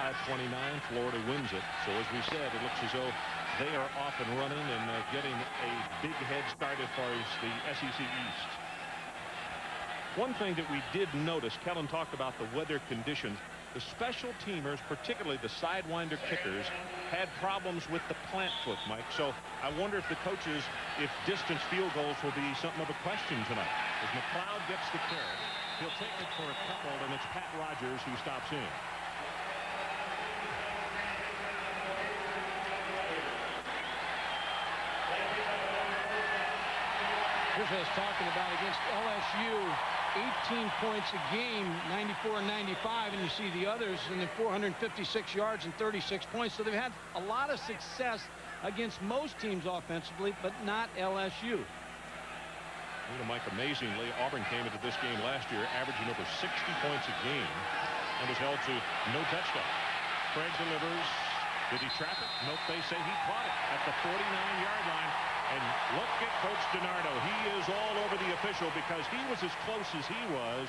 35-29. Florida wins it. So as we said, it looks as though they are off and running and getting a big head start as far as the SEC East. One thing that we did notice, Kellen talked about the weather conditions. The special teamers, particularly the sidewinder kickers, had problems with the plant foot, Mike. So I wonder if the coaches, if distance field goals will be something of a question tonight. As McLeod gets the carry, he'll take it for a couple, and it's Pat Rogers who stops in. Here's what I was talking about against LSU. 18 points a game, 94 and 95, and you see the others in the 456 yards and 36 points. So they've had a lot of success against most teams offensively, but not LSU. You know, Mike, amazingly, Auburn came into this game last year averaging over 60 points a game and was held to no touchdown. Craig delivers. Did he trap it? Nope, they say he caught it at the 49-yard line. And look at Coach DiNardo. He is all over the official because he was as close as he was.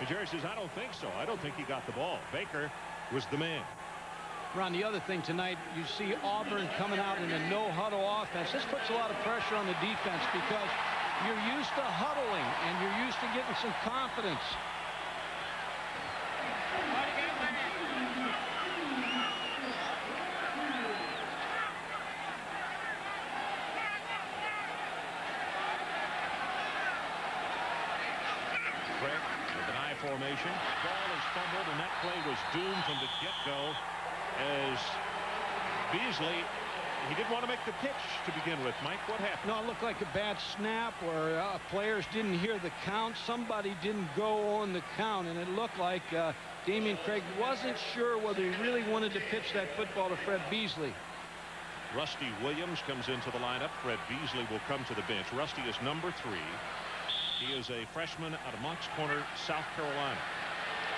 And Jerry says, I don't think so. I don't think he got the ball. Baker was the man. Ron, the other thing tonight, you see Auburn coming out in a no-huddle offense. This puts a lot of pressure on the defense because you're used to huddling and you're used to getting some confidence. Formation. Ball is fumbled, and that play was doomed from the get-go as Beasley, he didn't want to make the pitch to begin with. Mike, what happened? No, it looked like a bad snap or players didn't hear the count. Somebody didn't go on the count, and it looked like Damian Craig wasn't sure whether he really wanted to pitch that football to Fred Beasley. Rusty Williams comes into the lineup. Fred Beasley will come to the bench. Rusty is number 3. He is a freshman out of Moncks Corner, South Carolina.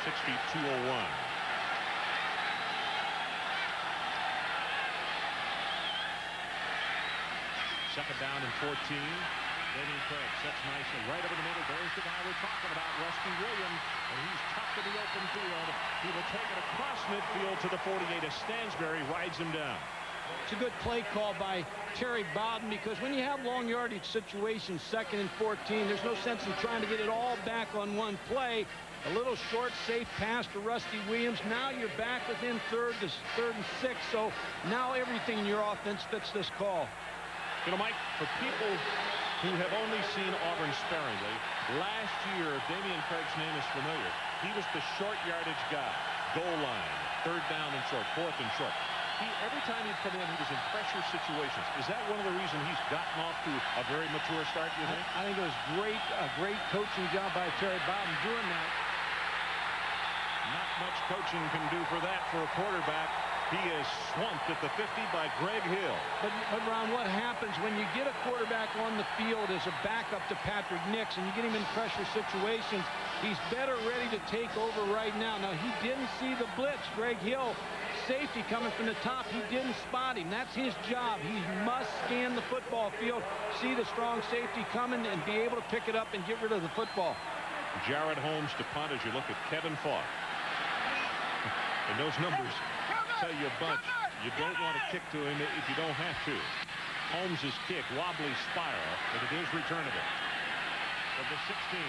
6 feet 201. Second down and 14. Damian Craig sets nicely right over the middle. There's the guy we're talking about, Rusty Williams. And he's tough in the open field. He will take it across midfield to the 48 as Stansbury rides him down. It's a good play call by Terry Bowden because when you have long yardage situations, 2nd and 14, there's no sense in trying to get it all back on one play. A little short, safe pass to Rusty Williams. Now you're back within third and 6. So now everything in your offense fits this call. You know, Mike, for people who have only seen Auburn sparingly, last year, Damian Craig's name is familiar. He was the short yardage guy. Goal line, 3rd down and short, 4th and short. Every time he'd come in, he was in pressure situations. Is that one of the reasons he's gotten off to a very mature start, you think? I think it was a great coaching job by Terry Bowden doing that. Not much coaching can do for that for a quarterback. He is swamped at the 50 by Greg Hill. But Ron, what happens when you get a quarterback on the field as a backup to Patrick Nix and you get him in pressure situations, he's better ready to take over right now. Now, he didn't see the blitz. Greg Hill, safety coming from the top, he didn't spot him. That's his job. He must scan the football field, see the strong safety coming, and be able to pick it up and get rid of the football. Jared Holmes to punt as you look at Kevin Falk. And those numbers tell you a bunch. You don't want to kick to him if you don't have to. Holmes' kick, wobbly spiral, but it is returnable. Of the 16.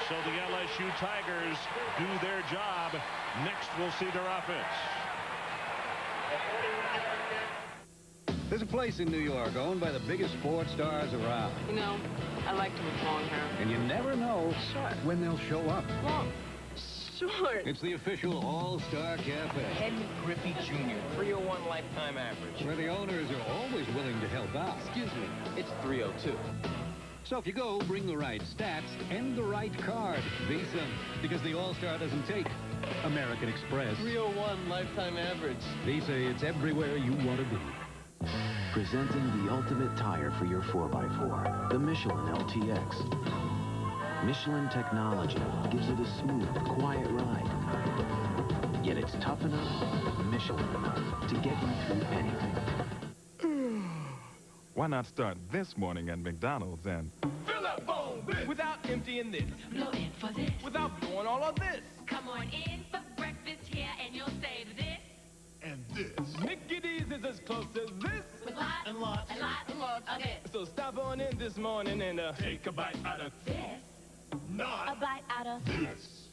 So the LSU Tigers do their job. Next, we'll see their offense. There's a place in New York owned by the biggest sports stars around. You know, I like to with long hair. And you never know when they'll show up. Long. Short. It's the official All-Star Cafe. Ed Griffey Jr., 301 lifetime average. Where the owners are always willing to help out. Excuse me, it's 302. So if you go, bring the right stats and the right card. Visa, because the All-Star doesn't take American Express. 301 lifetime average. Visa, it's everywhere you want to be. Presenting the ultimate tire for your 4x4, the Michelin LTX. Michelin technology gives it a smooth, quiet ride. Yet it's tough enough, Michelin enough, to get you through anything. Why not start this morning at McDonald's and Fill up phone without emptying this. Blow in for this. Without blowing all of this. Come on in for breakfast here and you'll save this. And this. Mickey D's is as close as this. With lots and lots and lots and lots of this. So stop on in this morning and take a bite out of This. not A bite out of this.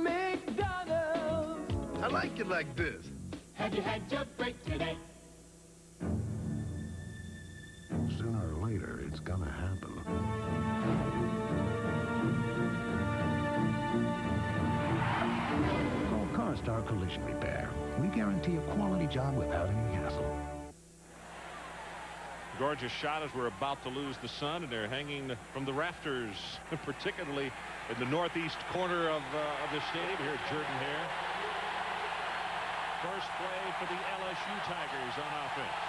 McDonald's. I like it like this. Have you had your break today? Sooner or later, it's gonna happen. Call CarStar Collision Repair. We guarantee a quality job without any hassle. Gorgeous shot as we're about to lose the sun, and they're hanging from the rafters, particularly in the northeast corner of the stadium here at Jordan Hare. First play for the LSU Tigers on offense.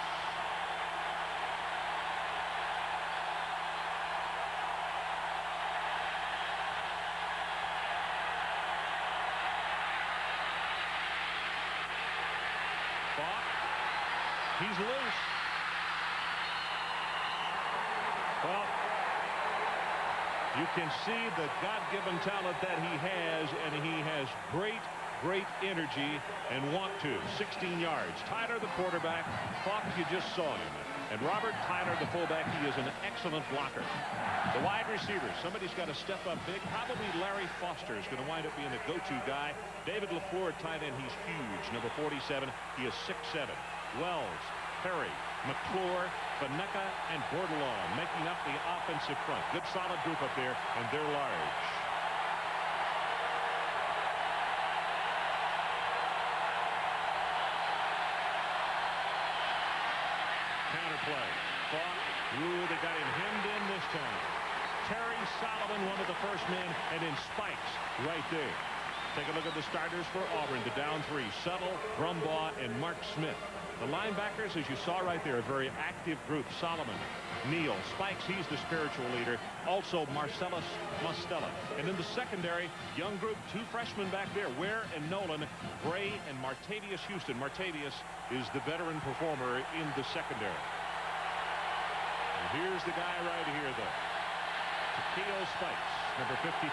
He's loose. Well, you can see the God-given talent that he has, and he has great energy and want to. 16 yards. Tyler, the quarterback. Falk, you just saw him. And Robert Tyler, the fullback, he is an excellent blocker. The wide receiver, somebody's got to step up big. Probably Larry Foster is going to wind up being the go-to guy. David LaFleur, tight end, he's huge. Number 47, he is 6'7". Wells, Perry, McClure, Faneka, and Bordelon making up the offensive front. Good solid group up there, and they're large. Counterplay. Falk. Ooh, they got him hemmed in this time. Terry Solomon, one of the first men, and then Spikes right there. Take a look at the starters for Auburn. The down three, Settle, Brumbaugh, and Mark Smith. The linebackers, as you saw right there, a very active group. Solomon, Neal, Spikes, he's the spiritual leader. Also Marcellus Mostella. And in the secondary, young group, two freshmen back there, Ware and Nolan, Gray and Martavius Houston. Martavius is the veteran performer in the secondary. And here's the guy right here, though. Takeo Spikes, number 55.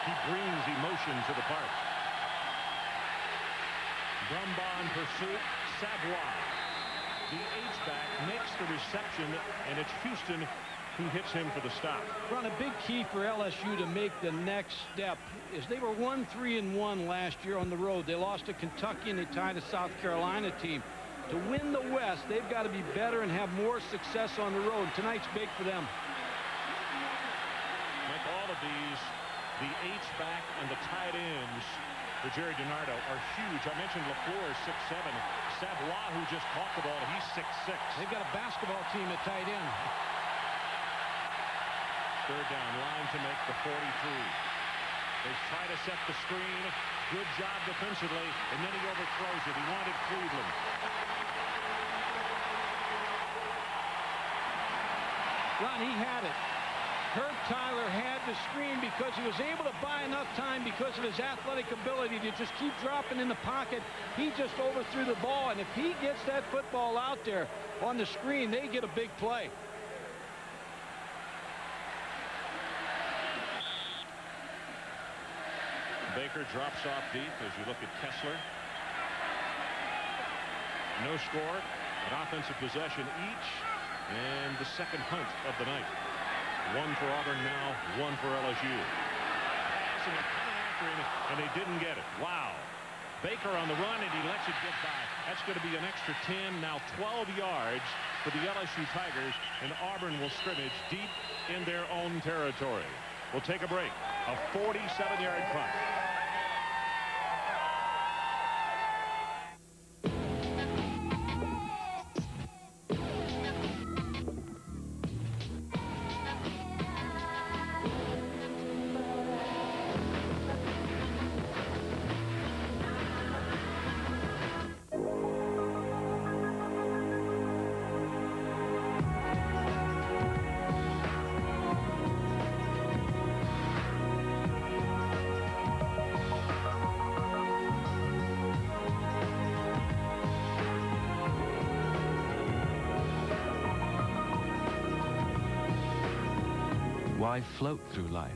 He brings emotion to the park. Brumbaugh in pursuit. Savoie, the H-back, makes the reception, and it's Houston who hits him for the stop. Ron, a big key for LSU to make the next step is they were 1-3-1 last year on the road. They lost to Kentucky and they tied a South Carolina team. To win the West, they've got to be better and have more success on the road. Tonight's big for them. Like all of these, the H-back and the tight ends for Jerry DiNardo are huge. I mentioned LaFleur is 6'7". Savoie, who just caught the ball, he's 6'6". They've got a basketball team at tight end. Third down, line to make the 43. They try to set the screen. Good job defensively, and then he overthrows it. He wanted Cleveland. Ron, he had it. Herb Tyler had the screen because he was able to buy enough time because of his athletic ability to just keep dropping in the pocket. He just overthrew the ball, and if he gets that football out there on the screen, they get a big play. Baker drops off deep as you look at Kessler. No score, an offensive possession each, and the second punt of the night. One for Auburn now, one for LSU. Passing it, coming after him, and they didn't get it. Wow. Baker on the run, and he lets it get by. That's going to be an extra 10, now 12 yards for the LSU Tigers, and Auburn will scrimmage deep in their own territory. We'll take a break. A 47-yard punt. Why float through life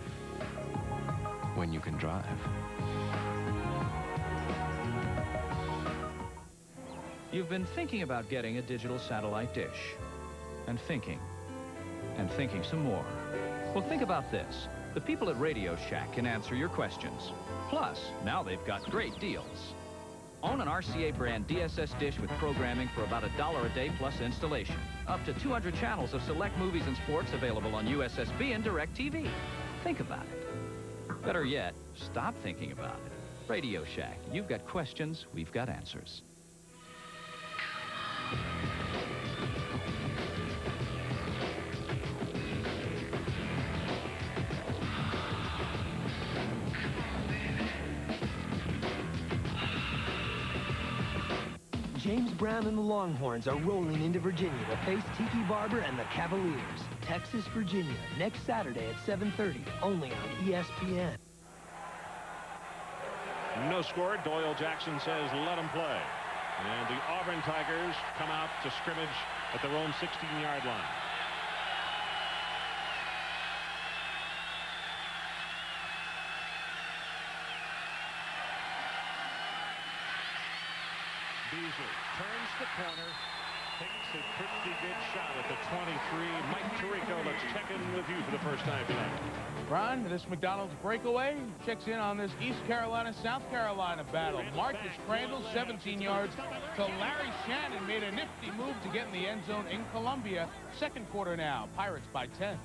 when you can drive? You've been thinking about getting a digital satellite dish. And thinking some more. Well, think about this. The people at Radio Shack can answer your questions. Plus, now they've got great deals. Own an RCA brand DSS dish with programming for about $1 a day plus installation. Up to 200 channels of select movies and sports available on USSB and DirecTV. Think about it. Better yet, stop thinking about it. Radio Shack. You've got questions, we've got answers. James Brown and the Longhorns are rolling into Virginia to face Tiki Barber and the Cavaliers. Texas, Virginia, next Saturday at 7:30, only on ESPN. No score. Doyle Jackson says let them play. And the Auburn Tigers come out to scrimmage at their own 16-yard line. Beasley turns the corner, takes a pretty good shot at the 23. Mike Tirico, let's check in with you for the first time tonight. Ron, this McDonald's breakaway checks in on this East Carolina-South Carolina battle. Marcus Crandall, 17 yards to Larry Shannon. Made a nifty move to get in the end zone in Columbia. Second quarter now, Pirates by 10.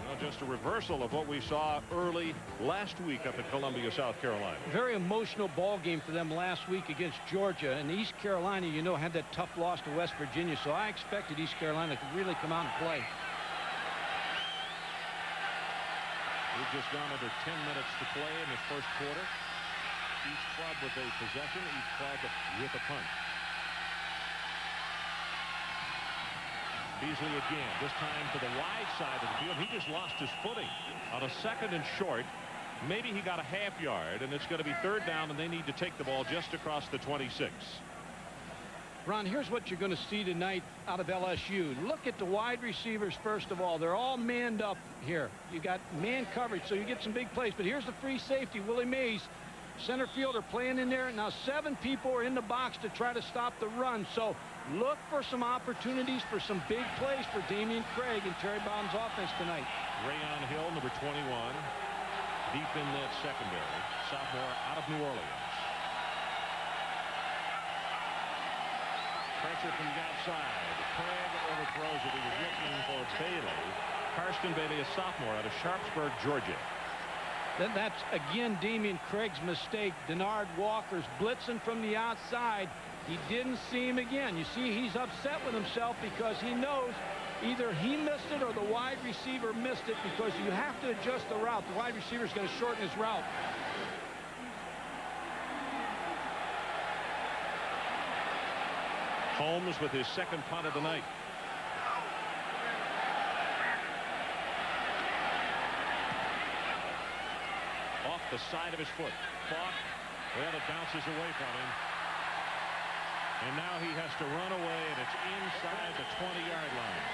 Well, just a reversal of what we saw early last week up at Columbia, South Carolina. Very emotional ball game for them last week against Georgia. And East Carolina, you know, had that tough loss to West Virginia. So I expected East Carolina to really come out and play. We've just gone under 10 minutes to play in this first quarter. Each club with a possession, each club with a punt. Beasley again, this time to the wide side of the field. He just lost his footing on a second and short. Maybe he got a half yard, and it's going to be third down, and they need to take the ball just across the 26. Ron, here's what you're going to see tonight out of LSU. Look at the wide receivers, first of all. They're all manned up here. You got man coverage, so you get some big plays. But here's the free safety, Willie Mays. Center fielder playing in there. Now 7 people are in the box to try to stop the run. So look for some opportunities for some big plays for Damian Craig and Terry Bond's offense tonight. Rayon Hill, number 21, deep in that secondary. Sophomore out of New Orleans. Pressure from the outside. Craig overthrows it. He was looking for Bailey. Karsten Bailey, a sophomore out of Sharpsburg, Georgia. Then that's again Damian Craig's mistake. Denard Walker's blitzing from the outside. He didn't see him again. You see, he's upset with himself because he knows either he missed it or the wide receiver missed it, because you have to adjust the route. The wide receiver is going to shorten his route. Holmes with his second punt of the night. Off the side of his foot. Fought. Well, it bounces away from him. And now he has to run away, and it's inside the 20-yard line.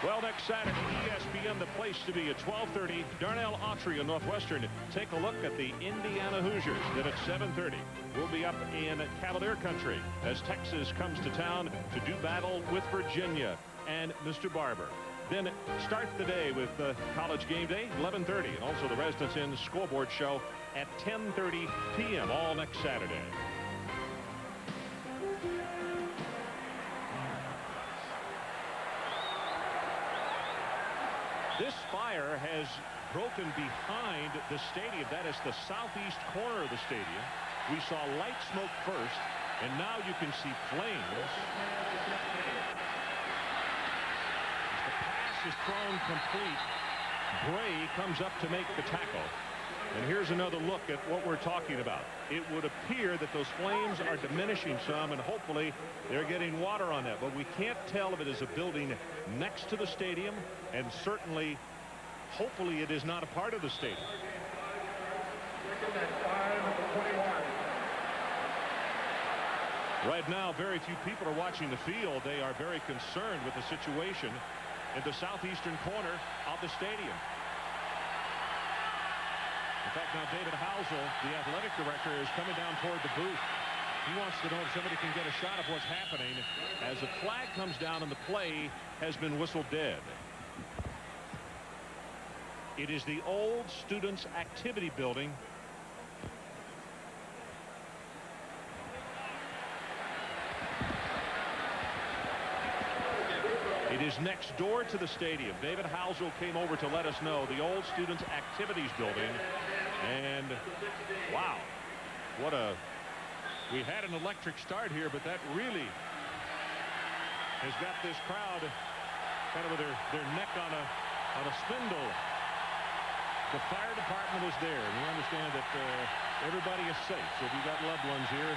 Well, next Saturday, ESPN, the place to be at 12:30. Darnell Autry and Northwestern take a look at the Indiana Hoosiers. Then at 7:30, we'll be up in Cavalier country as Texas comes to town to do battle with Virginia and Mr. Barber. Then start the day with the College Game Day, 11:30, and also the Residence Inn Scoreboard Show at 10:30 p.m. all next Saturday. This fire has broken behind the stadium. That is the southeast corner of the stadium. We saw light smoke first, and now you can see flames. As the pass is thrown complete, Bray comes up to make the tackle. And here's another look at what we're talking about. It would appear that those flames are diminishing some, and hopefully they're getting water on that. But we can't tell if it is a building next to the stadium, and certainly, hopefully, it is not a part of the stadium. Right now, very few people are watching the field. They are very concerned with the situation in the southeastern corner of the stadium. In fact, now David Housel, the athletic director, is coming down toward the booth. He wants to know if somebody can get a shot of what's happening as a flag comes down and the play has been whistled dead. It is the old Students Activity Building. It is next door to the stadium. David Housel came over to let us know, the old Students Activities Building. And wow, we had an electric start here, but that really has got this crowd kind of with their neck on a spindle. The fire department is there, and we understand that everybody is safe. So if you've got loved ones here,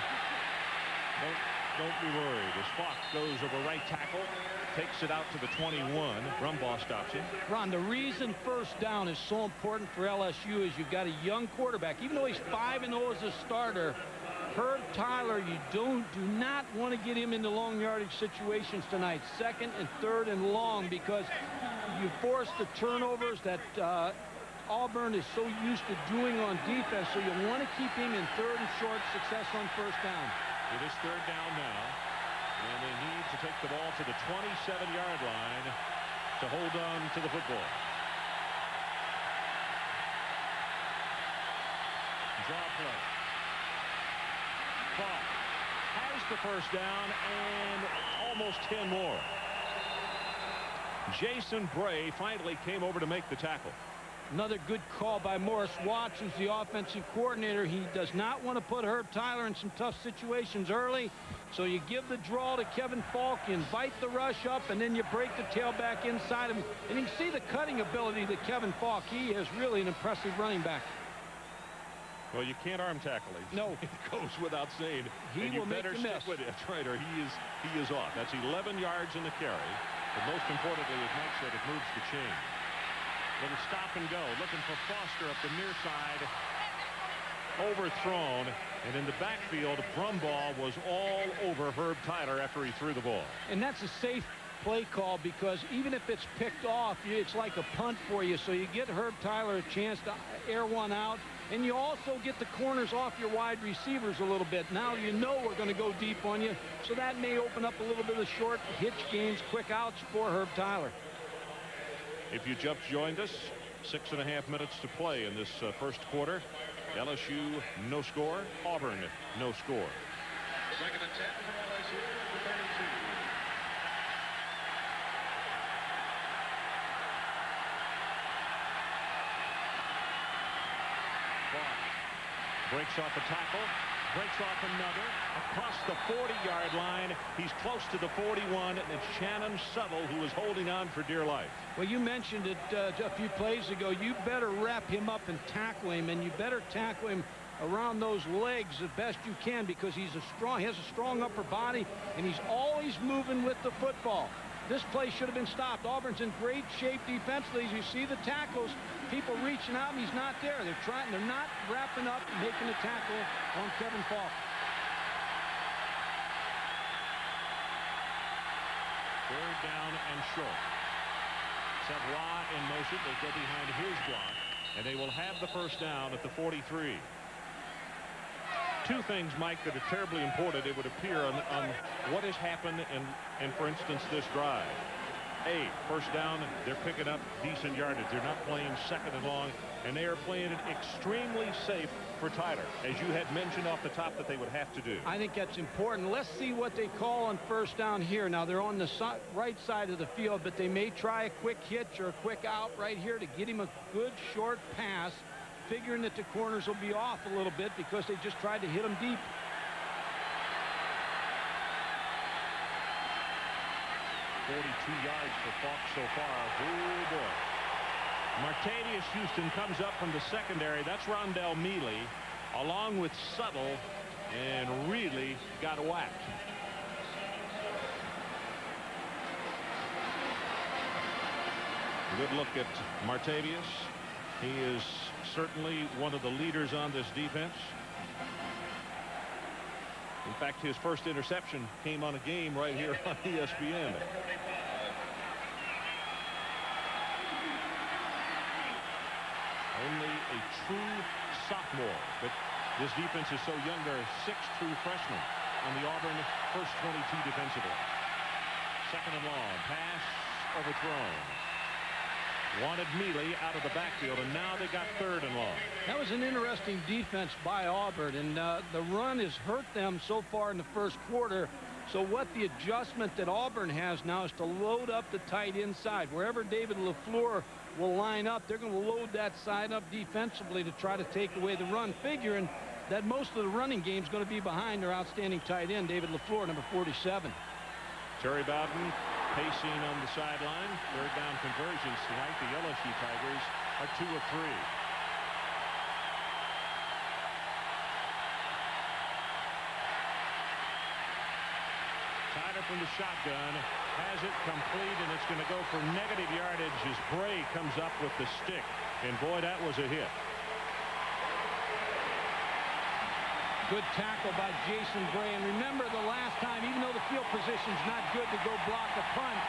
don't be worried. As Falk goes over right tackle, takes it out to the 21. Brumbaugh stops him. Ron, the reason first down is so important for LSU is you've got a young quarterback. Even though he's 5-0 as a starter, Herb Tyler, you do not want to get him into long yardage situations tonight. 2nd and 3rd and long, because you force the turnovers that Auburn is so used to doing on defense. So you want to keep him in 3rd and short, success on first down. It is 3rd down now. And they need to take the ball to the 27-yard line to hold on to the football. Draw play. Falk has the first down and almost 10 more. Jason Bray finally came over to make the tackle. Another good call by Morris Watts, who's the offensive coordinator. He does not want to put Herb Tyler in some tough situations early. So you give the draw to Kevin Falk, you invite the rush up, and then you break the tailback inside him. And you can see the cutting ability to Kevin Falk. He is really an impressive running back. Well, you can't arm tackle him. No. It goes without saying. He will make the miss. With it. That's right, or he is off. That's 11 yards in the carry. But most importantly, as Mike said, it moves the chain. Little stop and go, looking for Foster up the near side. Overthrown, and in the backfield, Brumbaugh was all over Herb Tyler after he threw the ball. And that's a safe play call, because even if it's picked off, it's like a punt for you. So you get Herb Tyler a chance to air one out, and you also get the corners off your wide receivers a little bit. Now you know we're going to go deep on you, so that may open up a little bit of short hitch games, quick outs for Herb Tyler. If you just joined us, 6.5 minutes to play in this first quarter. LSU no score, Auburn no score. 2nd and 10 for LSU, 32. Breaks off a tackle, breaks off another, across the 40-yard line. He's close to the 41, and it's Shannon Settle who is holding on for dear life. Well, you mentioned it a few plays ago. You better wrap him up and tackle him, and you better tackle him around those legs the best you can, because he has a strong upper body, and he's always moving with the football. This play should have been stopped. Auburn's in great shape defensively. As you see the tackles, people reaching out, and he's not there. They're not wrapping up and making a tackle on Kevin Falk. 3rd down and short. Savoy in motion. They go behind his block, and they will have the first down at the 43. Two things, Mike, that are terribly important, it would appear, on what has happened in, for instance, this drive. First down, they're picking up decent yardage. They're not playing 2nd and long, and they are playing it extremely safe for Tyler, as you had mentioned off the top that they would have to do. I think that's important. Let's see what they call on first down here. Now, they're on the right side of the field, but they may try a quick hitch or a quick out right here to get him a good short pass, figuring that the corners will be off a little bit because they just tried to hit him deep. .42 yards for Falk so far. Oh, boy. Martavius Houston comes up from the secondary. That's Rondell Mealy, along with Settle, and really got whacked. Good look at Martavius. He is certainly one of the leaders on this defense. In fact, his first interception came on a game right here on ESPN. Only a true sophomore, but this defense is so young. There are 6 true freshmen on the Auburn first 22 defensively. Second and long. Pass overthrown. Wanted Mealy out of the backfield, and now they got third and long. That was an interesting defense by Auburn, and the run has hurt them so far in the first quarter. So what the adjustment that Auburn has now is to load up the tight inside. Wherever David LaFleur will line up, they're going to load that side up defensively to try to take away the run, figuring that most of the running game is going to be behind their outstanding tight end, David LaFleur, number 47. Terry Bowden pacing on the sideline. Third down conversions tonight. The LSU Tigers are 2 of 3. Tyler from the shotgun has it complete, and it's going to go for negative yardage as Bray comes up with the stick. And boy, that was a hit. Good tackle by Jason Bray. And remember, the last time, even though the field position's not good to go block a punt,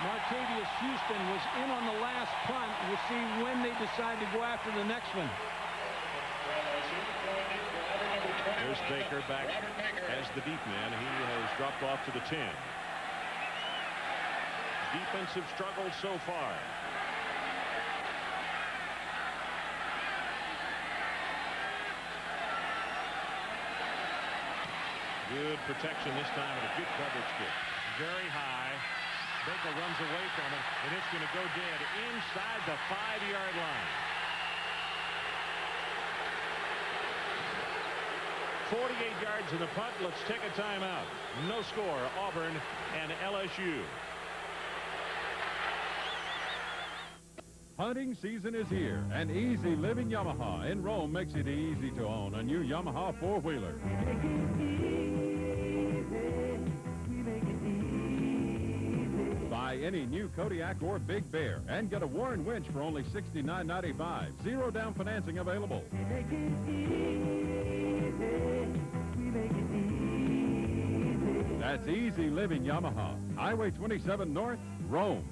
Martavius Houston was in on the last punt. We'll see when they decide to go after the next one. There's Baker back as the deep man. He has dropped off to the 10. Defensive struggle so far. Good protection this time and a good coverage kick. Very high. Baker runs away from it, and it's going to go dead inside the 5-yard line. 48 yards in the punt. Let's take a timeout. No score. Auburn and LSU. Hunting season is here, and Easy Living Yamaha in Rome makes it easy to own a new Yamaha 4-wheeler. Buy any new Kodiak or Big Bear and get a Warren winch for only $69.95. Zero down financing available. That's Easy Living Yamaha. Highway 27 North, Rome.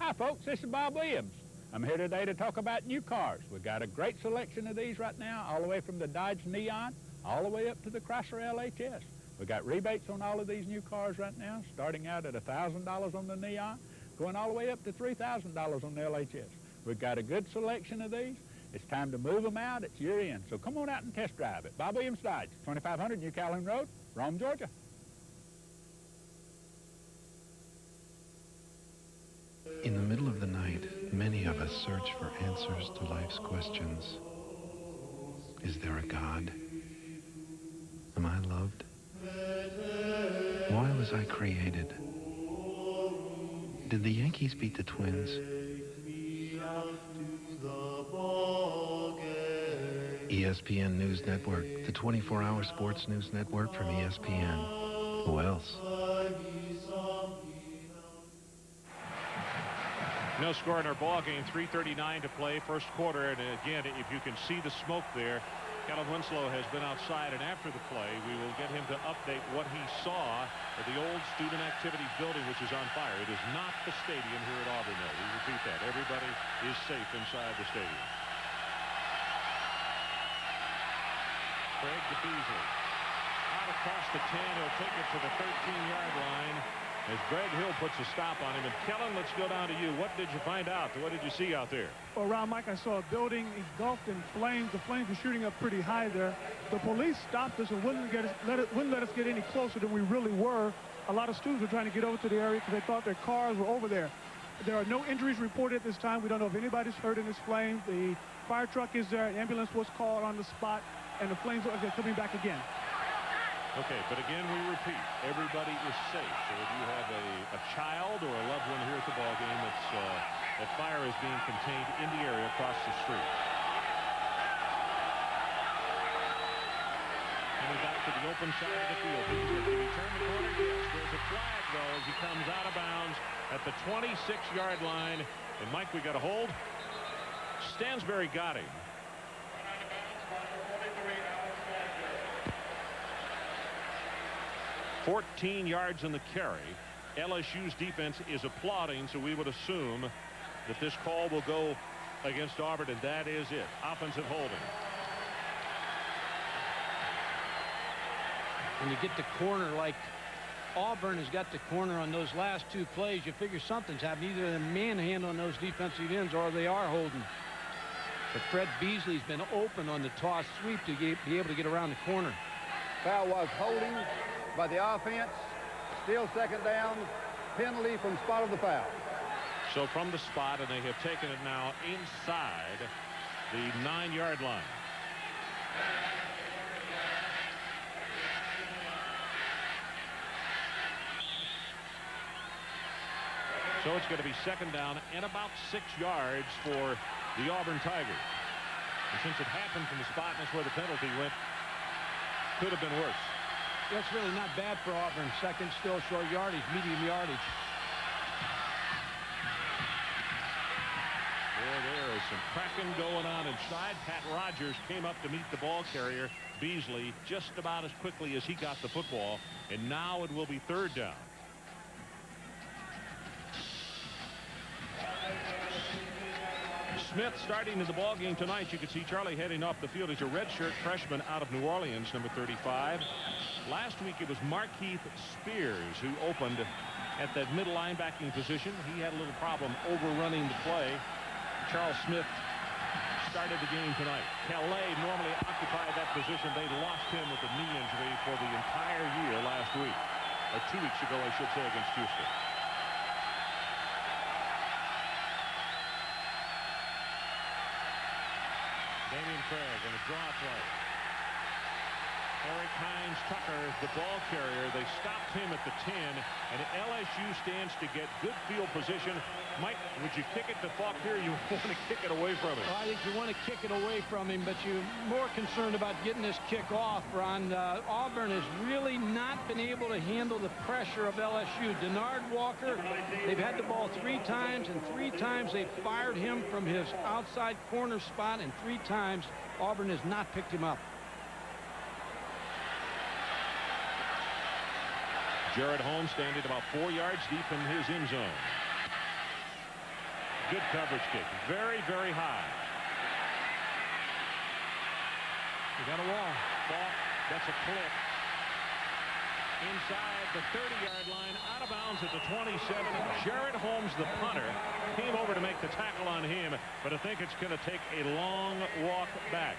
Hi, folks. This is Bob Williams. I'm here today to talk about new cars. We've got a great selection of these right now, all the way from the Dodge Neon, all the way up to the Chrysler LHS. We've got rebates on all of these new cars right now, starting out at $1,000 on the Neon, going all the way up to $3,000 on the LHS. We've got a good selection of these. It's time to move them out. It's year end. So come on out and test drive it. Bob Williams Dodge, 2500 New Calhoun Road, Rome, Georgia. In the middle of the night, many of us search for answers to life's questions. Is there a God? Am I loved? Why was I created? Did the Yankees beat the Twins? ESPN News Network, the 24-hour sports news network from ESPN. Who else? No score in our ball game. 3:39 to play, first quarter. And again, if you can see the smoke there, Kellen Winslow has been outside, and after the play, we will get him to update what he saw at the old student activities building, which is on fire. It is not the stadium here at Auburn, though. We repeat that. Everybody is safe inside the stadium. Craig DeBeasley out across the 10. He'll take it to the 13-yard line as Greg Hill puts a stop on him. And Kellen, let's go down to you. What did you find out? What did you see out there? Well, Ron, Mike, I saw a building engulfed in flames. The flames were shooting up pretty high there. The police stopped us and wouldn't let us get any closer than we really were. A lot of students were trying to get over to the area because they thought their cars were over there. There are no injuries reported at this time. We don't know if anybody's hurt in this flame. The fire truck is there. An ambulance was called on the spot, and the flames are coming back again. Okay, but again, we repeat, everybody is safe. So if you have a child or a loved one here at the ball game, that fire is being contained in the area across the street. Coming back to the open side of the field. Did he turn the corner? Yes. There's a flag, though, as he comes out of bounds at the 26-yard line. And, Mike, we got a hold. Stansbury got him. 14 yards in the carry. LSU's defense is applauding, so we would assume that this call will go against Auburn, and that is it. Offensive holding. When you get the corner like Auburn has got the corner on those last two plays, you figure something's happened. Either they're manhandling those defensive ends or they are holding. But Fred Beasley's been open on the toss sweep to be able to get around the corner. Foul was holding by the offense. Still second down. Penalty from spot of the foul. So from the spot, and they have taken it now inside the 9-yard line. So it's going to be second down and about 6 yards for the Auburn Tigers. And since it happened from the spot, and that's where the penalty went, could have been worse. That's really not bad for Auburn. Second, still short yardage, medium yardage. There is some cracking going on inside. Pat Rogers came up to meet the ball carrier, Beasley, just about as quickly as he got the football. And now it will be third down. Smith starting in the ball game tonight. You can see Charlie heading off the field as a redshirt freshman out of New Orleans, number 35. Last week it was Markeith Spears who opened at that middle linebacking position. He had a little problem overrunning the play. Charles Smith started the game tonight. Calais normally occupied that position. They lost him with a knee injury for the entire year last week, or 2 weeks ago, I should say, against Houston. Damian Craig on a draw play. Eric Hines-Tucker, the ball carrier. They stopped him at the 10, and LSU stands to get good field position. Mike, would you kick it to Falk here, or you want to kick it away from him? Well, I think you want to kick it away from him, but you're more concerned about getting this kick off, Ron. Auburn has really not been able to handle the pressure of LSU. Denard Walker, they've had the ball 3 times, and 3 times they fired him from his outside corner spot, and 3 times Auburn has not picked him up. Jared Holmes standing about 4 yards deep in his end zone. Good coverage kick. Very, very high. You got a wall. Falk, that's a clip. Inside the 30-yard line, out of bounds at the 27. Jared Holmes, the punter, came over to make the tackle on him, but I think it's going to take a long walk back.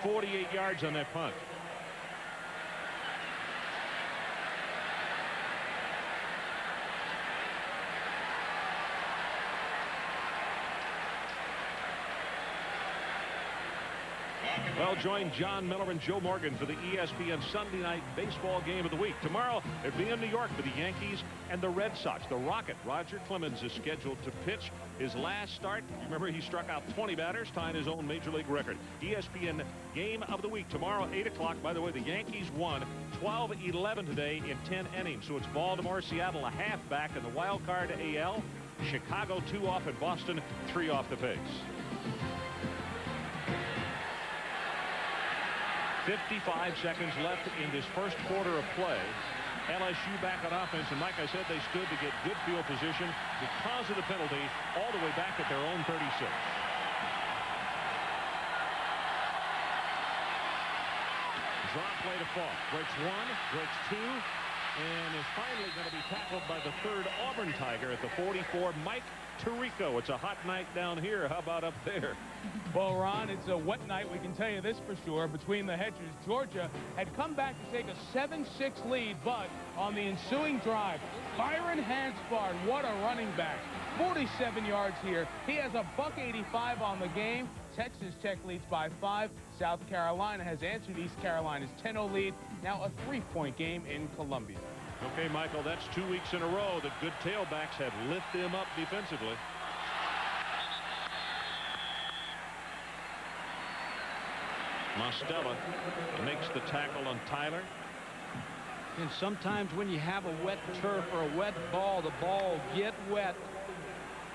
48 yards on that punt. Well, join John Miller and Joe Morgan for the ESPN Sunday Night Baseball Game of the Week. Tomorrow, it'll be in New York for the Yankees and the Red Sox. The Rocket, Roger Clemens, is scheduled to pitch his last start. Remember, he struck out 20 batters, tying his own major league record. ESPN Game of the Week tomorrow, 8 o'clock. By the way, the Yankees won 12-11 today in 10 innings. So it's Baltimore, Seattle, a half back in the wild card AL. Chicago 2 off, and Boston 3 off the pace. 55 seconds left in this first quarter of play. LSU back on offense, and like I said, they stood to get good field position because of the penalty all the way back at their own 36. Drop play to Falk. Breaks 1, breaks 2, and is finally going to be tackled by the third Auburn Tiger at the 44, Mike Tirico. It's a hot night down here. How about up there? Well, Ron, it's a wet night. We can tell you this for sure. Between the hedges, Georgia had come back to take a 7-6 lead, but on the ensuing drive, Byron Hanspard, what a running back. 47 yards here. He has a $185 on the game. Texas Tech leads by 5. South Carolina has answered East Carolina's 10-0 lead. Now a 3-point game in Columbia. Okay, Michael, that's 2 weeks in a row that good tailbacks have lit them up defensively. Mostella makes the tackle on Tyler. And sometimes when you have a wet turf or a wet ball, the ball will get wet.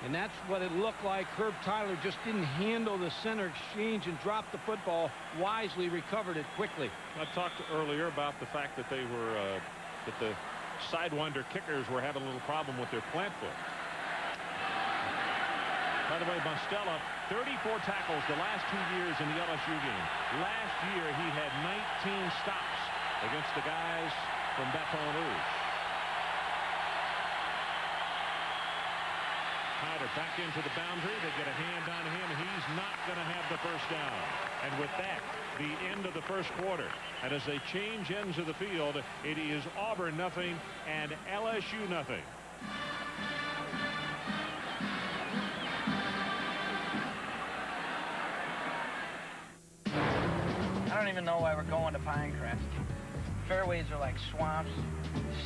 And that's what it looked like. Herb Tyler just didn't handle the center exchange and dropped the football. Wisely recovered it quickly. I talked earlier about the fact that they were that the sidewinder kickers were having a little problem with their plant foot. By the way, Mostella, 34 tackles the last 2 years in the LSU game. Last year, he had 19 stops against the guys from Baton Rouge. Hyder back into the boundary. They get a hand on him. He's not going to have the first down. And with that, the end of the first quarter. And as they change ends of the field, it is Auburn nothing and LSU nothing. I don't even know why we're going to Pinecrest. Fairways are like swamps.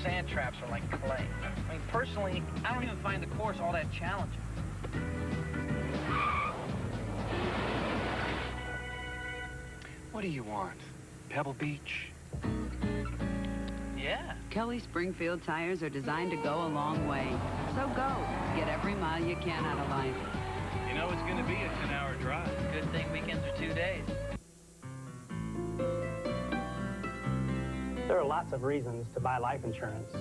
Sand traps are like clay. I mean, personally, I don't even find the course all that challenging. What do you want? Pebble Beach? Yeah. Kelly Springfield tires are designed to go a long way. So go. Get every mile you can out of life. You know it's going to be a 10-hour drive. Good thing weekends are 2 days. There are lots of reasons to buy life insurance.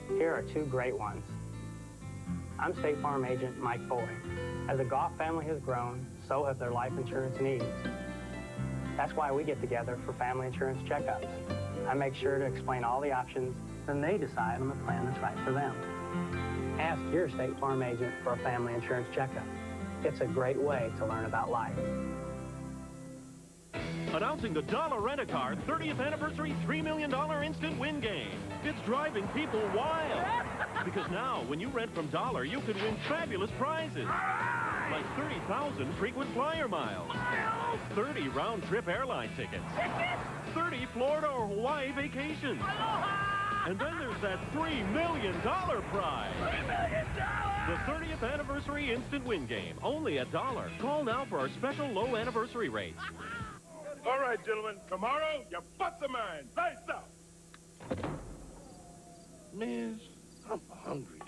Here are 2 great ones. I'm State Farm Agent Mike Foy. As the Goff family has grown, so have their life insurance needs. That's why we get together for family insurance checkups. I make sure to explain all the options, then they decide on the plan that's right for them. Ask your State Farm agent for a family insurance checkup. It's a great way to learn about life. Announcing the Dollar Rent-A-Car 30th Anniversary $3 Million Instant Win Game. It's driving people wild. Because now, when you rent from Dollar, you can win fabulous prizes. Like 30,000 frequent flyer miles. 30 round-trip airline tickets. 30 Florida or Hawaii vacations. And then there's that $3 million prize. $3 million! The 30th Anniversary Instant Win Game. Only at Dollar. Call now for our special low anniversary rates. All right, gentlemen. Tomorrow, your butts are mine. Lights up. Miss, I'm hungry.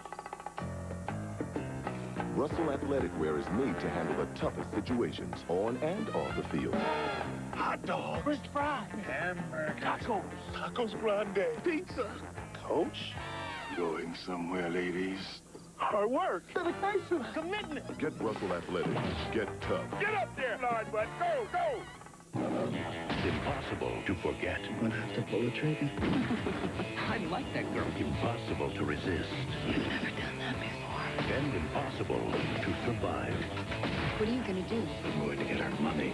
Russell Athletic Wear is made to handle the toughest situations on and off the field. Hot dog. French fries. Hamburger. Tacos grande. Pizza. Coach, going somewhere, ladies. Hard work. Dedication. Commitment. Get Russell Athletic. Get tough. Get up there, Lord, bud. Go, go. Impossible to forget. I'm gonna have to pull the trigger. I like that girl. Impossible to resist. You've never done that before. And impossible to survive. What are you going to do? I'm going to get our money.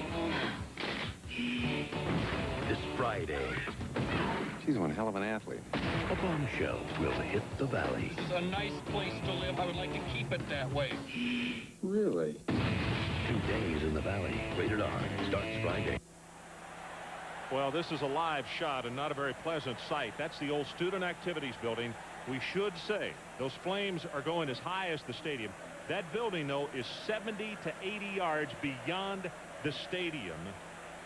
This Friday. She's one hell of an athlete. A bombshell will hit the valley. This is a nice place to live. I would like to keep it that way. Really? 2 days in the valley. Rated R. Starts Friday. Well, this is a live shot and not a very pleasant sight. That's the old Student Activities Building. We should say those flames are going as high as the stadium. That building, though, is 70 to 80 yards beyond the stadium.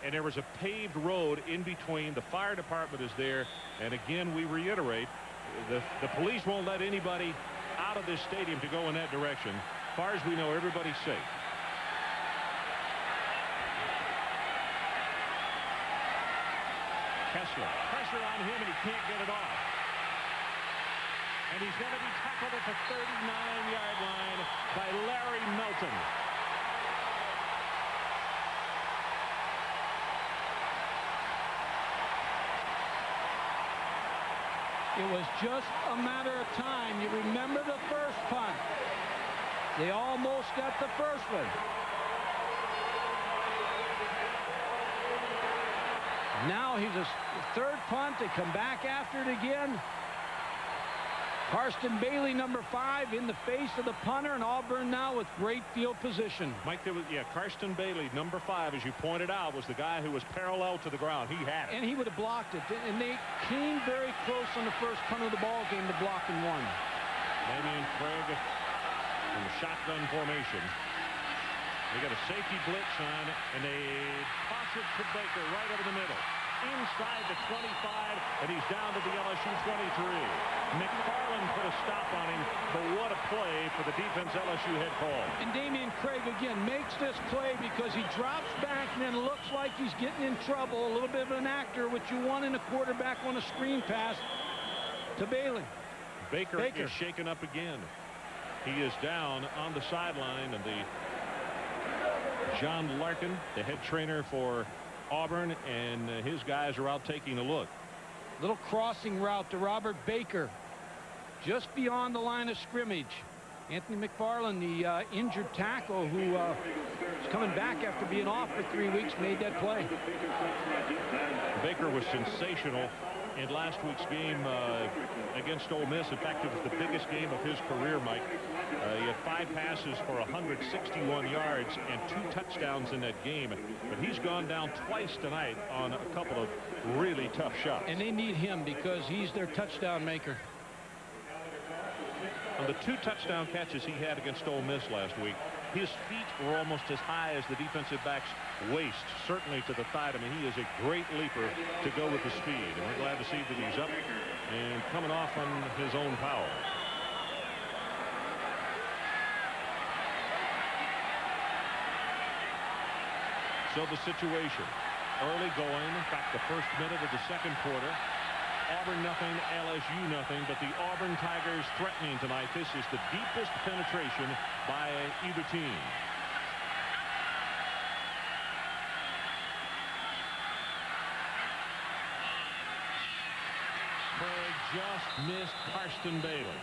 And there was a paved road in between. The fire department is there. And again, we reiterate, the police won't let anybody out of this stadium to go in that direction. As far as we know, everybody's safe. Kessler, pressure on him, and he can't get it off. And he's going to be tackled at the 39-yard line by Larry Melton. It was just a matter of time. You remember the first punt. They almost got the first one. Now he's a third punt. They come back after it again. Karsten Bailey, number 5, in the face of the punter, and Auburn now with great field position. Mike, there was, Karsten Bailey, number 5, as you pointed out, was the guy who was parallel to the ground. He had it. And he would have blocked it. And they came very close on the first punt of the ball game to blocking one. Damian Craig in the shotgun formation. They got a safety blitz on, and they toss it to Baker right over the middle. Inside the 25, and he's down to the LSU 23. McFarland put a stop on him, but what a play for the defense LSU had called. And Damian Craig, again, makes this play because he drops back and then looks like he's getting in trouble. A little bit of an actor, which you want in a quarterback on a screen pass to Bailey. Baker is shaken up again. He is down on the sideline, and the John Larkin, the head trainer for Auburn, and his guys are out taking a look. Little crossing route to Robert Baker, just beyond the line of scrimmage. Anthony McFarland, the injured tackle who is coming back after being off for 3 weeks, made that play. Baker was sensational in last week's game against Ole Miss. In fact, it was the biggest game of his career, Mike. He had 5 passes for 161 yards and 2 touchdowns in that game. But he's gone down twice tonight on a couple of really tough shots. And they need him because he's their touchdown maker. On the 2 touchdown catches he had against Ole Miss last week, his feet were almost as high as the defensive back's waist, certainly to the thigh. I mean, he is a great leaper to go with the speed, and we're glad to see that he's up and coming off on his own power. So the situation, early going, in fact, the first minute of the second quarter, Auburn nothing, LSU nothing, but the Auburn Tigers threatening tonight. This is the deepest penetration by either team. Craig just missed Karsten Bailey.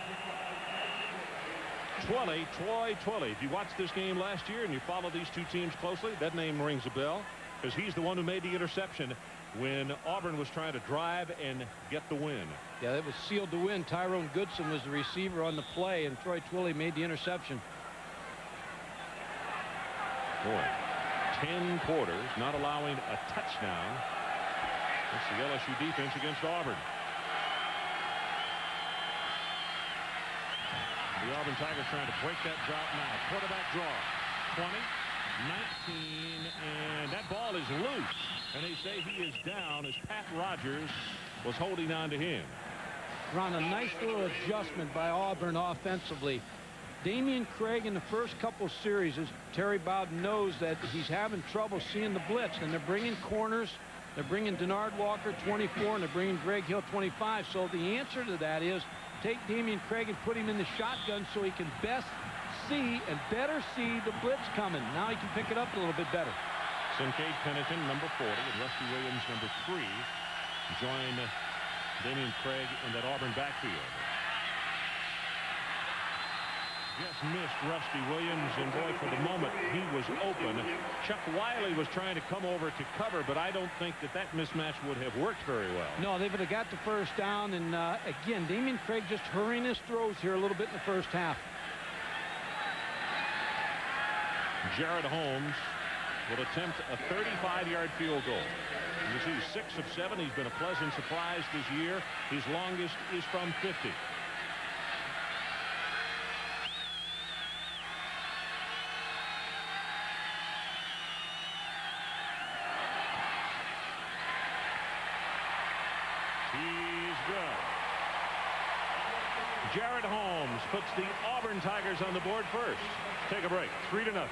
Troy Twilley. If you watched this game last year and you follow these two teams closely, that name rings a bell because he's the one who made the interception when Auburn was trying to drive and get the win. Yeah, that was sealed to win. Tyrone Goodson was the receiver on the play, and Troy Twilley made the interception. Boy, 10 quarters, not allowing a touchdown. That's the LSU defense against Auburn. The Auburn Tigers trying to break that drought now. Quarterback draw. 20, 19, and that ball is loose. And they say he is down as Pat Rogers was holding on to him. Ron, a nice little adjustment by Auburn offensively. Damian Craig in the first couple series, as Terry Bowden knows that he's having trouble seeing the blitz, and they're bringing corners. They're bringing Denard Walker 24, and they're bringing Greg Hill 25. So the answer to that is take Damian Craig and put him in the shotgun so he can best see and better see the blitz coming. Now he can pick it up a little bit better. Kincaid Pennington, number 40, and Rusty Williams, number 3, join Damian Craig in that Auburn backfield. Just missed Rusty Williams, and boy, for the moment, he was open. Chuck Wiley was trying to come over to cover, but I don't think that mismatch would have worked very well. No, they would have got the first down, and again, Damian Craig just hurrying his throws here a little bit in the first half. Jared Holmes will attempt a 35-yard field goal. You see 6 of 7. He's been a pleasant surprise this year. His longest is from 50. He's good. Jared Holmes puts the Auburn Tigers on the board first. Take a break. 3-0.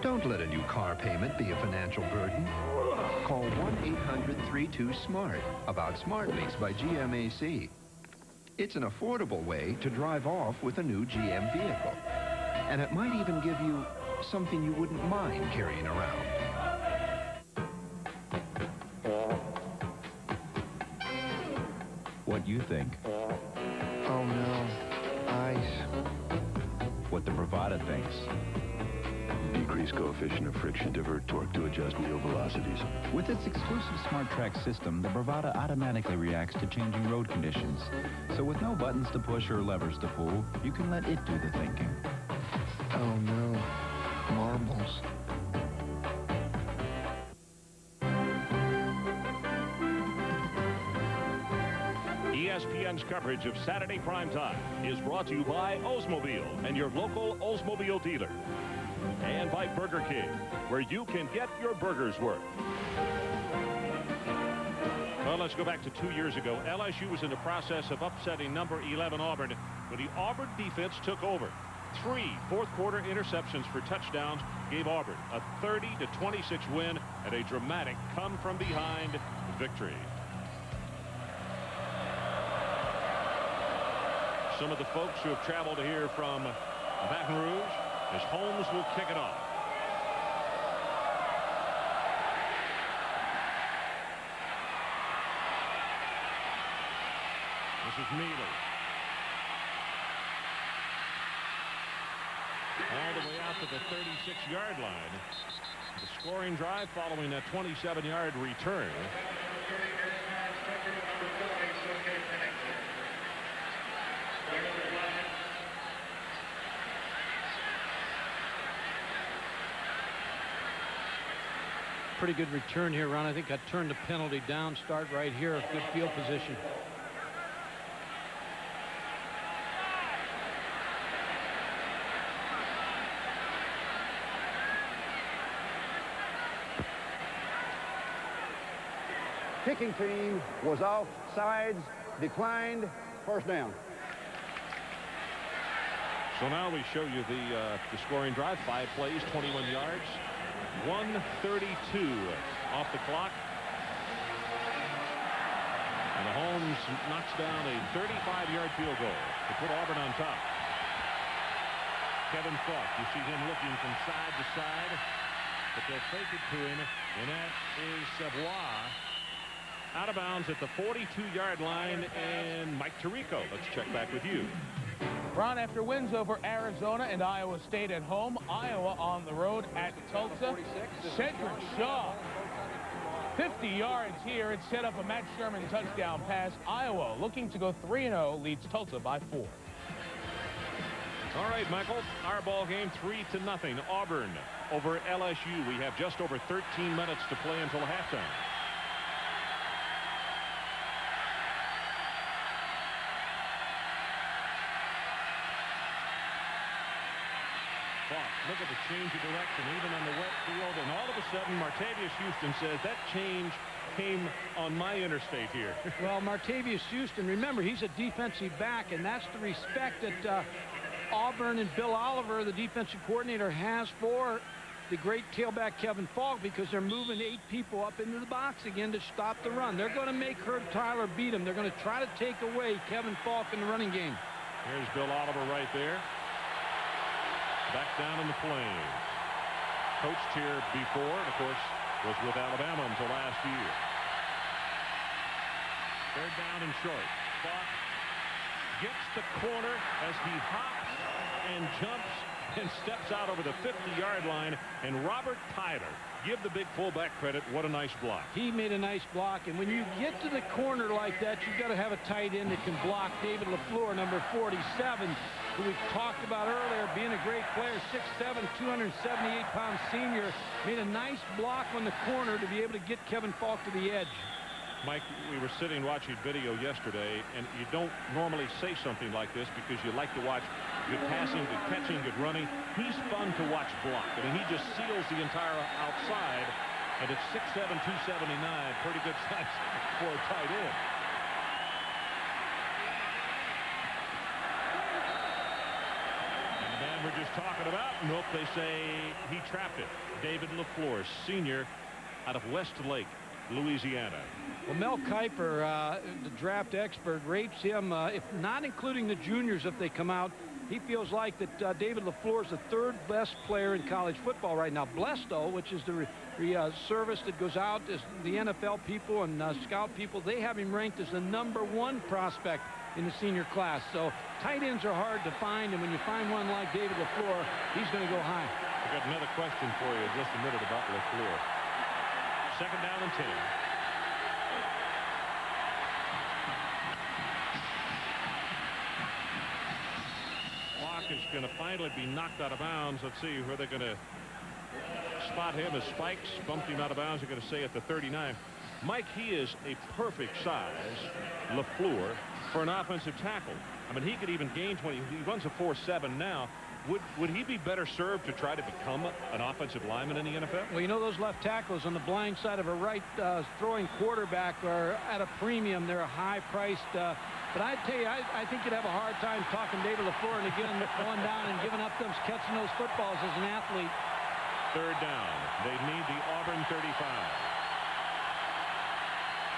Don't let a new car payment be a financial burden. Call 1-800-32-SMART about Smart Lease by GMAC. It's an affordable way to drive off with a new GM vehicle. And it might even give you something you wouldn't mind carrying around. What you think? Oh no, ice. What the Bravada thinks. Decrease coefficient of friction, divert torque to adjust wheel velocities. With its exclusive Smart Track system, the Bravada automatically reacts to changing road conditions. So with no buttons to push or levers to pull, you can let it do the thinking. Oh no, marbles. coverage of Saturday Primetime is brought to you by Oldsmobile and your local Oldsmobile dealer. And by Burger King, where you can get your burger's worth. Well, let's go back to 2 years ago. LSU was in the process of upsetting number 11 Auburn when the Auburn defense took over. 3 fourth-quarter interceptions for touchdowns gave Auburn a 30-26 win and a dramatic come-from-behind victory. Some of the folks who have traveled here from Baton Rouge, as Holmes will kick it off. This is Mealy. All the way out to the 36-yard line. The scoring drive following that 27-yard return. Pretty good return here, Ron. I think I turned the penalty down. Start right here. Good field position. Kicking team was off sides, declined, first down. So now we show you the scoring drive. 5 plays, 21 yards. 1:32 off the clock. And Holmes knocks down a 35-yard field goal to put Auburn on top. Kevin Falk, you see him looking from side to side, but they'll fake it to him, and that is Savoie. Out of bounds at the 42-yard line, and Mike Tirico. Let's check back with you. Ron, after wins over Arizona and Iowa State at home, Iowa on the road at Tulsa. Cedric Shaw, 50 yards here. It set up a Matt Sherman touchdown pass. Iowa looking to go 3-0, leads Tulsa by 4. All right, Michael, our ball game 3-0. Auburn over LSU. We have just over 13 minutes to play until halftime. Look at the change of direction, even on the wet field, and all of a sudden, Martavius Houston says that change came on my interstate here. Well, Martavius Houston, remember, he's a defensive back, and that's the respect that Auburn and Bill Oliver, the defensive coordinator, has for the great tailback Kevin Falk, because they're moving 8 people up into the box again to stop the run. They're going to make Herb Tyler beat him. They're going to try to take away Kevin Falk in the running game. Here's Bill Oliver right there. Back down in the Flames. Coached here before, and of course was with Alabama until last year. 3rd down and short. Falk gets the corner as he hops and jumps and steps out over the 50-yard line. And Robert Tyler, give the big fullback credit. What a nice block. He made a nice block, and when you get to the corner like that, you've got to have a tight end that can block. David LaFleur, number 47, who we talked about earlier, being a great player, 6'7", 278-pound senior, made a nice block on the corner to be able to get Kevin Falk to the edge. Mike, we were sitting watching video yesterday, and you don't normally say something like this because you like to watch good passing, good catching, good running. He's fun to watch block. I mean, he just seals the entire outside, and it's 6'7", 279, pretty good size for a tight end. And the man we're just talking about, nope, they say he trapped it. David LaFleur, senior out of Westlake, Louisiana. Well, Mel Kiper, the draft expert, rates him, if not including the juniors if they come out. He feels like that David LaFleur is the 3rd best player in college football right now. Blesto, which is the service that goes out as the NFL people and scout people, they have him ranked as the #1 prospect in the senior class. So tight ends are hard to find, and when you find one like David LaFleur, he's going to go high. I've got another question for you in just a minute about LaFleur. 2nd down and 10. Is going to finally be knocked out of bounds. Let's see where they're going to spot him as Spikes bumped him out of bounds. They're going to say at the 39. Mike, he is a perfect size LaFleur, for an offensive tackle. I mean, he could even gain 20. He runs a 4.7 now. Would he be better served to try to become an offensive lineman in the NFL? Well, you know, those left tackles on the blind side of a right throwing quarterback are at a premium. They're high-priced. But I tell you, I think you'd have a hard time talking David LaFleur and again going down and giving up them catching those footballs as an athlete. Third down. They need the Auburn 35.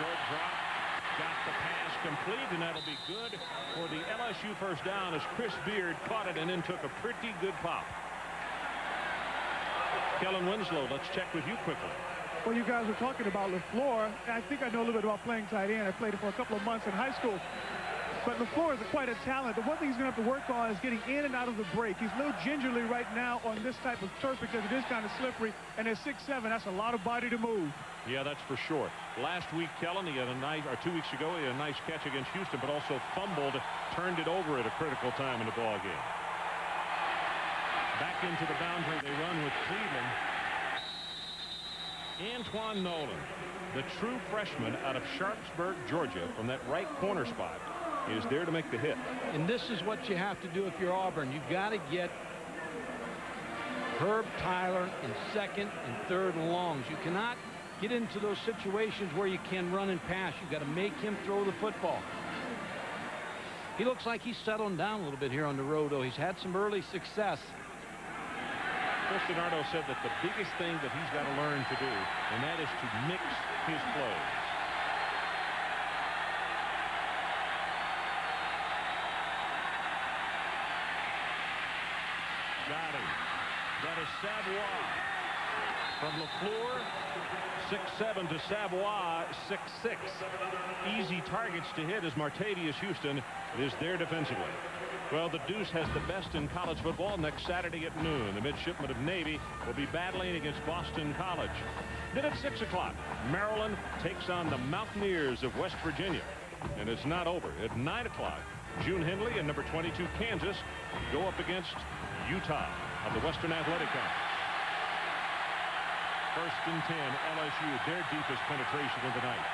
Short drop. Got the pass complete, and that'll be good for the LSU first down as Chris Beard caught it and then took a pretty good pop. Kellen Winslow, let's check with you quickly. Well, you guys were talking about LaFleur. I think I know a little bit about playing tight end. I played it for a couple of months in high school. But LaFleur is quite a talent. The one thing he's going to have to work on is getting in and out of the break. He's a little gingerly right now on this type of turf because it is kind of slippery. And at 6'7", that's a lot of body to move. Yeah, that's for sure. Last week, Kellen, he had a nice, or 2 weeks ago, he had a nice catch against Houston, but also fumbled, turned it over at a critical time in the ball game. Back into the boundary they run with Cleveland. Antoine Nolan, the true freshman out of Sharpsburg, Georgia, from that right corner spot, is there to make the hit. And this is what you have to do if you're Auburn. You've got to get Herb Tyler in second and third and longs. You cannot get into those situations where you can run and pass. You've got to make him throw the football. He looks like he's settling down a little bit here on the road, though. He's had some early success. Chris DiNardo said that the biggest thing that he's got to learn to do, and that is to mix his plays. Got him. That is Savoie. From LaFleur, 6'7" to Savoie, 6'6". Easy targets to hit as Martavius Houston is there defensively. Well, the Deuce has the best in college football next Saturday at noon. The midshipmen of Navy will be battling against Boston College. Then at 6 o'clock, Maryland takes on the Mountaineers of West Virginia. And it's not over. At 9 o'clock, June Hindley and number 22 Kansas go up against Utah of the Western Athletic Conference. First and 10, LSU, their deepest penetration of the night.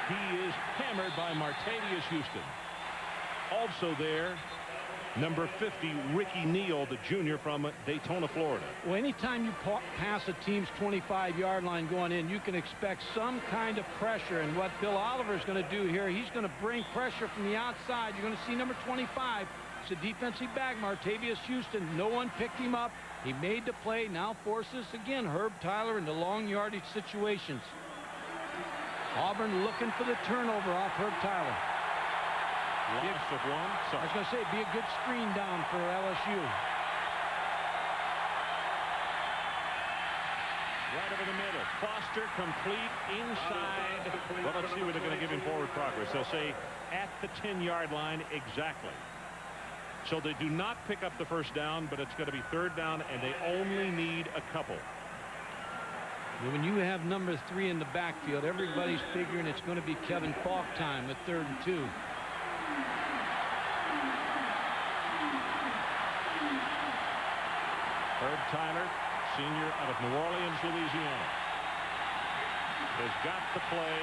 He is hammered by Martavius Houston. Also there, number 50, Ricky Neal, the junior from Daytona, Florida. Well, anytime you pass a team's 25-yard line going in, you can expect some kind of pressure. And what Bill Oliver is going to do here, he's going to bring pressure from the outside. You're going to see number 25. It's a defensive back, Martavius Houston. No one picked him up. He made the play. Now forces, again, Herb Tyler into long yardage situations. Auburn looking for the turnover off Herb Tyler. Loss of one. I was going to say, it'd be a good screen down for LSU. Right over the middle. Foster complete inside. Well, let's see where they're going to give him forward progress. They'll say at the 10-yard line exactly. So they do not pick up the first down, but it's going to be third down, and they only need a couple. When you have number 3 in the backfield, everybody's figuring it's going to be Kevin Falk time at 3rd and 2. Herb Tyler, senior out of New Orleans, Louisiana, has got the play,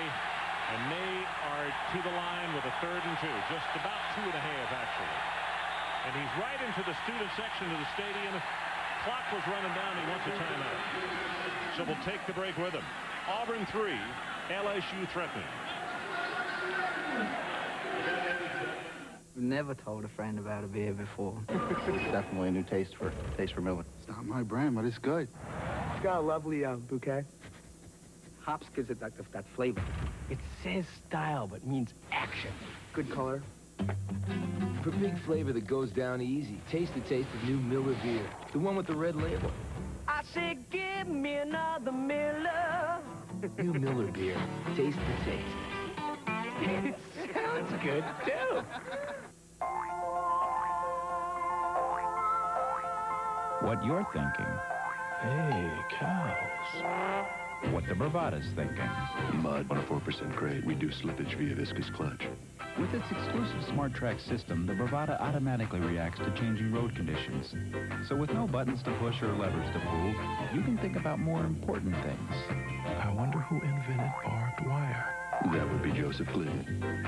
and they are to the line with a 3rd and 2, just about 2.5 actually. And he's right into the student section of the stadium. Clock was running down. He wants a timeout. So we'll take the break with him. Auburn 3, LSU threatening. Never told a friend about a beer before. Definitely a new taste for Miller. It's not my brand, but it's good. It's got a lovely bouquet. Hops gives it that flavor. It says style, but means action. Good color. For big flavor that goes down easy, taste the taste of new Miller beer. The one with the red label. I said, give me another Miller. New Miller beer. Taste the taste. It sounds good, too. What you're thinking. Hey, cows. What the Bravada's thinking. Mud on a 4% grade. Reduce slippage via viscous clutch. With its exclusive Smart Track system, the Bravada automatically reacts to changing road conditions. So with no buttons to push or levers to pull, you can think about more important things. I wonder who invented barbed wire. That would be Joseph Clinton.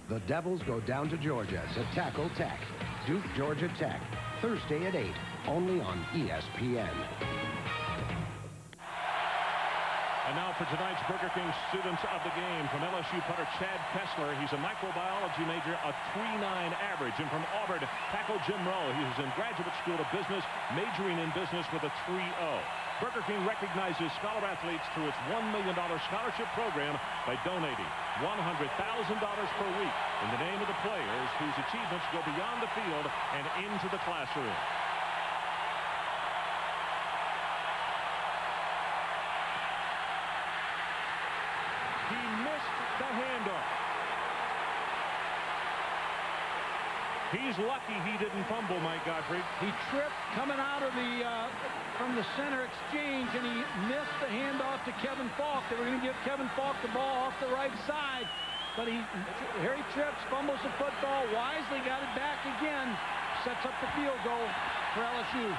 The Devils go down to Georgia to tackle Tech. Duke, Georgia Tech, Thursday at 8, only on ESPN. And now for tonight's Burger King students of the game. From LSU punter Chad Kessler, he's a microbiology major, a 3.9 average. And from Auburn, tackle Jim Rowe. He was in graduate school of business, majoring in business with a 3.0. Burger King recognizes scholar athletes through its $1 million scholarship program by donating $100,000 per week in the name of the players whose achievements go beyond the field and into the classroom. He missed the handoff. He's lucky he didn't fumble, Mike Gottfried. He tripped coming out of the from the center exchange, and he missed the handoff to Kevin Falk. They were going to give Kevin Falk the ball off the right side, but here he trips, fumbles the football, wisely got it back again, sets up the field goal for LSU.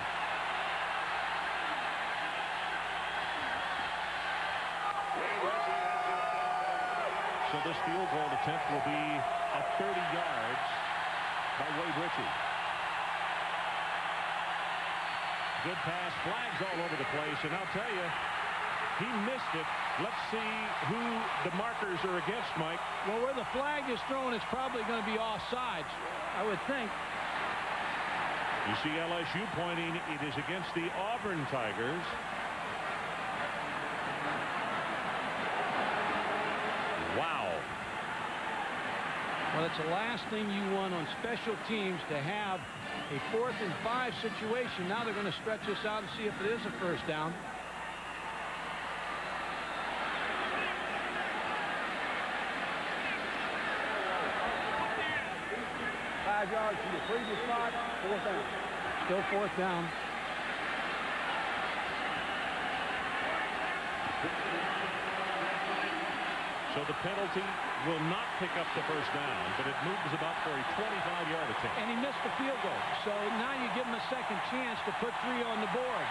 So this field goal attempt will be at 30 yards by Wade Ritchie. Good pass, flags all over the place, and I'll tell you, he missed it. Let's see who the markers are against, Mike. Well, where the flag is thrown, it's probably going to be offsides, I would think. You see LSU pointing, it is against the Auburn Tigers. Wow. Well, it's the last thing you want on special teams, to have a 4th and 5 situation. Now they're going to stretch this out and see if it is a first down. Five yards from the previous spot, 4th down. Still 4th down. So the penalty will not pick up the first down, but it moves about for a 25-yard attempt. And he missed the field goal. So now you give him a second chance to put 3 on the board.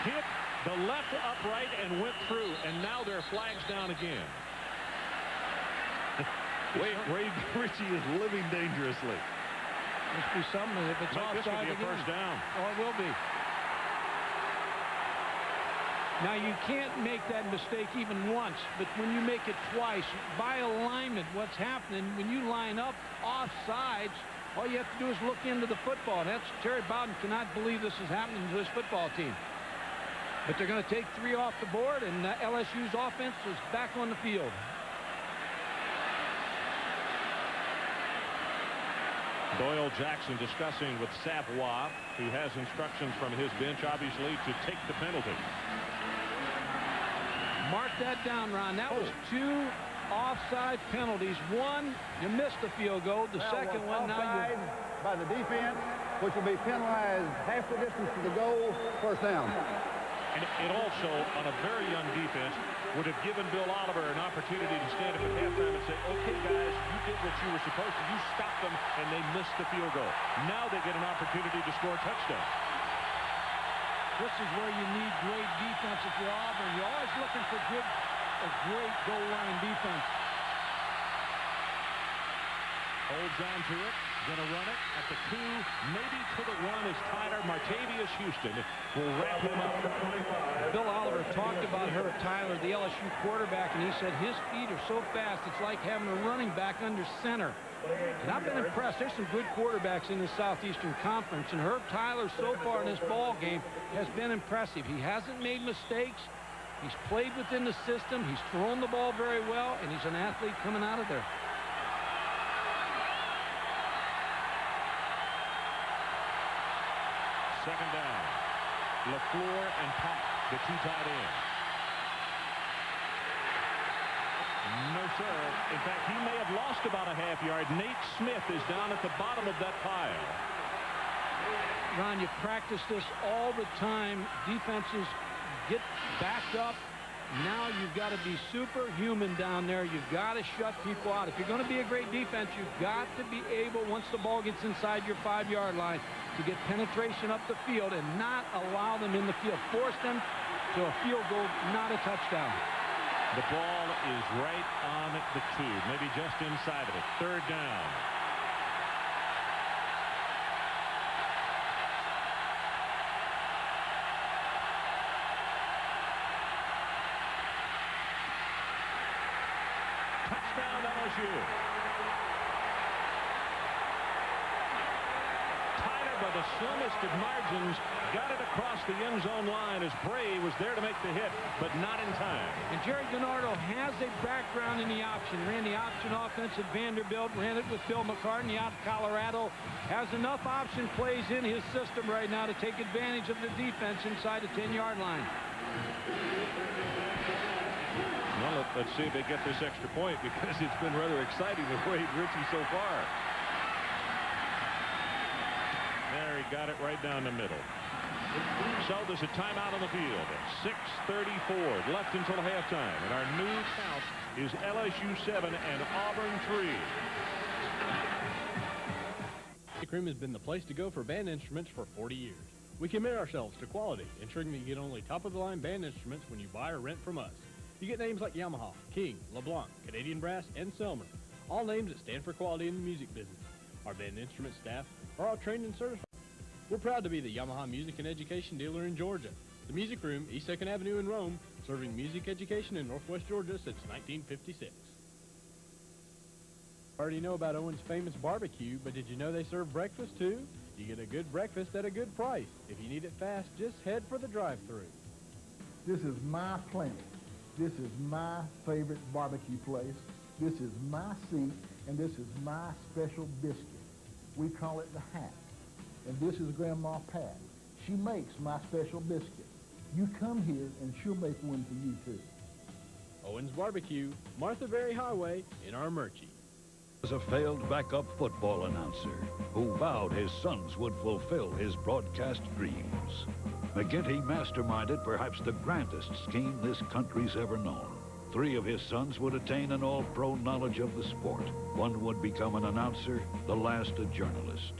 Hit the left upright and went through, and now there are flags down again. Wade Ritchie is living dangerously. Must be something if it's offside again. First down. Oh, it will be. Now, you can't make that mistake even once, but when you make it twice, by alignment, what's happening, when you line up offsides, all you have to do is look into the football. That's Terry Bowden cannot believe this is happening to this football team. But they're going to take 3 off the board, and LSU's offense is back on the field. Doyle Jackson discussing with Savoie, who has instructions from his bench, obviously, to take the penalty. Mark that down, Ron. That was 2 offside penalties. One, you missed the field goal. The second one, now you... by the defense, which will be penalized half the distance to the goal, first down. And it also, on a very young defense, would have given Bill Oliver an opportunity to stand up at halftime and say, okay, guys, you did what you were supposed to. You stopped them, and they missed the field goal. Now they get an opportunity to score a touchdown. This is where you need great defense if you're Auburn. You're always looking for a great goal line defense. Holds on to it. Going to run it at the 2, maybe to the 1 as Tyler Martavius Houston will wrap him up. Bill Oliver talked about Herb Tyler, the LSU quarterback, and he said his feet are so fast it's like having a running back under center. And I've been impressed. There's some good quarterbacks in the Southeastern Conference, and Herb Tyler so far in this ball game has been impressive. He hasn't made mistakes. He's played within the system. He's thrown the ball very well, and he's an athlete coming out of there. Second down. LaFleur and Pat, the 2 tight ends. No, sir. In fact, he may have lost about a half yard. Nate Smith is down at the bottom of that pile. Ron, you practice this all the time. Defenses get backed up. Now you've got to be superhuman down there. You've got to shut people out. If you're going to be a great defense, you've got to be able, once the ball gets inside your 5-yard line, to get penetration up the field and not allow them in the field. Force them to a field goal, not a touchdown. The ball is right on the 2, maybe just inside of it. Third down. Touchdown LSU. Tyler, by the slimmest of margins, got it across the end zone line as Bray was there to make the hit, but not in time. And Jerry DiNardo has a background in the option. Ran the option offense at Vanderbilt, ran it with Bill McCartney out of Colorado. Has enough option plays in his system right now to take advantage of the defense inside the 10-yard line. Well, let's see if they get this extra point, because it's been rather exciting with Wade Ritchie so far. There, he got it right down the middle. So there's a timeout on the field. 6:34 left until halftime, and our new count is LSU 7 and Auburn 3. Music Room has been the place to go for band instruments for 40 years. We commit ourselves to quality, ensuring that you get only top-of-the-line band instruments when you buy or rent from us. You get names like Yamaha, King, LeBlanc, Canadian Brass, and Selmer, all names that stand for quality in the music business. Our band instrument staff are all trained and certified. We're proud to be the Yamaha Music and Education dealer in Georgia. The Music Room, East 2nd Avenue in Rome, serving music education in Northwest Georgia since 1956. Already know about Owen's famous barbecue, but did you know they serve breakfast too? You get a good breakfast at a good price. If you need it fast, just head for the drive-thru. This is my planet. This is my favorite barbecue place. This is my seat, and this is my special biscuit. We call it the Hat. And this is Grandma Pat. She makes my special biscuit. You come here, and she'll make one for you, too. Owen's Barbecue, Martha Berry Highway, in Armurchie. Was a failed backup football announcer who vowed his sons would fulfill his broadcast dreams. McGinty masterminded perhaps the grandest scheme this country's ever known. 3 of his sons would attain an all-pro knowledge of the sport. 1 would become an announcer, the last a journalist.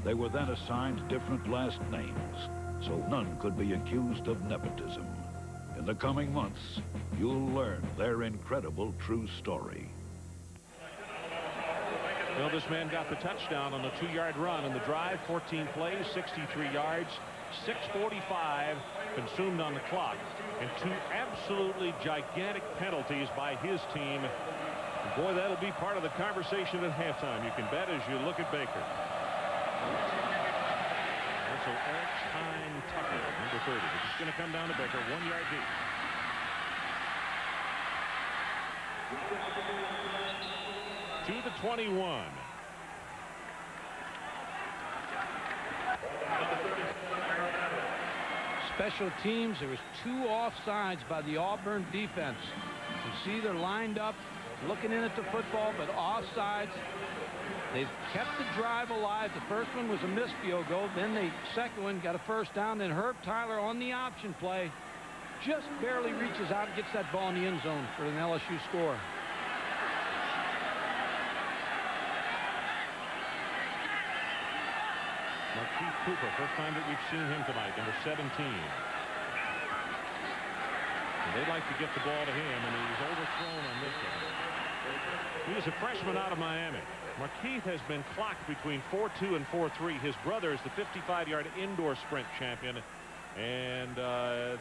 They were then assigned different last names, so none could be accused of nepotism. In the coming months, you'll learn their incredible true story. Well, this man got the touchdown on the 2-yard run in the drive. 14 plays, 63 yards, 6:45 consumed on the clock, and 2 absolutely gigantic penalties by his team. And boy, that'll be part of the conversation at halftime, you can bet, as you look at Baker. Also, Eric Tucker, number 30. It's going to come down to Baker, 1 yard deep. To the 21. Special teams, there was 2 offsides by the Auburn defense. You see they're lined up, looking in at the football, but offsides. They've kept the drive alive. The first one was a missed field goal. Then the second one got a first down. Then Herb Tyler on the option play just barely reaches out and gets that ball in the end zone for an LSU score. Marquise Cooper, first time that we've seen him tonight, number 17. And they'd like to get the ball to him, and he's overthrown on this one. He is a freshman out of Miami. Markeith has been clocked between 4.2 and 4.3. His brother is the 55-yard indoor sprint champion. And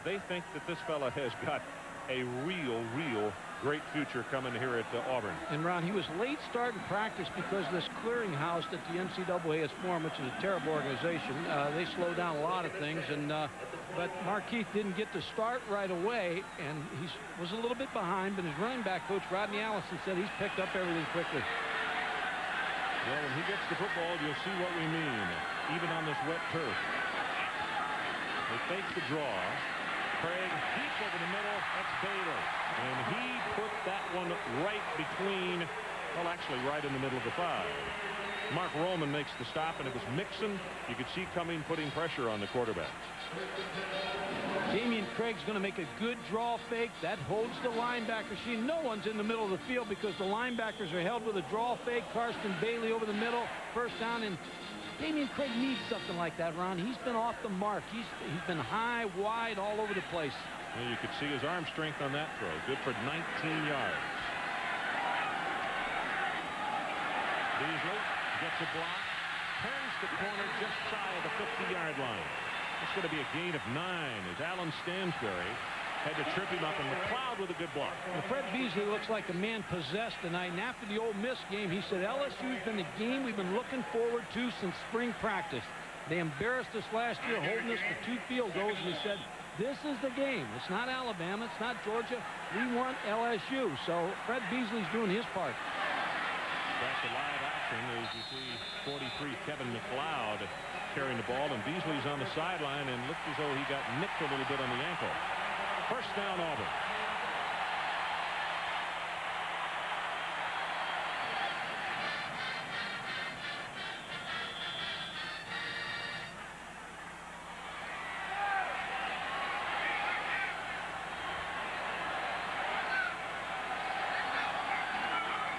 they think that this fella has got a real great future coming here at Auburn. And Ron, he was late starting practice because this clearinghouse that the NCAA has formed, which is a terrible organization, they slow down a lot of things. And but Markeith didn't get to start right away, and he was a little bit behind. But his running back coach Rodney Allison said he's picked up everything quickly. Well, when he gets the football, you'll see what we mean, even on this wet turf. They fake the draw. Craig deep over the middle. That's Bailey. And he put that one right between, well, actually right in the middle of the 5. Mark Roman makes the stop, and it was Mixon. You could see coming, putting pressure on the quarterback. Damian Craig's going to make a good draw fake. That holds the linebacker. See, no one's in the middle of the field because the linebackers are held with a draw fake. Karsten Bailey over the middle. First down, and Damian Craig needs something like that, Ron. He's been off the mark. He's been high, wide, all over the place. Well, you could see his arm strength on that throw. Good for 19 yards. Beasley gets a block, turns the corner just shy of the 50-yard line. It's going to be a gain of 9 as Alan Stansberry had to trip him up, and McLeod with a good block. Well, Fred Beasley looks like a man possessed tonight, and after the Ole Miss game, he said LSU's been the game we've been looking forward to since spring practice. They embarrassed us last year, holding us to 2 field goals, and he said, this is the game. It's not Alabama. It's not Georgia. We want LSU. So Fred Beasley's doing his part. That's a live action as you see 43 Kevin McLeod carrying the ball, and Beasley's on the sideline and looked as though he got nicked a little bit on the ankle. First down, Auburn.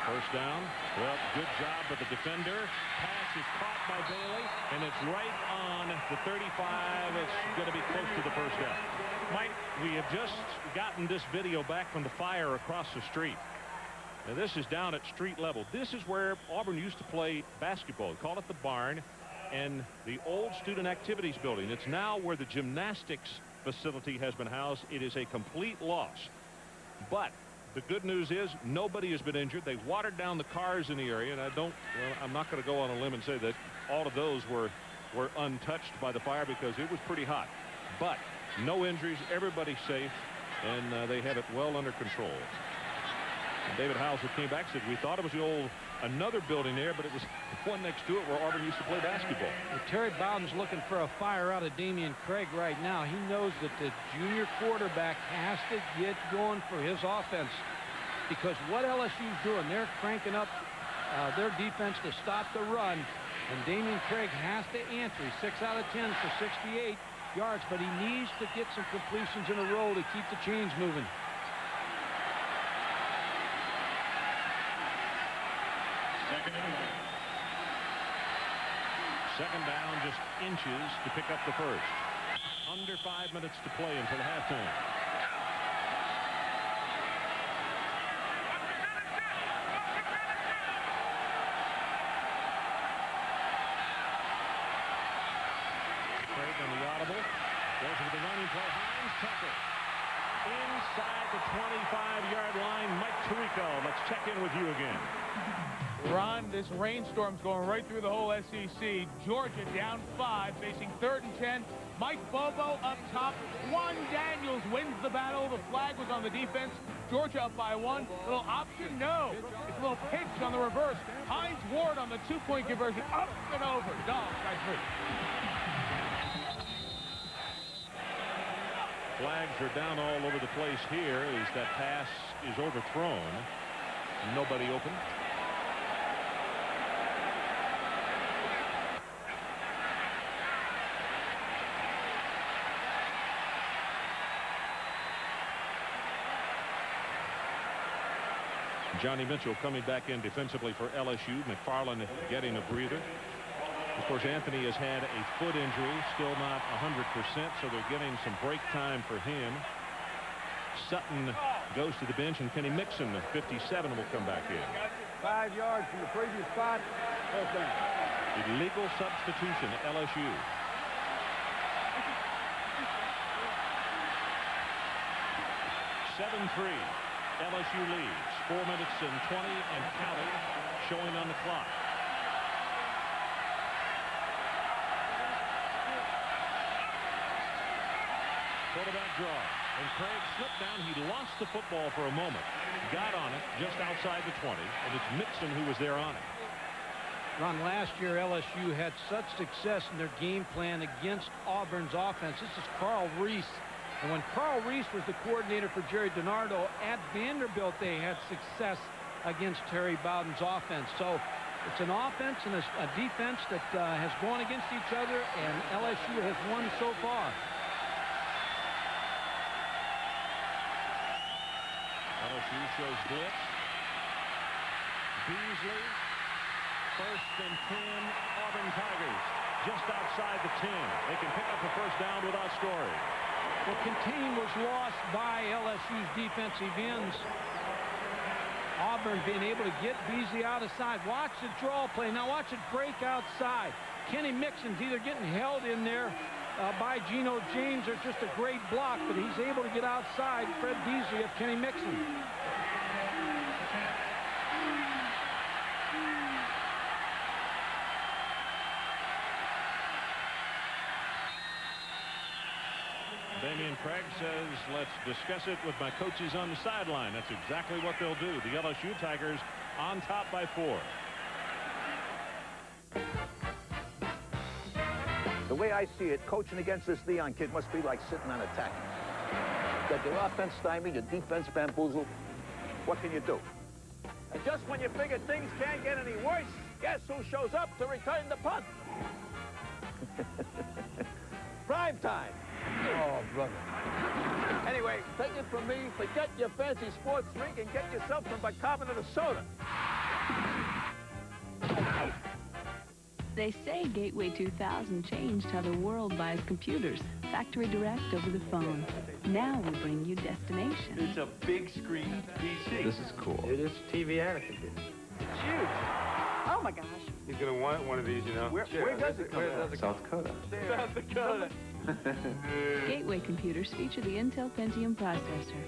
First down. Well, good job with the defender. Pass is caught by Bailey, and it's right on the 35. It's going to be close to the first down. Mike, we have just gotten this video back from the fire across the street. Now, this is down at street level. This is where Auburn used to play basketball. They call it the barn and the old student activities building. It's now where the gymnastics facility has been housed. It is a complete loss. But the good news is nobody has been injured. They watered down the cars in the area, and I'm not going to go on a limb and say that all of those were untouched by the fire because it was pretty hot. But no injuries, everybody's safe, and they have it well under control. And David Hauser came back and said, we thought it was the old another building there, but it was one next to it where Auburn used to play basketball. Well, Terry Bowden's looking for a fire out of Damian Craig right now. He knows that the junior quarterback has to get going for his offense, because what LSU's doing, they're cranking up their defense to stop the run, and Damian Craig has to answer. He's 6 out of 10 for 68 yards, but he needs to get some completions in a row to keep the chains moving. Second down, just inches to pick up the first. Under 5 minutes to play until halftime. Craig on the audible. Goes with the running play. Hines Tucker. Inside the 25-yard line. Mike Tirico, let's check in with you again. Ron, this rainstorm's going right through the whole SEC. Georgia down 5, facing 3rd and 10. Mike Bobo up top. Juan Daniels wins the battle. The flag was on the defense. Georgia up by 1. Little option, no. It's a little pitch on the reverse. Hines Ward on the 2-point conversion. Up and over. Dogs by 3. Flags are down all over the place here as that pass is overthrown. Nobody open. Johnny Mitchell coming back in defensively for LSU. McFarland getting a breather. Of course, Anthony has had a foot injury, still not 100%, so they're getting some break time for him. Sutton goes to the bench, and Kenny Mixon, 57, will come back in. 5 yards from the previous spot. First down. Illegal substitution, LSU. LSU leads. 4 minutes and 20 and counting showing on the clock. Quarterback draw. And Craig slipped down. He lost the football for a moment. Got on it just outside the 20. And it's Mixon who was there on it. Ron, last year LSU had such success in their game plan against Auburn's offense. This is Carl Reese. And when Carl Reese was the coordinator for Jerry DiNardo at Vanderbilt, they had success against Terry Bowden's offense. So it's an offense and a defense that has gone against each other, and LSU has won so far. LSU shows blitz. Beasley. 1st and 10, Auburn Tigers. Just outside the 10. They can pick up a first down without scoring. Well, contain was lost by LSU's defensive ends. Auburn being able to get Beasley out of side. Watch the draw play. Now watch it break outside. Kenny Mixon's either getting held in there by Geno James or just a great block, but he's able to get outside Fred Beasley of Kenny Mixon. Damian Craig says, let's discuss it with my coaches on the sideline. That's exactly what they'll do. The LSU Tigers on top by 4. The way I see it, coaching against this Leon kid must be like sitting on a tack. Got your offense stymied, your defense bamboozled. What can you do? And just when you figure things can't get any worse, guess who shows up to return the punt? Prime time. Oh, brother. Anyway, take it from me, forget your fancy sports drink and get yourself some bicarbonate of soda. They say Gateway 2000 changed how the world buys computers. Factory direct over the phone. Now we bring you Destination. It's a big screen PC. This is cool. It is TV and a computer. It's huge. Oh my gosh. He's going to want one of these, you know. Where does it come from? South Dakota. South Dakota. Gateway computers feature the Intel Pentium processor.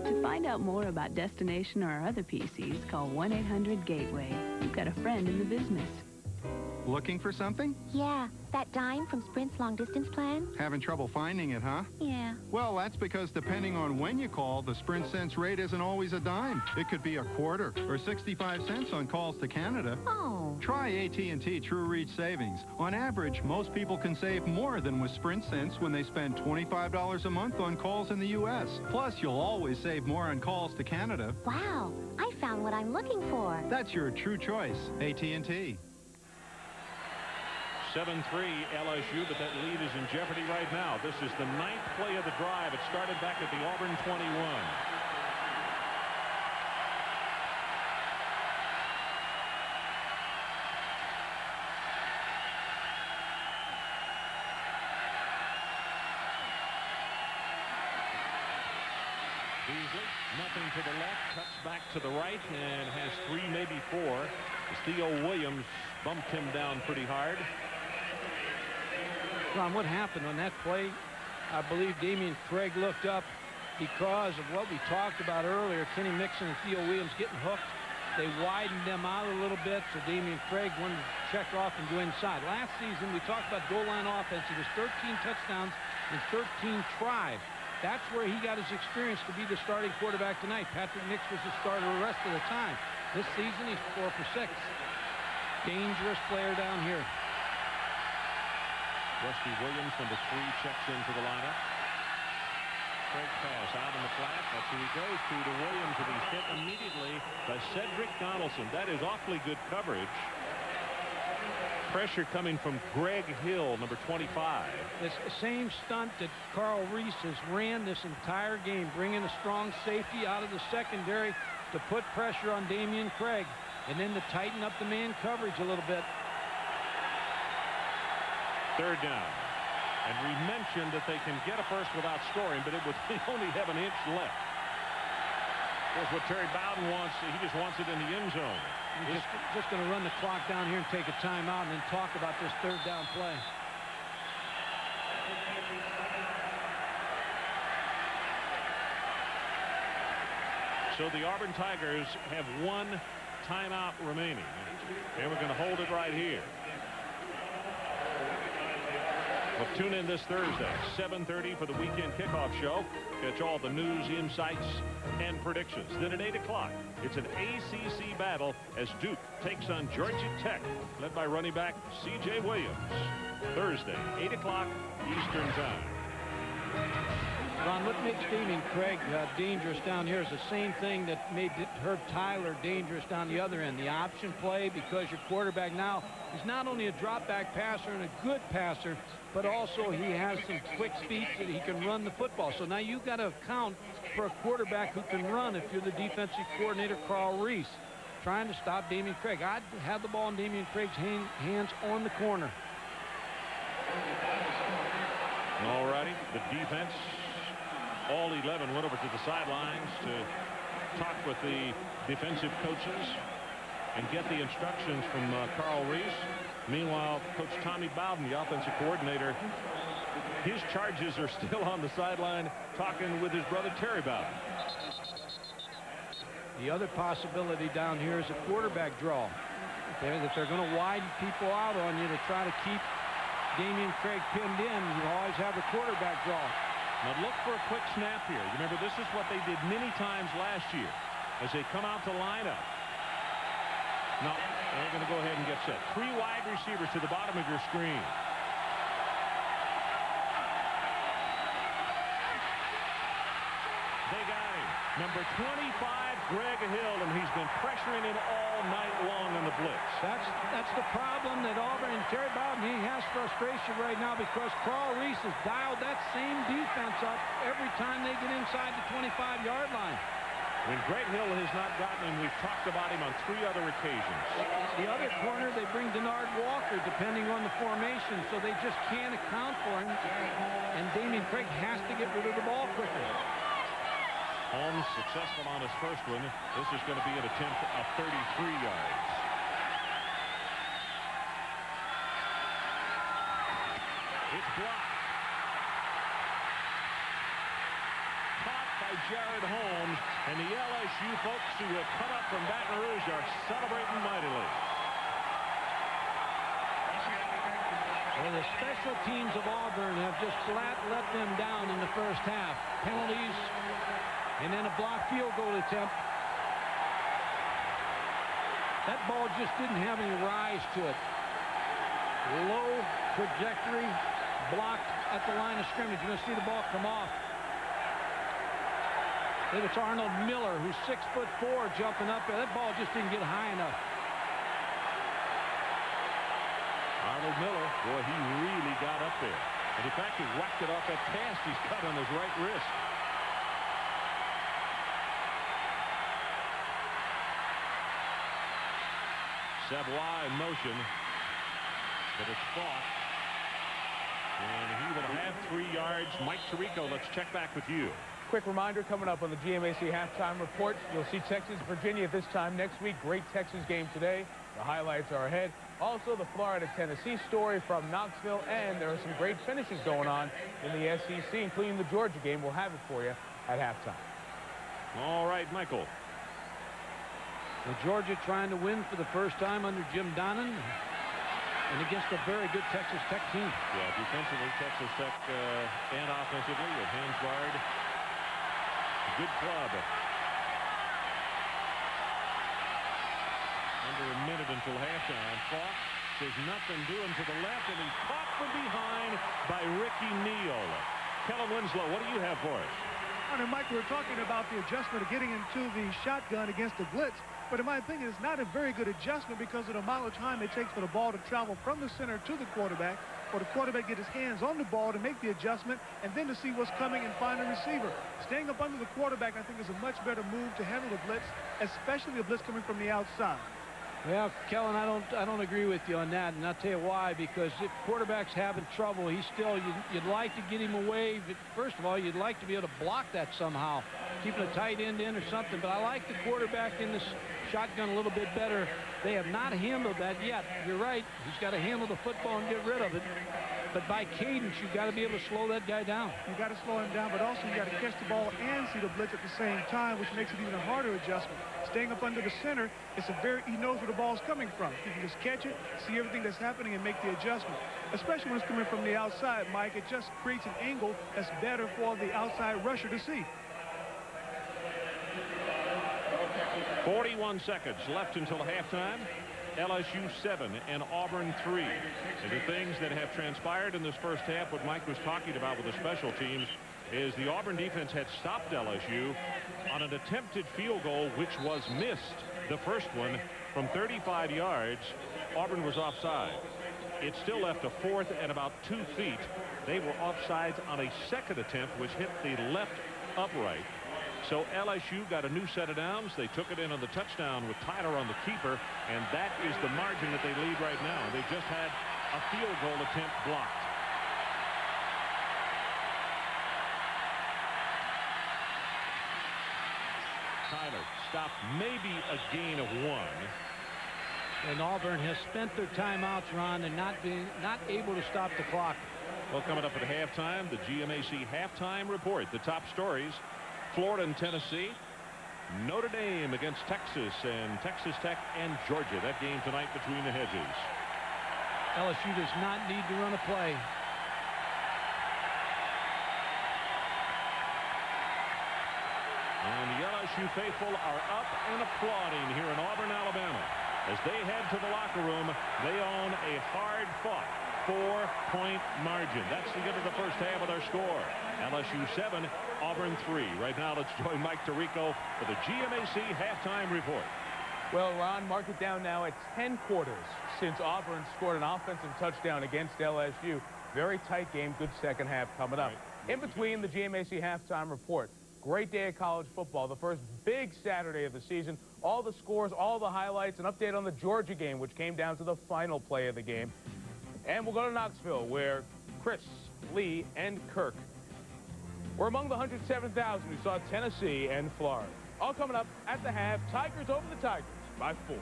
To find out more about Destination or our other PCs, call 1-800-GATEWAY. You've got a friend in the business. Looking for something? Yeah, that dime from Sprint's long-distance plan. Having trouble finding it, huh? Yeah. Well, that's because depending on when you call, the Sprint Cents rate isn't always a dime. It could be a quarter or 65 cents on calls to Canada. Oh. Try AT&T True Reach Savings. On average, most people can save more than with Sprint Cents when they spend $25 a month on calls in the U.S. Plus, you'll always save more on calls to Canada. Wow, I found what I'm looking for. That's your true choice, AT&T. 7-3 LSU, but that lead is in jeopardy right now. This is the 9th play of the drive. It started back at the Auburn 21. Beasley, nothing to the left, cuts back to the right, and has 3, maybe 4. As Theo Williams bumped him down pretty hard. Ron, what happened on that play? I believe Damian Craig looked up because of what we talked about earlier. Kenny Mixon and Theo Williams getting hooked. They widened them out a little bit, so Damian Craig wanted to check off and go inside. Last season, we talked about goal line offense. He was 13 touchdowns and 13 tries. That's where he got his experience to be the starting quarterback tonight. Patrick Nix was the starter the rest of the time. This season, he's 4 for 6. Dangerous player down here. Rusty Williams, number 3, checks into the lineup. Craig pass out in the flat. That's who he goes to Williams, and he's hit immediately by Cedric Donaldson. That is awfully good coverage. Pressure coming from Greg Hill, number 25. It's the same stunt that Carl Reese has ran this entire game, bringing a strong safety out of the secondary to put pressure on Damian Craig, and then to tighten up the man coverage a little bit. 3rd down. And we mentioned that they can get a first without scoring, but it would only have an inch left. That's what Terry Bowden wants. He just wants it in the end zone. He's just going to run the clock down here and take a timeout and then talk about this third down play. So the Auburn Tigers have one timeout remaining. And we're going to hold it right here. Well, tune in this Thursday, 7:30 for the weekend kickoff show. Catch all the news, insights, and predictions. Then at 8 o'clock, it's an ACC battle as Duke takes on Georgia Tech, led by running back C.J. Williams. Thursday, 8 o'clock Eastern Time. Ron, what makes Damian Craig dangerous down here is the same thing that made Herb Tyler dangerous down the other end. The option play, because your quarterback now, he's not only a drop-back passer and a good passer, but also he has some quick feet that he can run the football. So now you've got to account for a quarterback who can run if you're the defensive coordinator, Carl Reese, trying to stop Damian Craig. I'd have the ball in Damian Craig's hands on the corner. All righty, the defense, all 11 went over to the sidelines to talk with the defensive coaches and get the instructions from Carl Reese. Meanwhile, Coach Tommy Bowden, the offensive coordinator, his charges are still on the sideline talking with his brother Terry Bowden. The other possibility down here is a quarterback draw. If they're going to widen people out on you to try to keep Damian Craig pinned in, you always have a quarterback draw. Now look for a quick snap here. You remember, this is what they did many times last year as they come out to line up. No, they're going to go ahead and get set. 3 wide receivers to the bottom of your screen. They got him. Number 25, Greg Hill, and he's been pressuring him all night long on the blitz. That's the problem that Auburn and Terry Bowden, he has frustration right now because Carl Reese has dialed that same defense up every time they get inside the 25-yard line. When Greg Hill has not gotten him, we've talked about him on 3 other occasions. The other corner, they bring Denard Walker, depending on the formation, so they just can't account for him. And Damian Craig has to get rid of the ball quicker. Holmes successful on his first one. This is going to be an attempt of 33 yards. It's blocked. Caught by Jared Holmes, and the LSU folks who have cut up from Baton Rouge are celebrating mightily. Well, the special teams of Auburn have just flat let them down in the first half. Penalties, and then a blocked field goal attempt. That ball just didn't have any rise to it. Low trajectory, blocked at the line of scrimmage. You're going to see the ball come off. I think it's Arnold Miller, who's 6'4", jumping up there. That ball just didn't get high enough. Arnold Miller, boy, he really got up there. And in fact, he whacked it off that cast he's got on his right wrist. Savoy in motion, but it's fought. And he will have 3 yards. Mike Tirico, let's check back with you. Quick reminder coming up on the GMAC halftime report. You'll see Texas, Virginia at this time next week. Great Texas game today. The highlights are ahead. Also, the Florida-Tennessee story from Knoxville, and there are some great finishes going on in the SEC, including the Georgia game. We'll have it for you at halftime. All right, Michael. Well, Georgia trying to win for the first time under Jim Donnan, and against a very good Texas Tech team. Yeah, defensively, Texas Tech and offensively with Hansbard. Good club. Under a minute until halftime. Falk says nothing doing to the left, and he's caught from behind by Ricky Neal. Kellen Winslow, what do you have for us? And Mike, we're talking about the adjustment of getting into the shotgun against the blitz. But in my opinion, it's not a very good adjustment because of the amount of time it takes for the ball to travel from the center to the quarterback, for the quarterback to get his hands on the ball to make the adjustment, and then to see what's coming and find a receiver. Staying up under the quarterback, I think, is a much better move to handle the blitz, especially the blitz coming from the outside. Well, Kellen, I don't agree with you on that, and I'll tell you why. Because if quarterback's having trouble, he's still you'd like to get him away. But first of all, you'd like to be able to block that somehow, keeping a tight end in or something. But I like the quarterback in this shotgun a little bit better. They have not handled that yet. You're right. He's got to handle the football and get rid of it. But by cadence, you've got to be able to slow that guy down. You got to slow him down, but also you got to catch the ball and see the blitz at the same time, which makes it even a harder adjustment. Staying up under the center, he knows where the ball's coming from. He can just catch it, see everything that's happening, and make the adjustment. Especially when it's coming from the outside, Mike. It just creates an angle that's better for the outside rusher to see. 41 seconds left until halftime. LSU 7 and Auburn 3. And the things that have transpired in this first half, what Mike was talking about with the special teams, is the Auburn defense had stopped LSU on an attempted field goal, which was missed. The first one from 35 yards. Auburn was offside. It still left a fourth and about 2 feet. They were offsides on a second attempt, which hit the left upright. So LSU got a new set of downs. They took it in on the touchdown with Tyler on the keeper, and that is the margin that they lead right now. They just had a field goal attempt blocked. Tyler stopped maybe a gain of 1. And Auburn has spent their timeouts, Ron, and not able to stop the clock. Well, coming up at halftime, the GMAC halftime report. The top stories: Florida and Tennessee, Notre Dame against Texas, and Texas Tech and Georgia. That game tonight between the hedges. LSU does not need to run a play. And the LSU faithful are up and applauding here in Auburn, Alabama. As they head to the locker room, they own a hard-fought 4-point margin. That's the end of the first half with our score. LSU 7, Auburn 3. Right now, let's join Mike Tirico for the GMAC halftime report. Well, Ron, mark it down now at 10 quarters since Auburn scored an offensive touchdown against LSU. Very tight game, good second half coming up. In between the GMAC halftime report, great day of college football, the first big Saturday of the season. All the scores, all the highlights, an update on the Georgia game, which came down to the final play of the game. And we'll go to Knoxville, where Chris, Lee, and Kirk were among the 107,000 who saw Tennessee and Florida. All coming up at the half. Tigers over the Tigers by 4.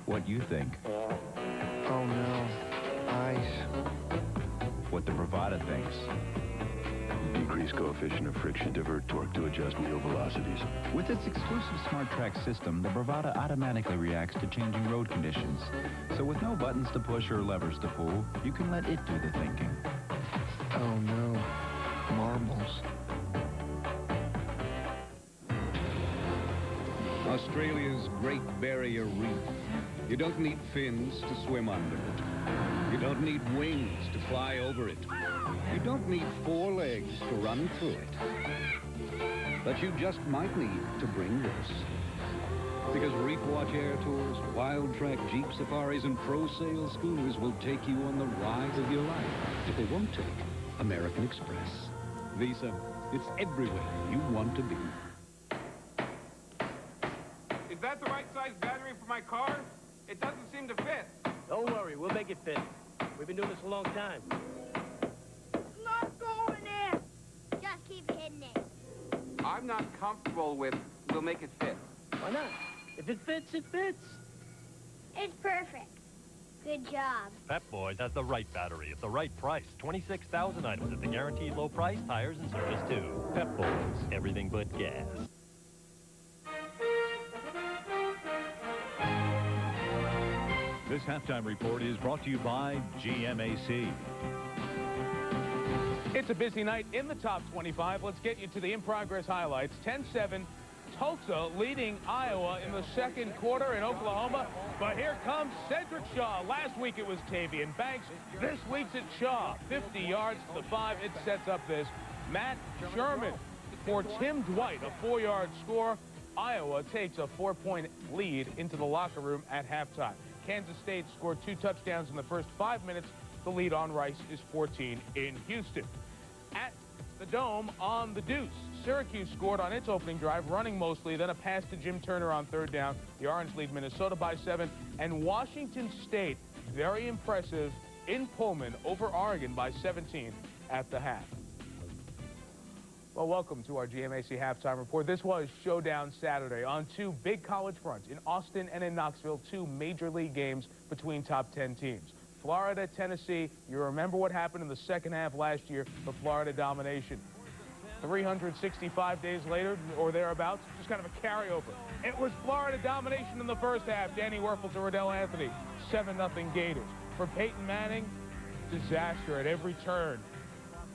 What you think? Oh no, ice. What the Bravada thinks. Increase coefficient of friction, divert torque to adjust wheel velocities. With its exclusive Smart Track system, the Bravada automatically reacts to changing road conditions. So with no buttons to push or levers to pull, you can let it do the thinking. Oh no, marbles. Australia's Great Barrier Reef. You don't need fins to swim under it. You don't need wings to fly over it. You don't need 4 legs to run through it. But you just might need to bring this. Because Reef Watch Air Tours, Wild Track Jeep Safaris, and Pro Sail Schooners will take you on the ride of your life. But they won't take American Express. Visa, it's everywhere you want to be. Is that the right size battery for my car? It doesn't seem to fit. Don't worry, we'll make it fit. We've been doing this a long time. Not going in! Just keep hitting it. I'm not comfortable with we'll make it fit. Why not? If it fits, it fits. It's perfect. Good job. Pep Boys has the right battery at the right price. 26,000 items at the guaranteed low price, tires and service too. Pep Boys, everything but gas. This halftime report is brought to you by GMAC. It's a busy night in the top 25. Let's get you to the in-progress highlights. 10-7, Tulsa leading Iowa in the second quarter in Oklahoma. But here comes Cedric Shaw. Last week it was Tavian Banks. This week's it's Shaw. 50 yards to the 5. It sets up this. Matt Sherman for Tim Dwight, a 4-yard score. Iowa takes a 4-point lead into the locker room at halftime. Kansas State scored 2 touchdowns in the first 5 minutes. The lead on Rice is 14 in Houston. At the Dome on the Deuce, Syracuse scored on its opening drive, running mostly, then a pass to Jim Turner on 3rd down. The Orange lead Minnesota by 7, and Washington State, very impressive, in Pullman over Oregon by 17 at the half. Well, welcome to our GMAC Halftime Report. This was Showdown Saturday on 2 big college fronts, in Austin and in Knoxville, 2 major league games between top 10 teams. Florida, Tennessee, you remember what happened in the second half last year, the Florida domination. 365 days later, or thereabouts, just kind of a carryover. It was Florida domination in the first half. Danny Werfel to Riddell Anthony, 7-0 Gators. For Peyton Manning, disaster at every turn.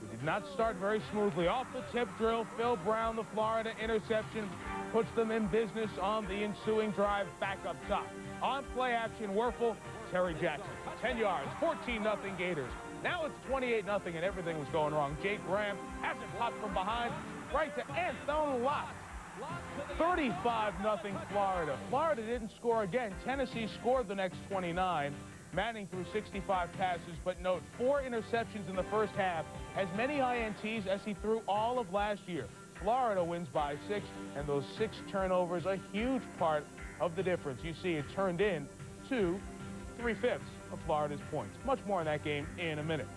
We did not start very smoothly. Off the tip drill, Phil Brown, the Florida interception, puts them in business on the ensuing drive back up top. On play action, Werfel, Terry Jackson, 10 yards, 14-0 Gators. Now it's 28-0 and everything was going wrong. Jake Graham has it popped from behind, right to Anthony Lott. 35-0 Florida. Florida didn't score again. Tennessee scored the next 29. Manning threw 65 passes, but note 4 interceptions in the first half, as many INTs as he threw all of last year. Florida wins by 6, and those 6 turnovers, a huge part of the difference. You see it turned in to 3/5 of Florida's points. Much more in that game in a minute.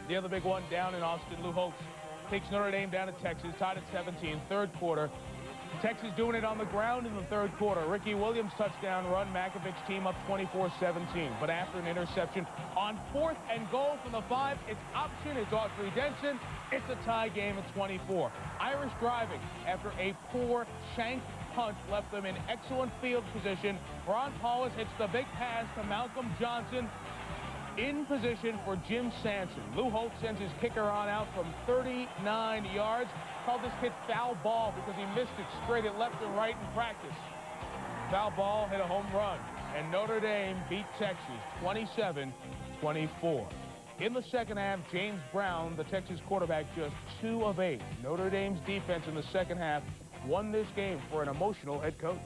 The other big one down in Austin, Lou Holtz takes Notre Dame down to Texas, tied at 17, 3rd quarter. Texas doing it on the ground in the 3rd quarter. Ricky Williams touchdown run, Makovic's team up 24-17. But after an interception on 4th and goal from the 5, it's option, it's Autry Denson. It's a tie game at 24. Irish driving after a poor shank punt left them in excellent field position. Ron Paulus hits the big pass to Malcolm Johnson in position for Jim Sanson. Lou Holtz sends his kicker on out from 39 yards. Called this hit foul ball because he missed it straight at left and right in practice. Foul ball hit a home run, and Notre Dame beat Texas 27-24. In the second half, James Brown, the Texas quarterback, just 2 of 8. Notre Dame's defense in the second half won this game for an emotional head coach.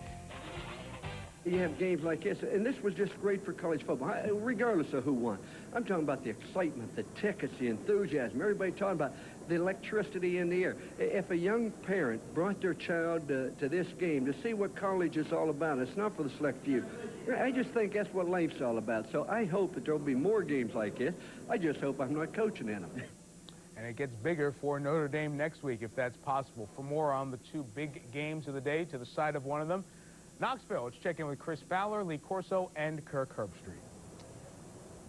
You have games like this, and this was just great for college football, regardless of who won. I'm talking about the excitement, the tickets, the enthusiasm, everybody talking about the electricity in the air. If a young parent brought their child to this game to see what college is all about, it's not for the select few. I just think that's what life's all about. So I hope that there'll be more games like this. I just hope I'm not coaching in them. And it gets bigger for Notre Dame next week, if that's possible. For more on the 2 big games of the day, to the side of one of them, Knoxville, let's check in with Chris Fowler, Lee Corso, and Kirk Herbstreit.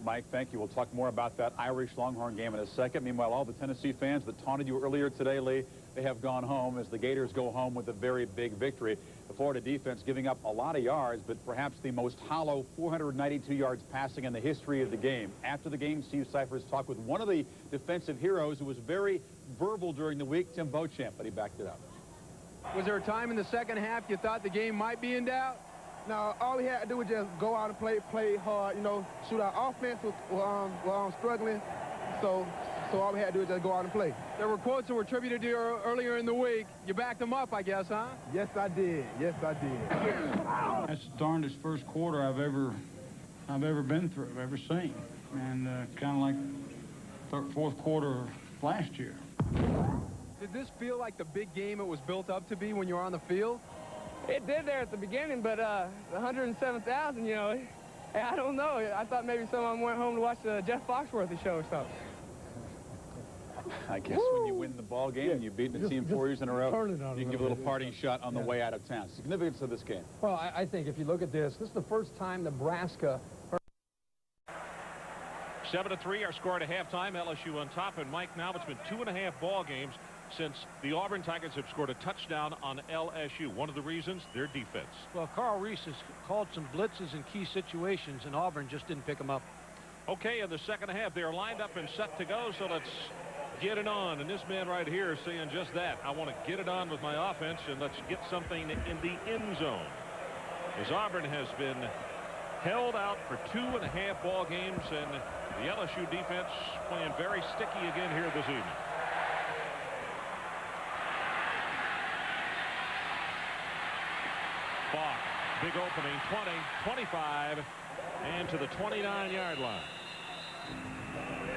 Mike, thank you. We'll talk more about that Irish Longhorn game in a second. Meanwhile, all the Tennessee fans that taunted you earlier today, Lee, they have gone home as the Gators go home with a very big victory. The Florida defense giving up a lot of yards, but perhaps the most hollow 492 yards passing in the history of the game. After the game, Steve Cyphers talked with one of the defensive heroes who was very verbal during the week, Tim Beauchamp, but he backed it up. Was there a time in the second half you thought the game might be in doubt? No, all we had to do was just go out and play hard, you know, shoot. Our offense was struggling, so all we had to do was just go out and play. There were quotes that were attributed to you earlier in the week. You backed them up, I guess, huh? Yes, I did. Yes, I did. That's the darndest first quarter I've ever been through, I've ever seen, and kind of like 4th quarter last year. Did this feel like the big game it was built up to be when you were on the field? It did there at the beginning, but the 107,000, you know, I don't know. I thought maybe someone went home to watch the Jeff Foxworthy show or something. I guess when you win the ball game and you've beaten a team 4 years in a row, you can give a little parting shot on the way out of town. Significance of this game. Well, I think if you look at this is the first time Nebraska... 7-3, our score at halftime. LSU on top, and Mike, now it's been 2.5 ball games since the Auburn Tigers have scored a touchdown on LSU. One of the reasons, their defense. Well, Carl Reese has called some blitzes in key situations, and Auburn just didn't pick them up. Okay, in the second half, they're lined up and set to go, so let's get it on. And this man right here is saying just that. I want to get it on with my offense, and let's get something in the end zone. As Auburn has been held out for 2.5 ball games, and the LSU defense playing very sticky again here this evening. Bach, big opening, 20, 25, and to the 29-yard line.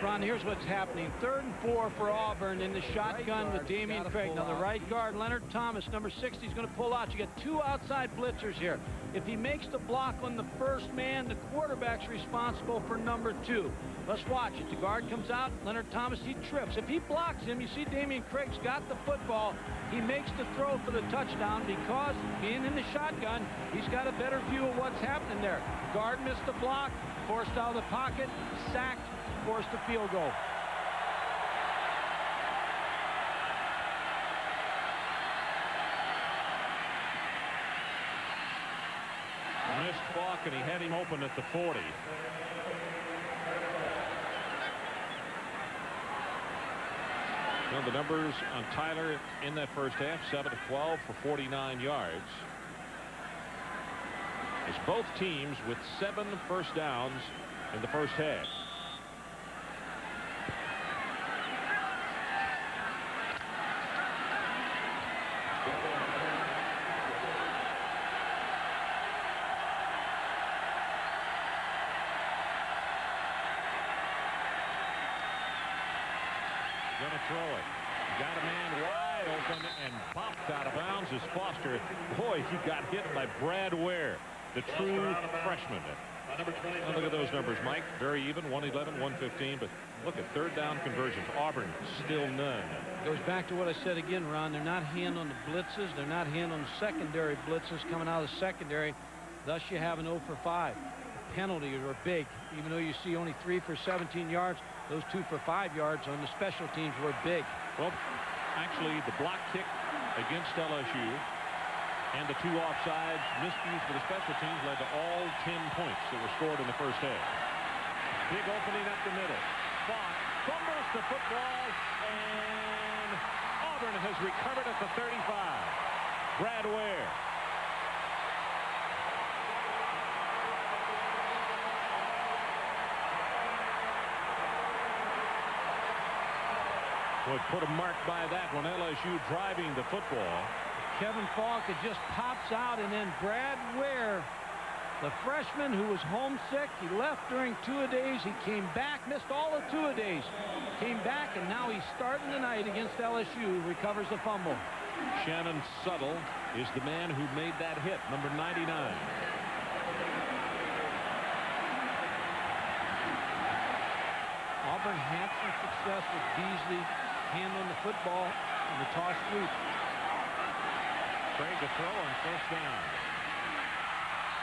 Ron, here's what's happening. 3rd and 4 for Auburn in the shotgun with Damian Craig. Now, the right guard, Leonard Thomas, number 60, is going to pull out. You get 2 outside blitzers here. If he makes the block on the first man, the quarterback's responsible for number 2. Let's watch it. The guard comes out. Leonard Thomas, he trips. If he blocks him, you see Damian Craig's got the football. He makes the throw for the touchdown because, being in the shotgun, he's got a better view of what's happening there. Guard missed the block, forced out of the pocket, sacked, forced a field goal. Missed block, and he had him open at the 40. Now the numbers on Tyler in that first half, 7 of 12 for 49 yards. It's both teams with 7 first downs in the first half. Gonna throw it. Got a man wide open and popped out of bounds as Foster. Boy, he got hit by Brad Ware, the true freshman. Now look at those numbers, Mike. Very even, 111, 115. But look at 3rd down conversions. Auburn, still none. Goes back to what I said again, Ron. They're not handling the blitzes. They're not handling the secondary blitzes coming out of the secondary. Thus, you have an 0 for 5. The penalties are big. Even though you see only 3 for 17 yards, those 2 for 5 yards on the special teams were big. Well, actually, the block kick against LSU and the 2 offsides miscues for the special teams led to all 10 points that were scored in the first half. Big opening up the middle. Fumbles the football, and Auburn has recovered at the 35. Brad Ware. Would put a mark by that when LSU driving the football. Kevin Falk, it just pops out, and then Brad Ware, the freshman who was homesick, he left during two-a-days. He came back, missed all of two-a-days, came back, and now he's starting tonight against LSU, recovers the fumble. Shannon Suttle is the man who made that hit, number 99. Auburn had some success with Beasley handling the football in the toss sweep. Craig to throw on first down.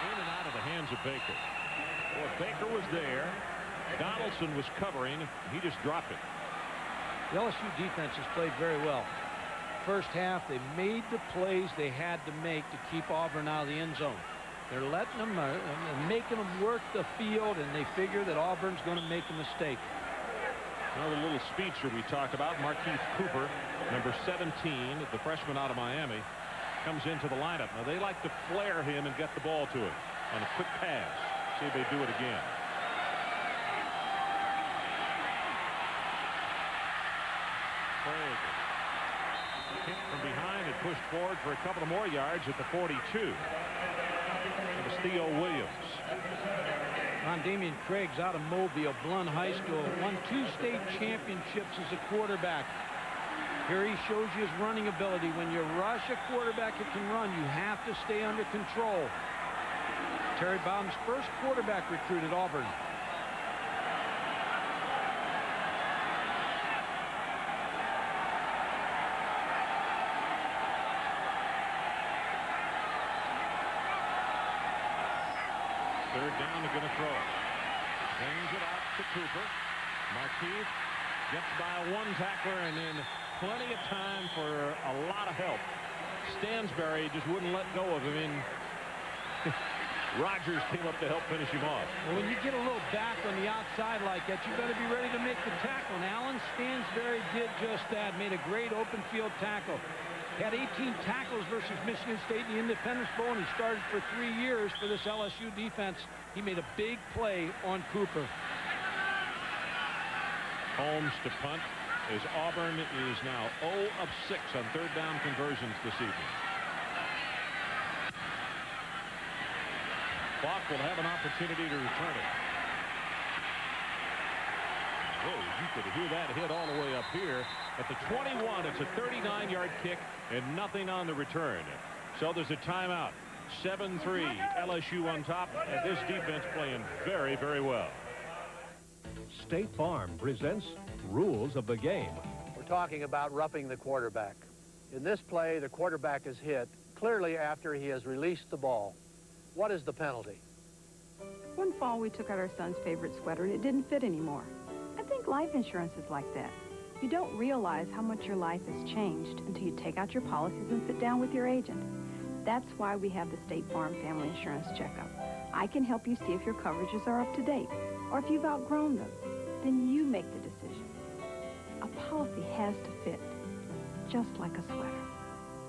In and out of the hands of Baker. Well, Baker was there. Donaldson was covering. He just dropped it. The LSU defense has played very well. First half, they made the plays they had to make to keep Auburn out of the end zone. They're letting them, making them work the field, and they figure that Auburn's going to make a mistake. Another little speedster we talked about, Markeith Cooper, number 17, the freshman out of Miami, comes into the lineup. Now, they like to flare him and get the ball to him on a quick pass. See if they do it again. Craig hit from behind and pushed forward for a couple of more yards at the 42. It was Theo Williams. Ron, Damian Craig's out of Mobile, Blunt High School, won 2 state championships as a quarterback. Here he shows you his running ability. When you rush a quarterback that can run, you have to stay under control. Terry Bowden's first quarterback recruit at Auburn. Third down, they're going to throw it. Brings it out to Cooper. Markeith gets by one tackler, and then plenty of time for a lot of help. Stansbury just wouldn't let go of him, and Rogers came up to help finish him off. Well, when you get a little back on the outside like that, you better be ready to make the tackle. And Alan Stansbury did just that, made a great open field tackle. Had 18 tackles versus Michigan State in the Independence Bowl, and he started for 3 years for this LSU defense. He made a big play on Cooper. Holmes to punt as Auburn is now 0 of 6 on third down conversions this evening. Falk will have an opportunity to return it. Oh, you could hear that hit all the way up here. At the 21, it's a 39-yard kick and nothing on the return. So there's a timeout. 7-3, LSU on top, and this defense playing very, very well. State Farm presents Rules of the Game. We're talking about roughing the quarterback. In this play, the quarterback is hit clearly after he has released the ball. What is the penalty? One fall, we took out our son's favorite sweater, and it didn't fit anymore. I think life insurance is like that. You don't realize how much your life has changed until you take out your policies and sit down with your agent. That's why we have the State Farm Family Insurance Checkup. I can help you see if your coverages are up to date, or if you've outgrown them. Then you make the decision. A policy has to fit, just like a sweater.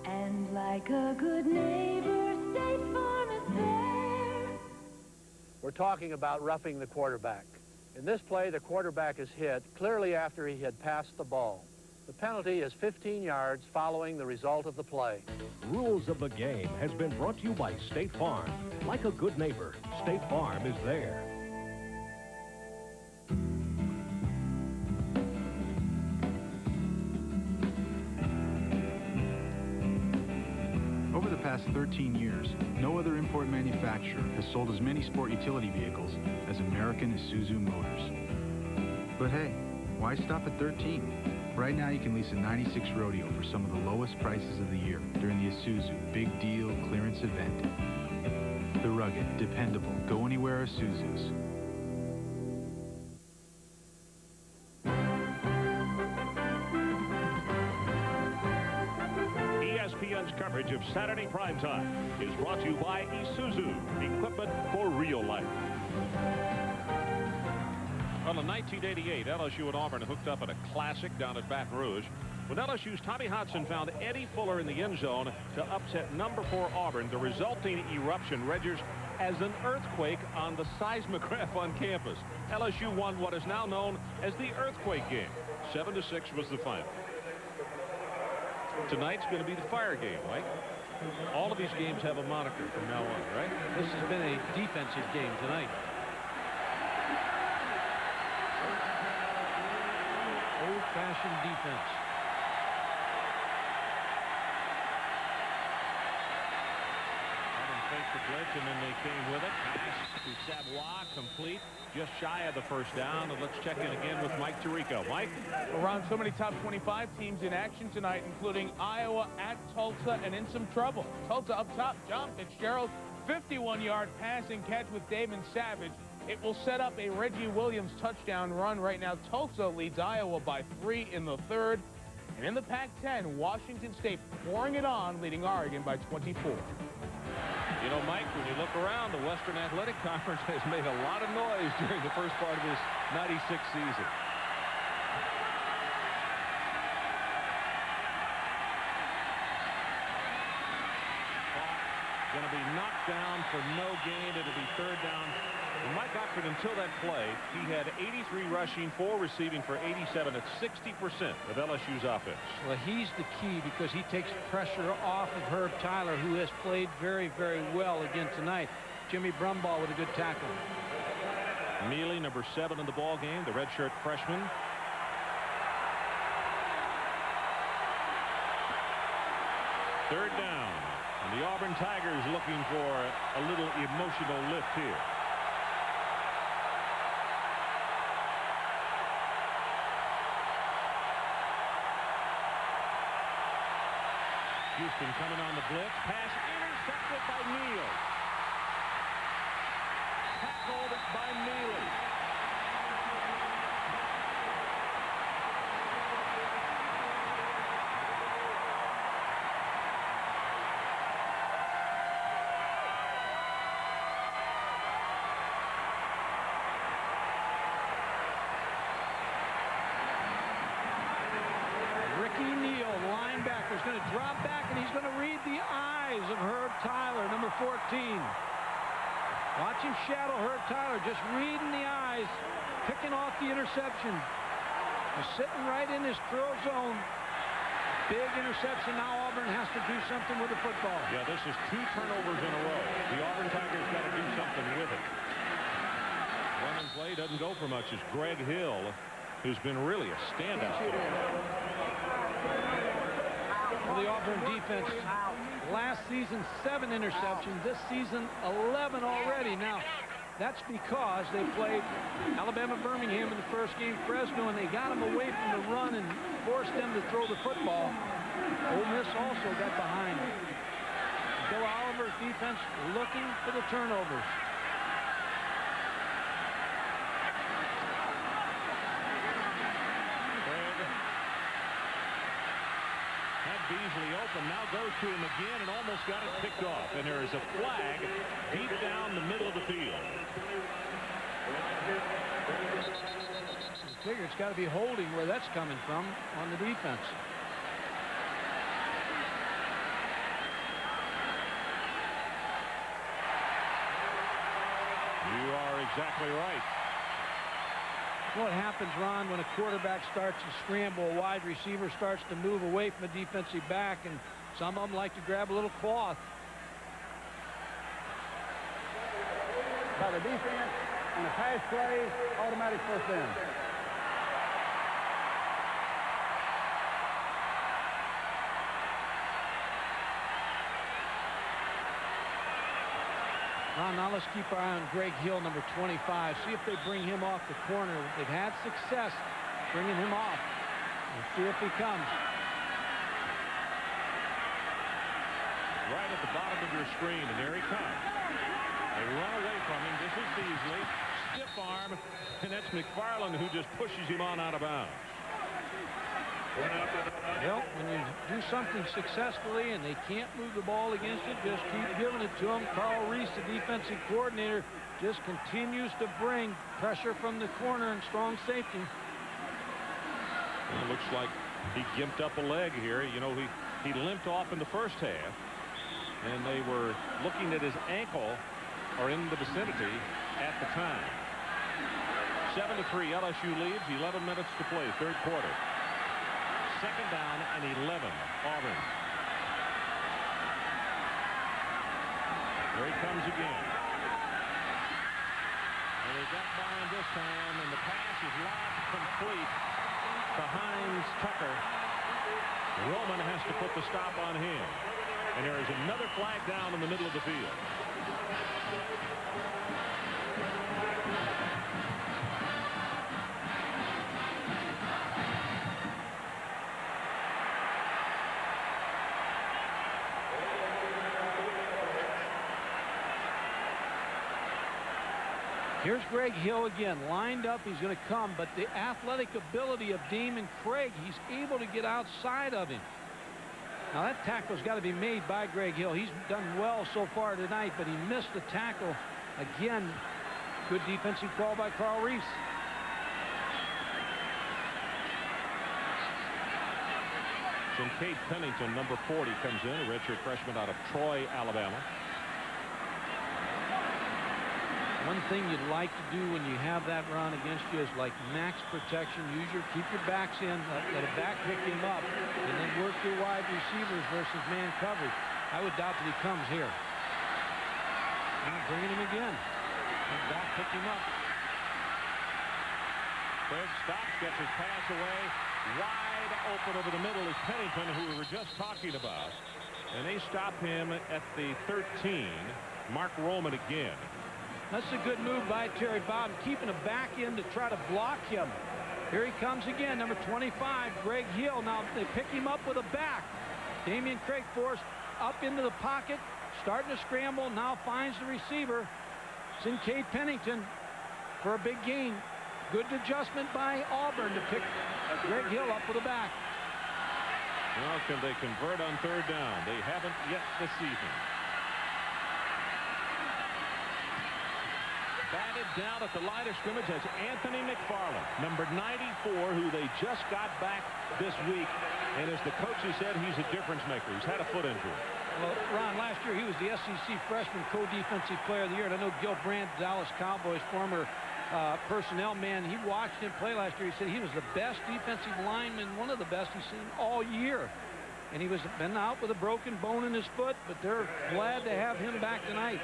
And like a good neighbor, State Farm is there. We're talking about roughing the quarterback. In this play, the quarterback is hit clearly after he had passed the ball. The penalty is 15 yards following the result of the play. Rules of the Game has been brought to you by State Farm. Like a good neighbor, State Farm is there. Over the past 13 years, no other import manufacturer has sold as many sport utility vehicles as American Isuzu Motors. But hey, why stop at 13? Right now you can lease a 96 Rodeo for some of the lowest prices of the year during the Isuzu Big Deal Clearance Event. The rugged, dependable, go-anywhere Isuzus. ESPN's coverage of Saturday primetime is brought to you by Isuzu, equipment for real life. Well, in 1988, LSU and Auburn hooked up at a classic down at Baton Rouge when LSU's Tommy Hodson found Eddie Fuller in the end zone to upset number 4 Auburn. The resulting eruption registers as an earthquake on the seismograph on campus. LSU won what is now known as the earthquake game. 7-6 was the final. Tonight's going to be the fire game, Mike. All of these games have a moniker from now on, right? This has been a defensive game tonight. Old-fashioned defense. Auburn faked the blitz, and then they came with it. Pass to Savoie, complete, just shy of the first down. And let's check in again with Mike Tirico. Mike? Around so many top 25 teams in action tonight, including Iowa at Tulsa and in some trouble. Tulsa up top, John Fitzgerald, 51-yard passing catch with Damon Savage. It will set up a Reggie Williams touchdown run. Right now, Tulsa leads Iowa by 3 in the third. And in the Pac-10, Washington State pouring it on, leading Oregon by 24. You know, Mike, when you look around, the Western Athletic Conference has made a lot of noise during the first part of this 96 season. Going to be knocked down for no gain. It'll be third down. And Mike Oxford, until that play, he had 83 rushing, 4 receiving for 87. That's 60% of LSU's offense. Well, he's the key because he takes pressure off of Herb Tyler, who has played very, very well again tonight. Jimmy Brumbaugh with a good tackle. Mealy, number 7 in the ball game, the redshirt freshman. Third down. And the Auburn Tigers looking for a little emotional lift here. Houston coming on the blitz. Pass intercepted by Neal. Tackled by Neely. Is going to drop back, and he's going to read the eyes of Herb Tyler, number 14. Watch him shadow Herb Tyler, just reading the eyes, picking off the interception. He's sitting right in his throw zone. Big interception. Now Auburn has to do something with the football. Yeah, this is 2 turnovers in a row. The Auburn Tigers got to do something with it. Running play doesn't go for much as Greg Hill, who's been really a standout. Well, the Auburn defense, last season 7 interceptions. This season 11 already. Now, that's because they played Alabama Birmingham in the first game, Fresno, and they got them away from the run and forced them to throw the football. Ole Miss also got behind. Bill Oliver's defense looking for the turnovers. Beasley open, now goes to him again and almost got it picked off. And there is a flag deep down the middle of the field. I figure it's got to be holding where that's coming from on the defense. You are exactly right. What happens, Ron, when a quarterback starts to scramble, a wide receiver starts to move away from a defensive back, and some of them like to grab a little cloth. By the defense on a pass play, automatic first down. Ron, now let's keep our eye on Greg Hill, number 25. See if they bring him off the corner. They've had success bringing him off. Let's see if he comes. Right at the bottom of your screen, and there he comes. They run away from him. This is Beasley. Stiff arm, and that's McFarland who just pushes him on out of bounds. Well, when you do something successfully and they can't move the ball against it, just keep giving it to them. Carl Reese, the defensive coordinator, just continues to bring pressure from the corner and strong safety. It looks like he gimped up a leg here. You know, he limped off in the first half, and they were looking at his ankle or in the vicinity at the time. 7-3, LSU leads, 11 minutes to play, third quarter. Second down and 11, Auburn. There he comes again. And they got by him this time, and the pass is lobbed complete to Hines Tucker. Roman has to put the stop on him. And there is another flag down in the middle of the field. Here's Greg Hill again, lined up. He's going to come, but the athletic ability of Damon Craig, he's able to get outside of him. Now that tackle's got to be made by Greg Hill. He's done well so far tonight, but he missed the tackle. Again, good defensive call by Carl Reese. Kate Pennington, number 40, comes in, a redshirt freshman out of Troy, Alabama. One thing you'd like to do when you have that run against you is like max protection. Keep your backs in, let a back pick him up, and then work your wide receivers versus man coverage. I would doubt that he comes here. Now bringing him again. And back pick him up. Craig stops, gets his pass away. Wide open over the middle is Pennington, who we were just talking about. And they stop him at the 13. Mark Roman again. That's a good move by Terry Bowden, keeping a back in to try to block him. Here he comes again, number 25, Greg Hill. Now they pick him up with a back. Damian Craig forced up into the pocket, starting to scramble, now finds the receiver. Kincaid Pennington for a big gain. Good adjustment by Auburn to pick Greg Hill up with a back. Well, can they convert on third down? They haven't yet this season. Batted down at the line of scrimmage as Anthony McFarland, number 94, who they just got back this week. And as the coach has said, he's a difference maker. He's had a foot injury. Well, Ron, last year he was the SEC freshman co-defensive player of the year. And I know Gil Brandt, Dallas Cowboys, former personnel man. He watched him play last year. He said he was the best defensive lineman, one of the best he's seen all year. And he was been out with a broken bone in his foot, but they're glad to have him back tonight.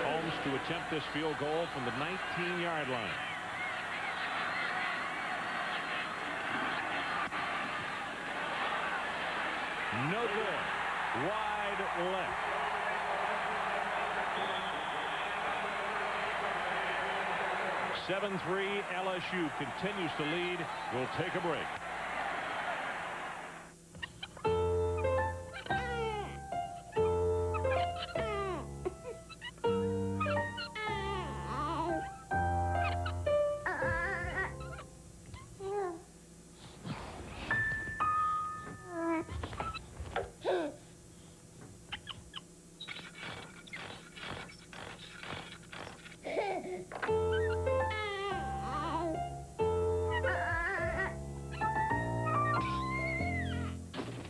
Holmes to attempt this field goal from the 19-yard line. No good. Wide left. 7-3 LSU continues to lead. We'll take a break.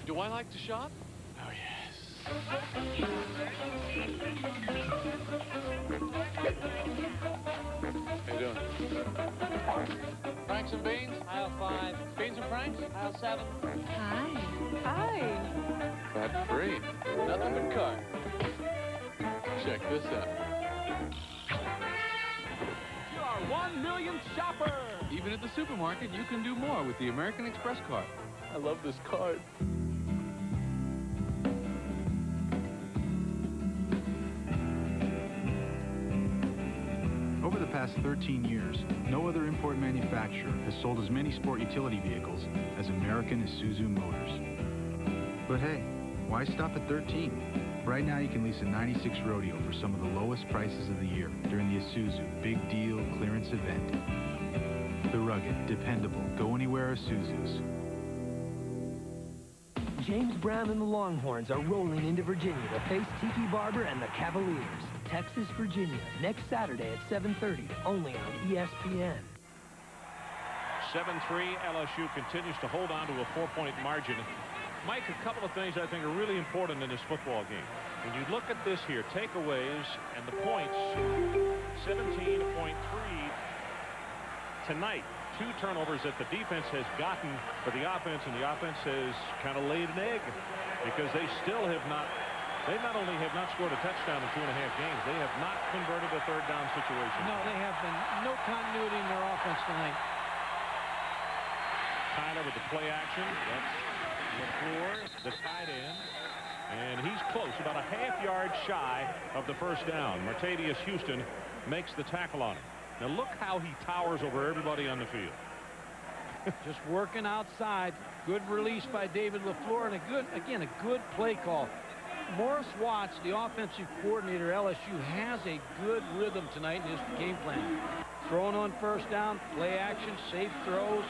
Do I like to shop? Oh, yes. How you doing? Franks and beans? Aisle 5. Beans and franks? Aisle 7. Hi. Hi. Fat free. Nothing but carb. Check this out. You are 1 million shopper. Even at the supermarket, you can do more with the American Express card. I love this card. Over the past 13 years, no other import manufacturer has sold as many sport utility vehicles as American Isuzu Motors. But hey, why stop at 13? Right now you can lease a 96 Rodeo for some of the lowest prices of the year during the Isuzu Big Deal Clearance Event. The rugged, dependable, go-anywhere Isuzus. James Brown and the Longhorns are rolling into Virginia to face Tiki Barber and the Cavaliers. Texas, Virginia, next Saturday at 7:30, only on ESPN. 7-3, LSU continues to hold on to a 4-point margin. Mike, a couple of things I think are really important in this football game. When you look at this here, takeaways and the points, 17.3 tonight. 2 turnovers that the defense has gotten for the offense, and the offense has kind of laid an egg because they still have not. They not only have not scored a touchdown in 2.5 games, they have not converted a third down situation. No, they have been no continuity in their offense tonight. Tyler with the play action. That's LaFleur, the tight end. And he's close, about a half-yard shy of the first down. Martavius Houston makes the tackle on him. Now look how he towers over everybody on the field. Just working outside. Good release by David LaFleur, and a good play call. Morris Watts, the offensive coordinator, LSU, has a good rhythm tonight in his game plan. Throwing on first down, play action, safe throws,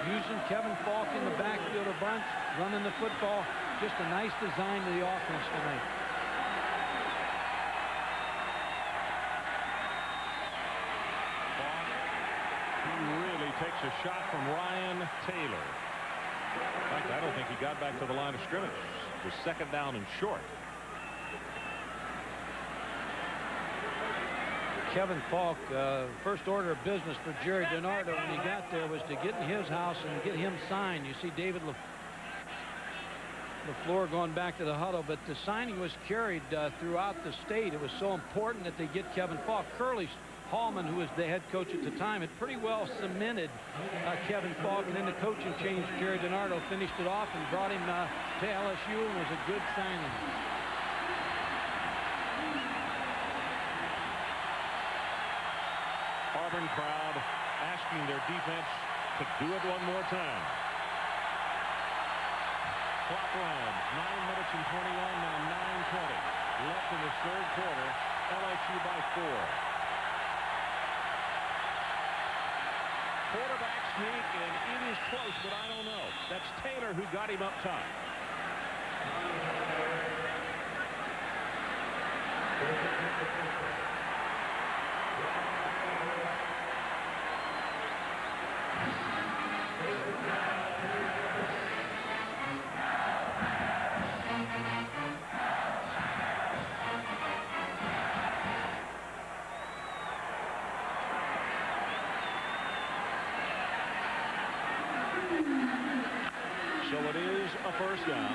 using Kevin Falk in the backfield a bunch, running the football. Just a nice design to the offense tonight. He really takes a shot from Ryan Taylor. In fact, I don't think he got back to the line of scrimmage. It was second down and short. Kevin Falk, first order of business for Jerry DiNardo when he got there was to get in his house and get him signed. You see David LaFleur going back to the huddle, but the signing was carried throughout the state. It was so important that they get Kevin Falk. Curly Hallman, who was the head coach at the time, had pretty well cemented Kevin Falk, and then the coaching change. Jerry DiNardo finished it off and brought him to LSU, and was a good signing. Auburn crowd asking their defense to do it one more time. Clock runs, 9 minutes and 21, now 9:20 left in the third quarter. LSU by 4. Quarterback sneak, and it is close, but I don't know. That's Taylor who got him up top. it is a first down.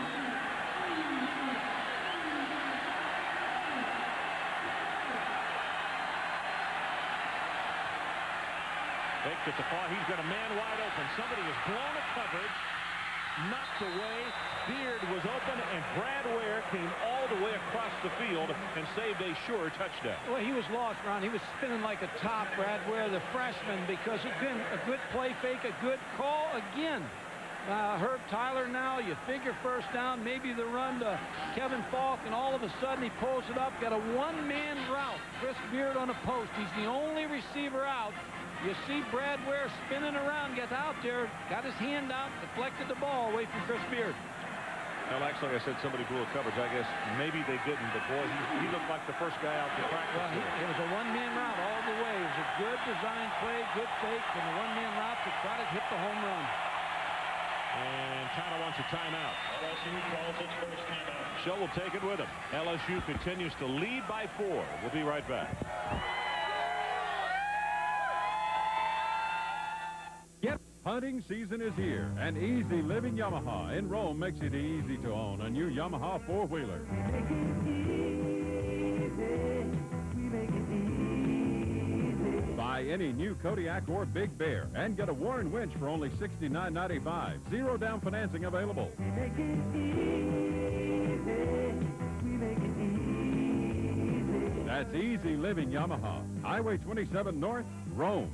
Fakes it to far. He's got a man wide open. Somebody has blown a coverage, knocked away. Beard was open, and Brad Ware came all the way across the field and saved a sure touchdown. Well, he was lost, Ron. He was spinning like a top, Brad Ware, the freshman, because again, a good play fake, a good call again. Herb Tyler now, you figure first down, maybe the run to Kevin Falk, and all of a sudden he pulls it up, got a one-man route. Chris Beard on a post. He's the only receiver out. You see Brad Ware spinning around, gets out there, got his hand out, deflected the ball away from Chris Beard. Well, actually, I said somebody blew a coverage. I guess maybe they didn't, but boy, he looked like the first guy out to practice. Well, it was a one-man route all the way. It was a good design play, good fake, and a one-man route to try to hit the home run. And Tana wants a timeout. LSU calls its first timeout. Show will take it with him. LSU continues to lead by 4. We'll be right back. Hunting season is here, and Easy Living Yamaha in Rome makes it easy to own a new Yamaha four-wheeler. Buy any new Kodiak or Big Bear and get a Warren winch for only $69.95. Zero down financing available. That's Easy Living Yamaha. Highway 27 North, Rome.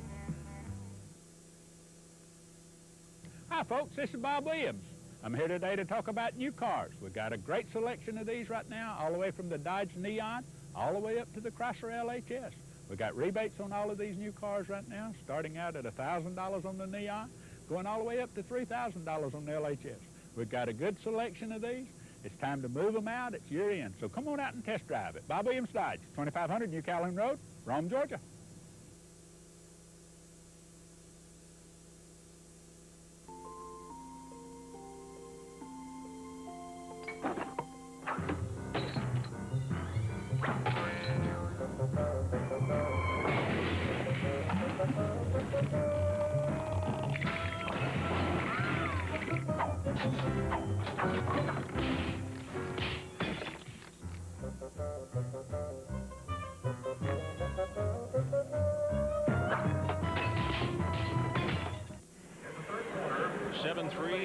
Hi, folks. This is Bob Williams. I'm here today to talk about new cars. We've got a great selection of these right now, all the way from the Dodge Neon, all the way up to the Chrysler LHS. We've got rebates on all of these new cars right now, starting out at $1,000 on the Neon, going all the way up to $3,000 on the LHS. We've got a good selection of these. It's time to move them out. It's year end. So come on out and test drive it. Bob Williams Dodge, 2500 New Calhoun Road, Rome, Georgia.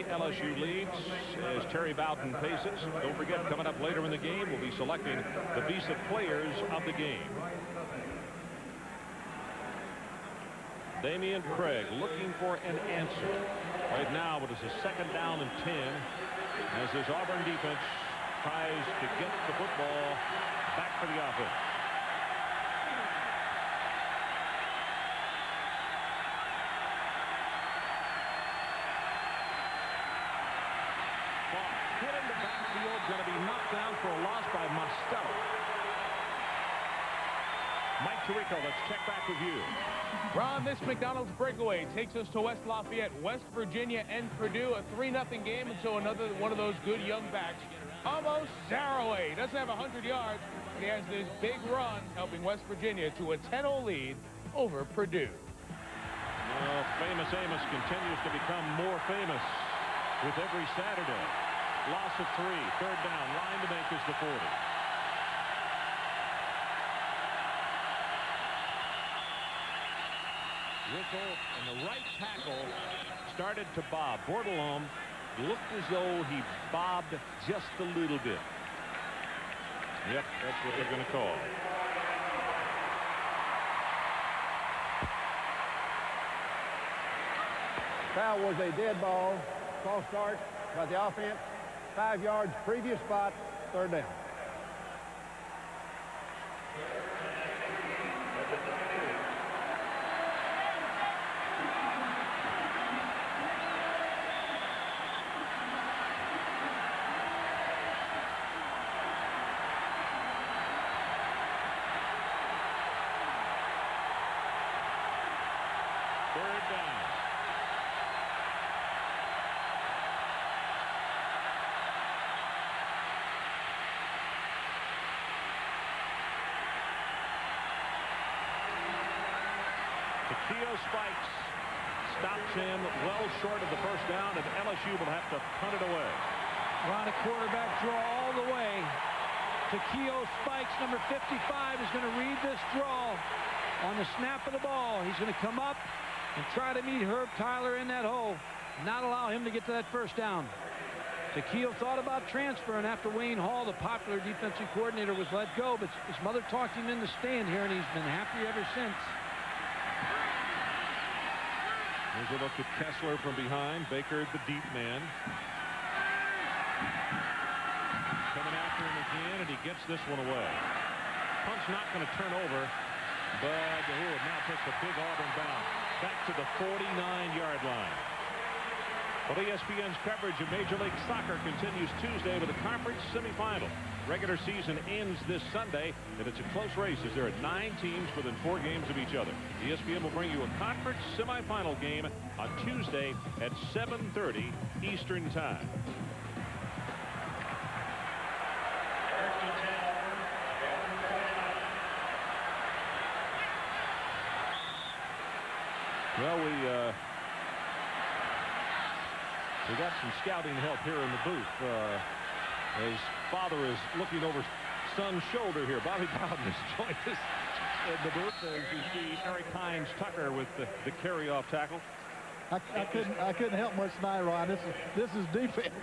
LSU leads as Terry Bowden paces. Don't forget, coming up later in the game, we'll be selecting the VSiP players of the game. Damian Craig looking for an answer. Right now it is a second down and 10 as this Auburn defense tries to get the football back for the offense. Hit in the backfield, going to be knocked down for a loss by Mostello. Mike Tirico, let's check back with you. Ron, this McDonald's breakaway takes us to West Lafayette, West Virginia, and Purdue. A 3-0 game, and so another one of those good young backs. Almost Saraway doesn't have 100 yards, but he has this big run helping West Virginia to a 10-0 lead over Purdue. Well, famous Amos continues to become more famous with every Saturday. Loss of 3, third down, line to make is the 40. Whistle, and the right tackle started to bob. Bordelon looked as though he bobbed just a little bit. Yep, that's what they're going to call. Foul was a dead ball. False start by the offense. 5 yards, previous spot, third down. Third down. Takeo Spikes stops him well short of the first down, and LSU will have to punt it away. On a quarterback draw all the way. Takeo Spikes, number 55, is going to read this draw on the snap of the ball. He's going to come up and try to meet Herb Tyler in that hole, not allow him to get to that first down. Takeo thought about transferring after Wayne Hall, the popular defensive coordinator, was let go, but his mother talked him into staying here, and he's been happy ever since. Here's a look at Kessler from behind. Baker, the deep man. Coming after him again, and he gets this one away. Punt's not going to turn over, but it now takes a big Auburn bound back to the 49-yard line. Well, ESPN's coverage of Major League Soccer continues Tuesday with a conference semifinal. Regular season ends this Sunday, and it's a close race as there are 9 teams within 4 games of each other. ESPN will bring you a conference semifinal game on Tuesday at 7:30 Eastern Time. Well, we got some scouting help here in the booth. His father is looking over son's shoulder here. Bobby Bowden has joined us in the booth as you see Eric Hines Tucker with the carry-off tackle. I couldn't help much tonight, Ron. This is defense.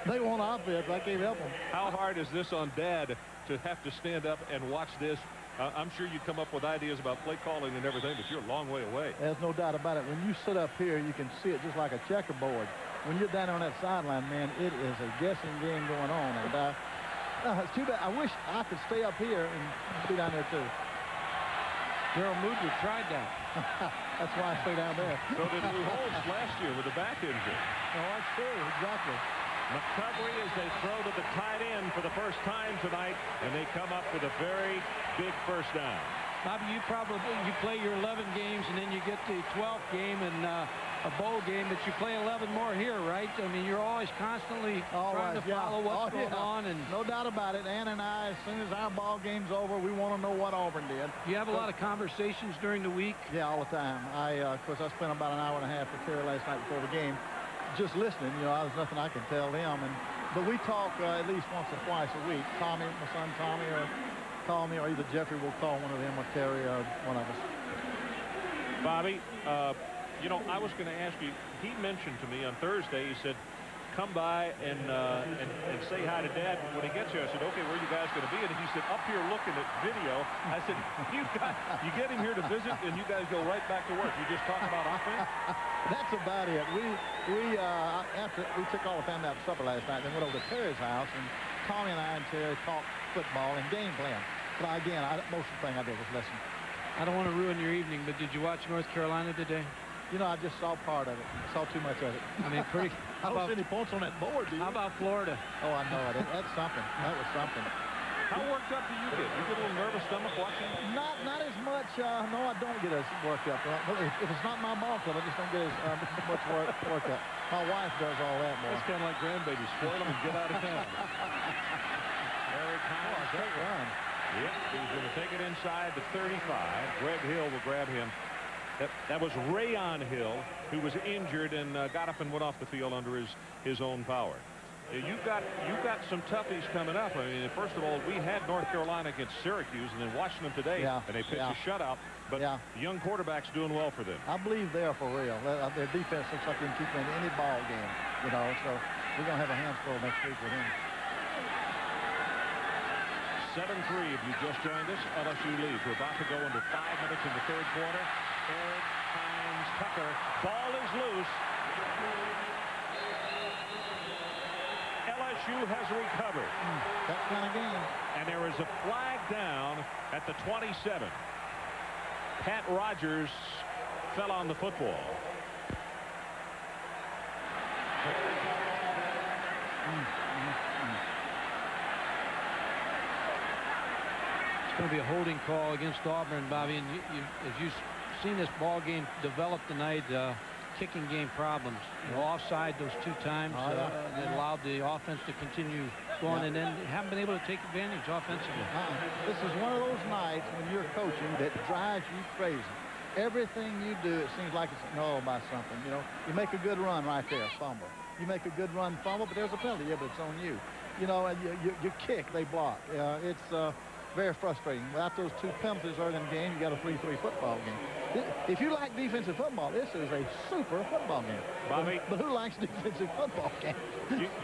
They want offense. I can't help them. How hard is this on Dad to have to stand up and watch this? I'm sure you come up with ideas about play calling and everything, but you're a long way away. There's no doubt about it. When you sit up here, you can see it just like a checkerboard. When you're down on that sideline, man, it is a guessing game going on. And it's too bad. I wish I could stay up here and be down there, too. Gerald Moodley tried that. That's why I stay down there. So did Lou Holtz last year with a back injury. Oh, that's true. Exactly. McCovery as they throw to the tight end for the first time tonight, and they come up with a very big first down. Bobby, you play your 11 games, and then you get the 12th game and a bowl game, but you play 11 more here, right? I mean, you're always constantly trying to follow what's going on. And no doubt about it. Ann and I, as soon as our ball game's over, we want to know what Auburn did. You have a lot of conversations during the week? Yeah, all the time. Of course, I spent about an hour and a half with Terry last night before the game, just listening. You know, there's nothing I can tell them. But we talk at least once or twice a week. Tommy, my son Tommy, or call me, or either Jeffrey will call one of them, or Terry, or one of us. Bobby, you know, I was going to ask you, he mentioned to me on Thursday, he said, come by and say hi to Dad when he gets here. I said, okay, where are you guys going to be? And he said, up here looking at video. I said, you get him here to visit, and you guys go right back to work. You just talk about offense? That's about it. After we took all the family out to supper last night, then went over to Terry's house, and Tommy and I and Terry talked football and game plan. But again, most of the thing I did was listen. I don't want to ruin your evening, but did you watch North Carolina today? You know, I just saw part of it. I saw too much of it. I mean, pretty. I don't see any points on that board, do you? How about Florida? Oh, I know it. That's something. That was something. How worked up do you get? You get a little nervous stomach watching? Not as much. No, I don't get as worked up. If it's not my ball club, I just don't get as much worked up. My wife does all that more. It's kind of like grandbabies. Spoil them and get out of town. Eric Hines. Great run. Yep, he's going to take it inside the 35. Greg Hill will grab him. That was Rayon Hill, who was injured and got up and went off the field under his own power. You've got some toughies coming up. I mean, first of all, we had North Carolina against Syracuse, and then watching them today, and they pitched a shutout. But the young quarterback's doing well for them. I believe they're for real. Their defense looks like they can keep them in any ball game. You know, so we're going to have a handful next week with them. 7-3 if you just joined us. LSU leads. We're about to go into 5 minutes in the third quarter. Eric Hines Tucker. Ball is loose. LSU has recovered. That kind of game. And there is a flag down at the 27. Pat Rogers fell on the football. It's going to be a holding call against Auburn, Bobby. And as you've seen this ball game develop tonight, kicking game problems. Offside those 2 times that allowed the offense to continue going, and then haven't been able to take advantage offensively. This is one of those nights when you're coaching that drives you crazy. Everything you do, it seems like it's null by something. You know, you make a good run right there, fumble. You make a good run, fumble, but there's a penalty. Yeah, but it's on you. You know, and you kick, they block. It's very frustrating. Without those 2 penalties early in the game, you got a 3-3 football game. If you like defensive football, this is a super football game. Bobby, but who likes defensive football games?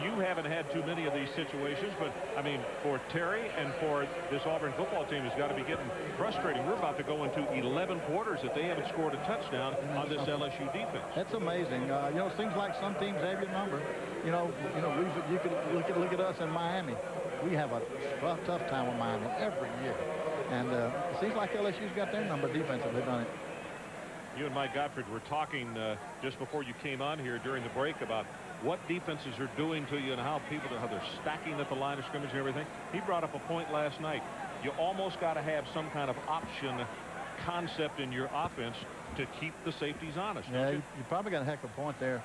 you haven't had too many of these situations, but, I mean, for Terry and for this Auburn football team, it's got to be getting frustrating. We're about to go into 11 quarters that they haven't scored a touchdown on this LSU defense. That's amazing. You know, it seems like some teams have your number. You could look at us in Miami. We have a tough time with Miami every year. And it seems like LSU's got their number defensively, done it. You and Mike Gottfried were talking just before you came on here during the break about what defenses are doing to you and how they're stacking at the line of scrimmage and everything. He brought up a point last night. You almost got to have some kind of option concept in your offense to keep the safeties honest. Yeah, you probably got a heck of a point there,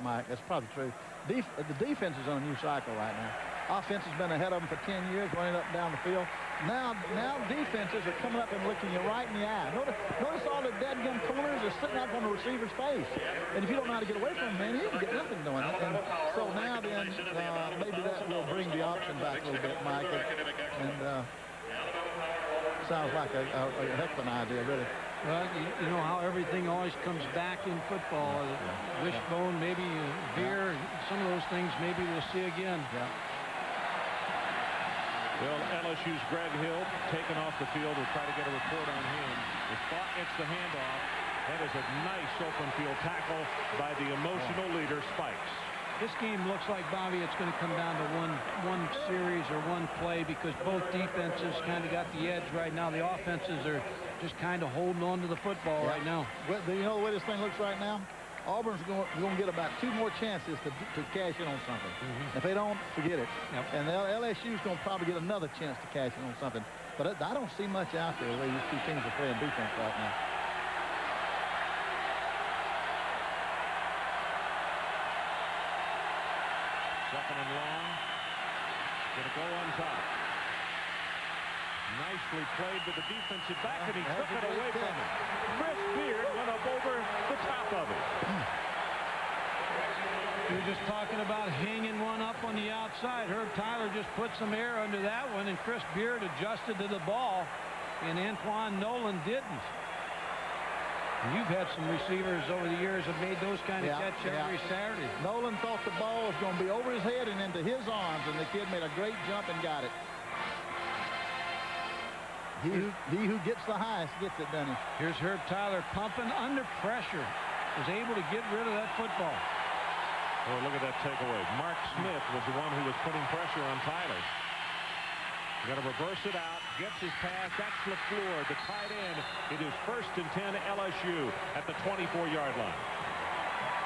Mike. That's probably true. The defense is on a new cycle right now. Offense has been ahead of them for 10 years, running up and down the field. Now defenses are coming up and looking you right in the eye. Notice all the dead gun corners are sitting out on the receiver's face. And if you don't know how to get away from them, man, you can get nothing doing it. And so now then, maybe that will bring the option back a little bit, Mike. And sounds like a heck of an idea, really. Well, you know how everything always comes back in football. Wishbone, maybe veer, some of those things maybe we'll see again. Well, LSU's Greg Hill taken off the field. We'll try to get a report on him. The spot gets the handoff. That is a nice open field tackle by the emotional leader, Spikes. This game looks like, Bobby, it's going to come down to one series or one play because both defenses kind of got the edge right now. The offenses are just kind of holding on to the football right now. Well, you know the way this thing looks right now? Auburn's going to get about 2 more chances to cash in on something. If they don't, forget it. And LSU's going to probably get another chance to cash in on something. But I don't see much out there the way these 2 teams are playing defense right now. Second and long. Going to go on top. Nicely played with the defensive back, and he took it away from him. Chris Beard went up over the top of it. We were just talking about hanging one up on the outside. Herb Tyler just put some air under that one, and Chris Beard adjusted to the ball, and Antoine Nolan didn't. And you've had some receivers over the years have made those kind of catches every Saturday. Nolan thought the ball was going to be over his head and into his arms, and the kid made a great jump and got it. He who gets the highest gets it, doesn't he? Here's Herb Tyler pumping under pressure. Was able to get rid of that football. Oh, look at that takeaway. Mark Smith was the one who was putting pressure on Tyler. Got to reverse it out. Gets his pass. That's LaFleur, the tight end. It is 1st and 10 LSU at the 24-yard line.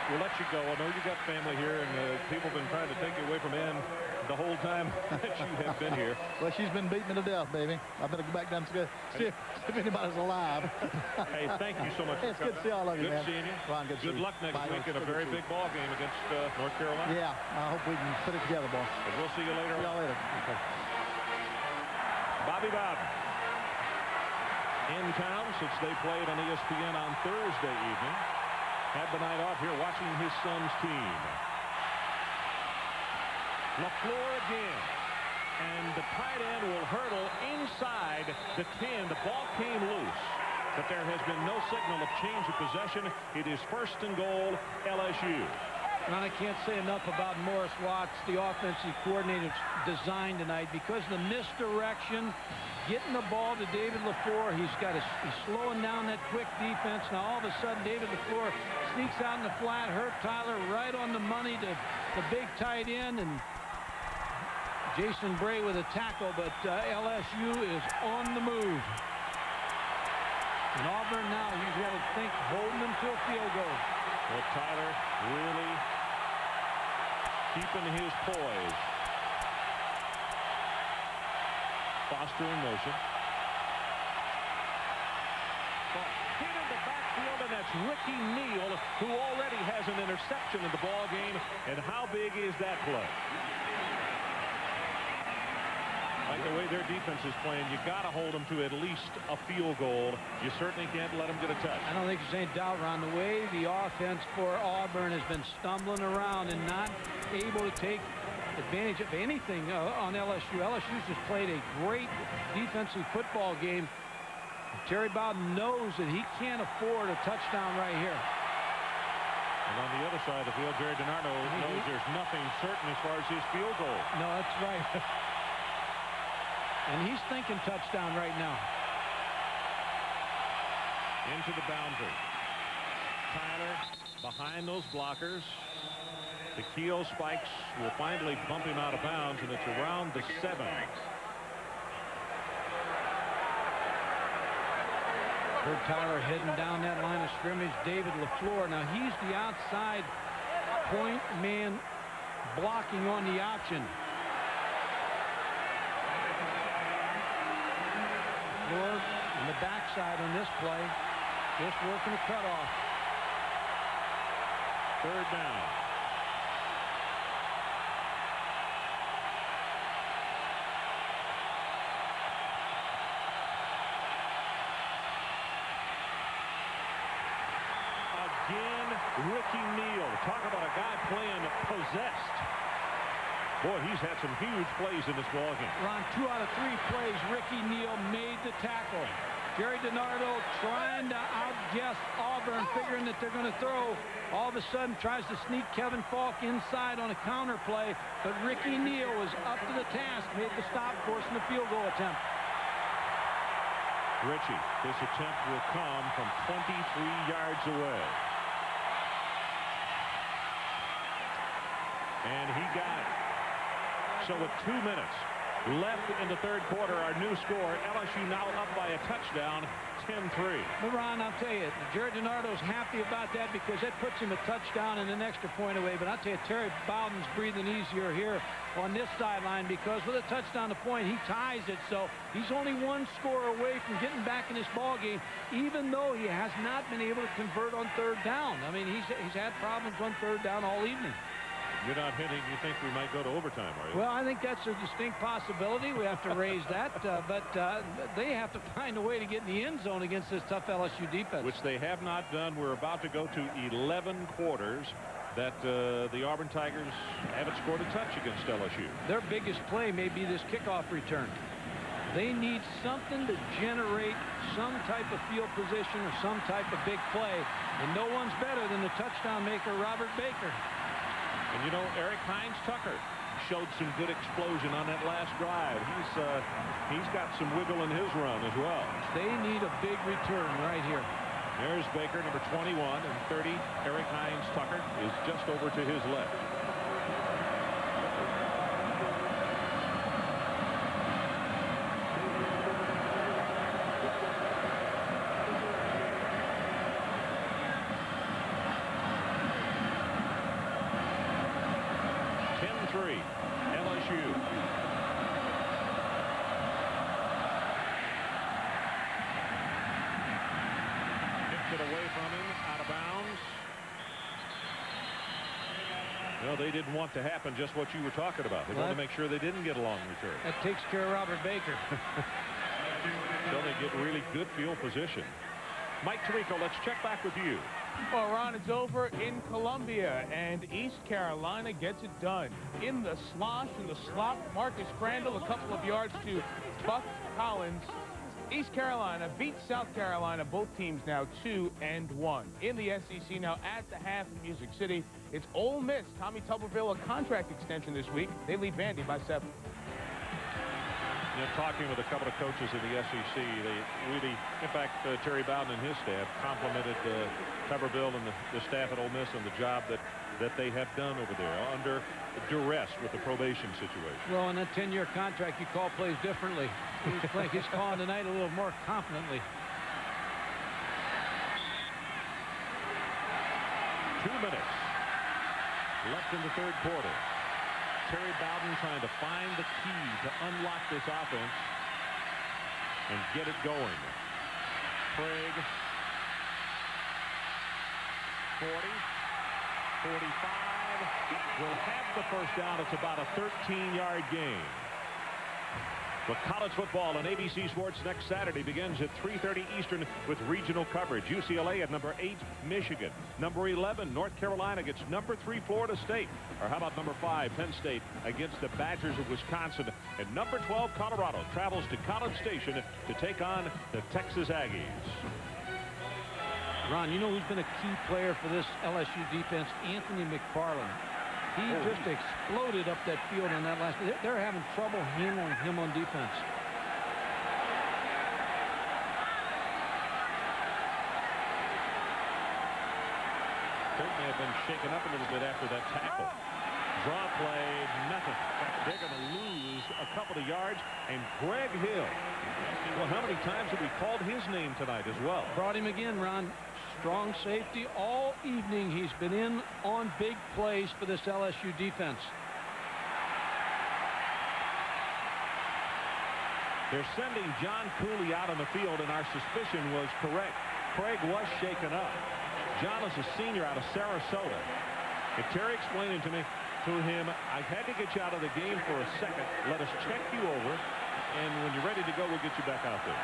We'll let you go. I know you got family here, and people have been trying to take you away from Ann the whole time that you have been here. Well, she's been beating me to death, baby. I better go back down to see if anybody's alive. Hey, thank you so much. It's good to see all of you, man. Good seeing you. Ron, good luck next week in a very big ball game against North Carolina. Yeah, I hope we can put it together, boss. But we'll see you later. See y'all later. Okay. Bobby Bob in town since they played on ESPN on Thursday evening. Had the night off here watching his son's team. LaFleur again. And the tight end will hurdle inside the 10. The ball came loose. But there has been no signal of change of possession. It is 1st and goal, LSU. And I can't say enough about Morris Watts, the offensive coordinator's design tonight, because the misdirection, getting the ball to David LaFleur. He's slowing down that quick defense. Now all of a sudden David LaFleur sneaks out in the flat. Herb Tyler right on the money to the big tight end, and Jason Bray with a tackle, but LSU is on the move. And Auburn now, he's got to think holding them to a field goal. Well, Tyler really keeping his poise. Foster in motion. Hit in the backfield, and that's Ricky Neal, who already has an interception in the ball game. And how big is that play? Like the way their defense is playing, you got to hold them to at least a field goal. You certainly can't let them get a touch. I don't think there's any doubt, Ron. The way the offense for Auburn has been stumbling around and not able to take advantage of anything on LSU. LSU's just played a great defensive football game. Terry Bowden knows that he can't afford a touchdown right here. And on the other side of the field, Jerry DiNardo knows there's nothing certain as far as his field goal. No, that's right. And he's thinking touchdown right now. Into the boundary. Tyler behind those blockers. The Keel spikes will finally bump him out of bounds, and it's around the 7. Herb Tyler heading down that line of scrimmage. David LaFleur. Now he's the outside point man blocking on the option. LaFleur on the backside on this play. Just working a cutoff. 3rd down. Ricky Neal. Talk about a guy playing possessed. Boy, he's had some huge plays in this ballgame. Ron, 2 out of 3 plays, Ricky Neal made the tackle. Jerry DiNardo trying to outguess Auburn, figuring that they're going to throw. All of a sudden tries to sneak Kevin Falk inside on a counter play, but Ricky Neal was up to the task, made the stop, forcing the field goal attempt. Richie, this attempt will come from 23 yards away. And he got it. So with 2 minutes left in the 3rd quarter, our new score, LSU now up by a touchdown, 10-3. But Ron, I'll tell you, Jared DiNardo's happy about that because that puts him a touchdown and an extra point away. But I'll tell you, Terry Bowden's breathing easier here on this sideline because with a touchdown to point, he ties it. So he's only 1 score away from getting back in this ball game, even though he has not been able to convert on 3rd down. I mean, he's had problems on 3rd down all evening. You're not hinting you think we might go to overtime, are you? Well, I think that's a distinct possibility. We have to raise that, but they have to find a way to get in the end zone against this tough LSU defense. Which they have not done. We're about to go to 11 quarters that the Auburn Tigers haven't scored a touch against LSU. Their biggest play may be this kickoff return. They need something to generate some type of field position or some type of big play, and no one's better than the touchdown maker, Robert Baker. And, you know, Eric Hines Tucker showed some good explosion on that last drive. He's got some wiggle in his run as well. They need a big return right here. There's Baker, number 21, and 30. Eric Hines Tucker is just over to his left. They didn't want to happen just what you were talking about. They wanted to make sure they didn't get a long return. That takes care of Robert Baker. So they get really good field position. Mike Tirico, let's check back with you. Well, Ron, it's over in Columbia, and East Carolina gets it done. In the slosh and the slop, Marcus Crandall a couple of yards to Buck Collins. East Carolina beats South Carolina, both teams now 2-1. In the SEC now at the half in Music City, it's Ole Miss. Tommy Tuberville, a contract extension this week. They lead Vandy by 7. You know, talking with a couple of coaches in the SEC, they really, in fact, Terry Bowden and his staff complimented Tuberville and the staff at Ole Miss on the job that they have done over there under duress with the probation situation. Well, in that 10-year contract, you call plays differently. He's calling tonight a little more confidently. 2 minutes left in the 3rd quarter. Terry Bowden trying to find the key to unlock this offense and get it going. Craig, 40, 45, will have the first down. It's about a 13-yard gain. But college football on ABC Sports next Saturday begins at 3:30 Eastern with regional coverage. UCLA at number 8, Michigan. Number 11, North Carolina gets number 3, Florida State. Or how about number 5, Penn State against the Badgers of Wisconsin. And number 12, Colorado travels to College Station to take on the Texas Aggies. Ron, you know who's been a key player for this LSU defense? Anthony McFarland. He just exploded up that field on that last. They're having trouble handling him on defense. Colt may have been shaken up a little bit after that tackle. Draw play, nothing. In fact, they're going to lose a couple of yards. And Greg Hill. Well, how many times have we called his name tonight as well? Brought him again, Ron. Strong safety all evening. He's been in on big plays for this LSU defense. They're sending John Cooley out on the field, and our suspicion was correct. Craig was shaken up. John is a senior out of Sarasota. And Terry explained to him, I had to get you out of the game for a second. Let us check you over, and when you're ready to go, we'll get you back out there.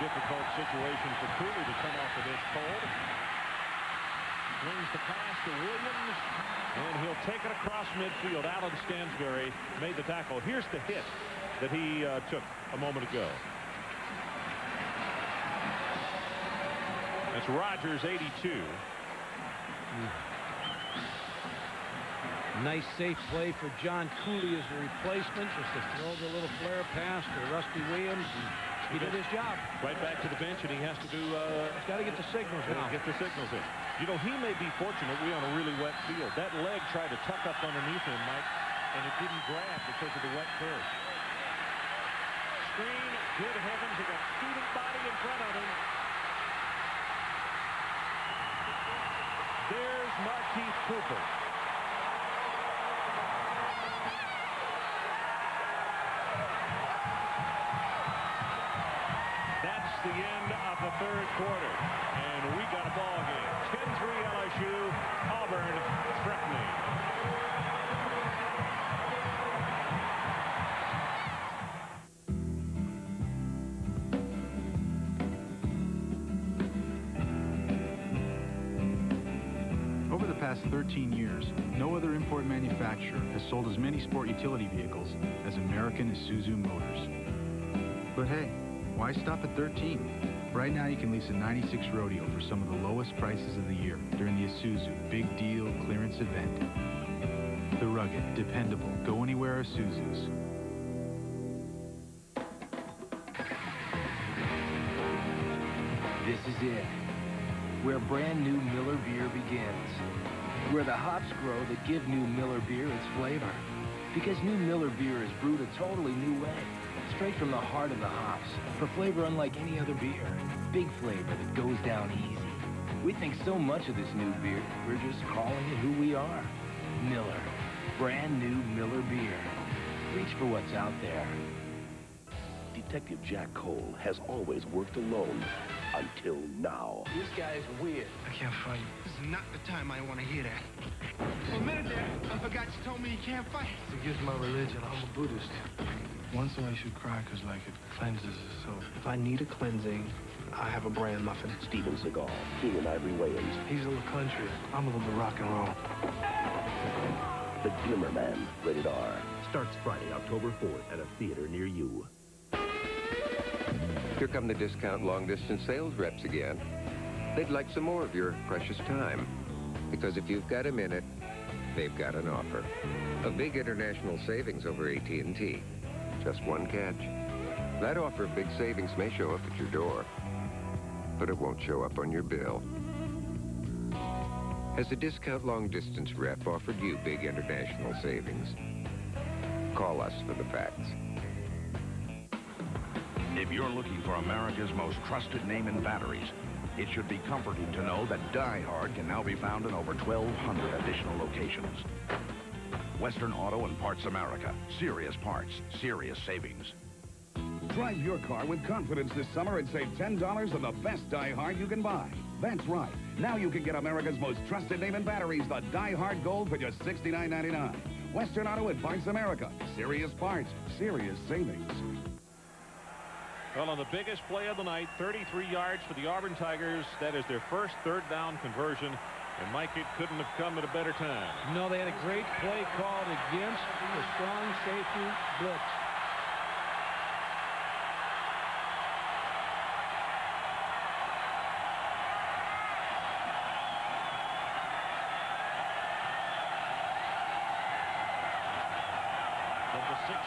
Difficult situation for Cooley to come off of this cold. Brings the pass to Williams, and he'll take it across midfield. Alan Stansbury made the tackle. Here's the hit that he took a moment ago. That's Rogers, 82. Nice safe play for John Cooley as a replacement, just to throw the little flare pass to Rusty Williams. He did his job. Right back to the bench, and he has to do... He's got to get the signals now. Get the signals in. You know, he may be fortunate we're on a really wet field. That leg tried to tuck up underneath him, Mike, and it didn't grab because of the wet turf. Screen, good heavens, he got student body in front of him. There's Markeith Cooper. The end of the third quarter, and we got a ball game. 10-3 LSU. Auburn threatening. Over the past 13 years, no other import manufacturer has sold as many sport utility vehicles as American Isuzu Motors. But hey, why stop at 13? Right now you can lease a 96 Rodeo for some of the lowest prices of the year during the Isuzu Big Deal Clearance Event. The rugged, dependable, go-anywhere Isuzus. This is it, where brand new Miller beer begins. Where the hops grow that give new Miller beer its flavor. Because new Miller beer is brewed a totally new way. Straight from the heart of the hops, for flavor unlike any other beer. Big flavor that goes down easy. We think so much of this new beer, we're just calling it who we are. Miller. Brand new Miller beer. Reach for what's out there. Detective Jack Cole has always worked alone until now. This guy's weird. I can't fight. This is not the time I want to hear that. For a minute there, I forgot you told me you can't fight. It's against my religion. I'm a Buddhist. Once I should cry because, like, it cleanses us. So if I need a cleansing, I have a bran muffin. Steven Seagal, Keenan Ivory Wayans. He's a little country. I'm a little bit rock and roll. The Glimmer Man, rated R. Starts Friday, October 4th at a theater near you. Here come the discount long-distance sales reps again. They'd like some more of your precious time. Because if you've got a minute, they've got an offer. A big international savings over AT&T. Just one catch. That offer of big savings may show up at your door, but it won't show up on your bill. Has a discount long-distance rep offered you big international savings? Call us for the facts. If you're looking for America's most trusted name in batteries, it should be comforting to know that Die Hard can now be found in over 1,200 additional locations. Western Auto and Parts America. Serious parts, serious savings. Drive your car with confidence this summer and save $10 on the best Die Hard you can buy. That's right. Now you can get America's most trusted name in batteries, the Die Hard Gold, for just $69.99. Western Auto and Parts America. Serious parts, serious savings. Well, on the biggest play of the night, 33 yards for the Auburn Tigers. That is their first third down conversion. And, Mike, it couldn't have come at a better time. No, they had a great play called against the strong safety blitz. From the 16.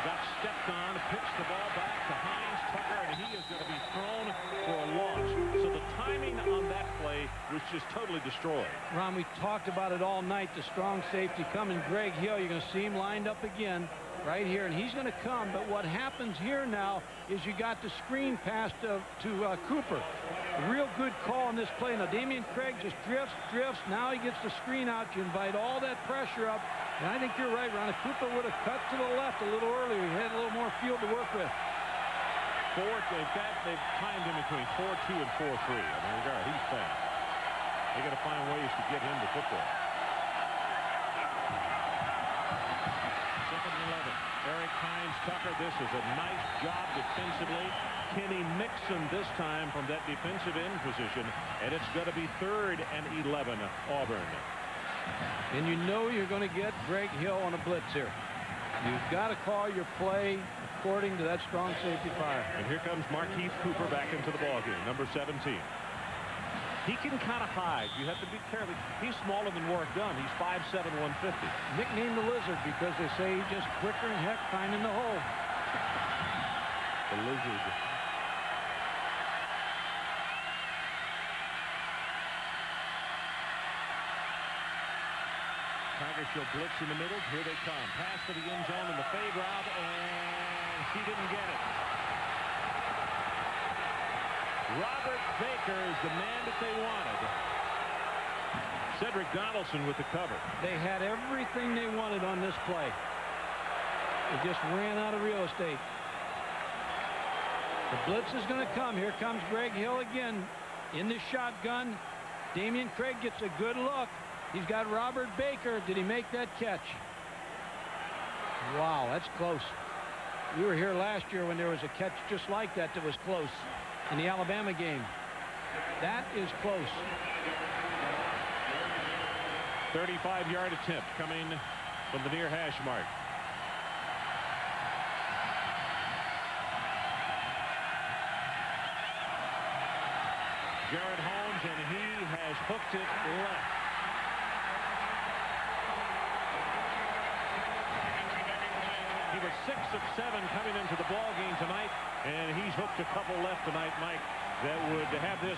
Got stepped on, pitched the ball back to Hines Tucker, and he is going to be thrown for a loss. So the timing on that play was just totally destroyed. Ron, we talked about it all night. The strong safety coming. Greg Hill, you're going to see him lined up again right here, and he's going to come. But what happens here now is you got the screen pass to Cooper. A real good call on this play. Now, Damian Craig just drifts. Now he gets the screen out. You invite all that pressure up. And I think you're right, Ron. If Cooper would have cut to the left a little earlier, he had a little more field to work with. They've timed in between 4-2 and 4-3. I mean, he's fast. They got to find ways to get him the football. Second and 11. Eric Hines Tucker. This is a nice job defensively. Kenny Mixon this time from that defensive end position, and it's going to be 3rd and 11, Auburn. And you know you're going to get Greg Hill on a blitz here. You've got to call your play according to that strong safety fire. And here comes Markeith Cooper back into the ballgame, number 17. He can kind of hide. You have to be careful. He's smaller than Warwick Dunn. He's 5'7", 150. Nicknamed the Lizard because they say he's just quicker than heck finding the hole. The Lizard. Tigers show blitz in the middle. Here they come. Pass to the end zone in the fade route, and he didn't get it. Robert Baker is the man that they wanted. Cedric Donaldson with the cover. They had everything they wanted on this play. They just ran out of real estate. The blitz is going to come. Here comes Greg Hill again in the shotgun. Damian Craig gets a good look. He's got Robert Baker. Did he make that catch? Wow, that's close. We were here last year when there was a catch just like that was close in the Alabama game. That is close. 35-yard attempt coming from the near hash mark. Jared Holmes, and he has hooked it left. He was 6 of 7 coming into the ball game tonight, and he's hooked a couple left tonight, Mike, that would have this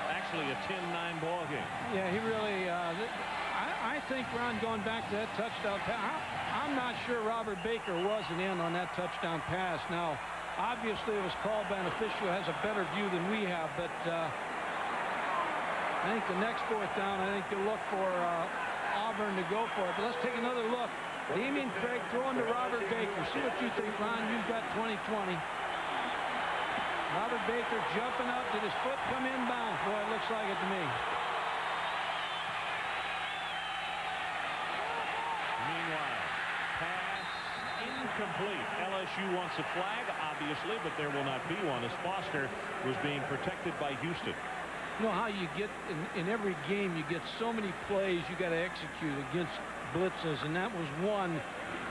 actually a 10-9 ball game. Yeah, he really, I think, Ron, going back to that touchdown pass, I'm not sure Robert Baker wasn't in on that touchdown pass. Now, obviously it was called by an official who has a better view than we have, but I think the next fourth down, I think you'll look for Auburn to go for it. But let's take another look. Damian Craig throwing to Robert Baker. See what you think, Ron. You've got 20-20. Robert Baker jumping up. Did his foot come inbound? Boy, it looks like it to me. Meanwhile, pass incomplete. LSU wants a flag, obviously, but there will not be one as Foster was being protected by Houston. You know how you get, in every game, you get so many plays you got to execute against blitzes, and that was one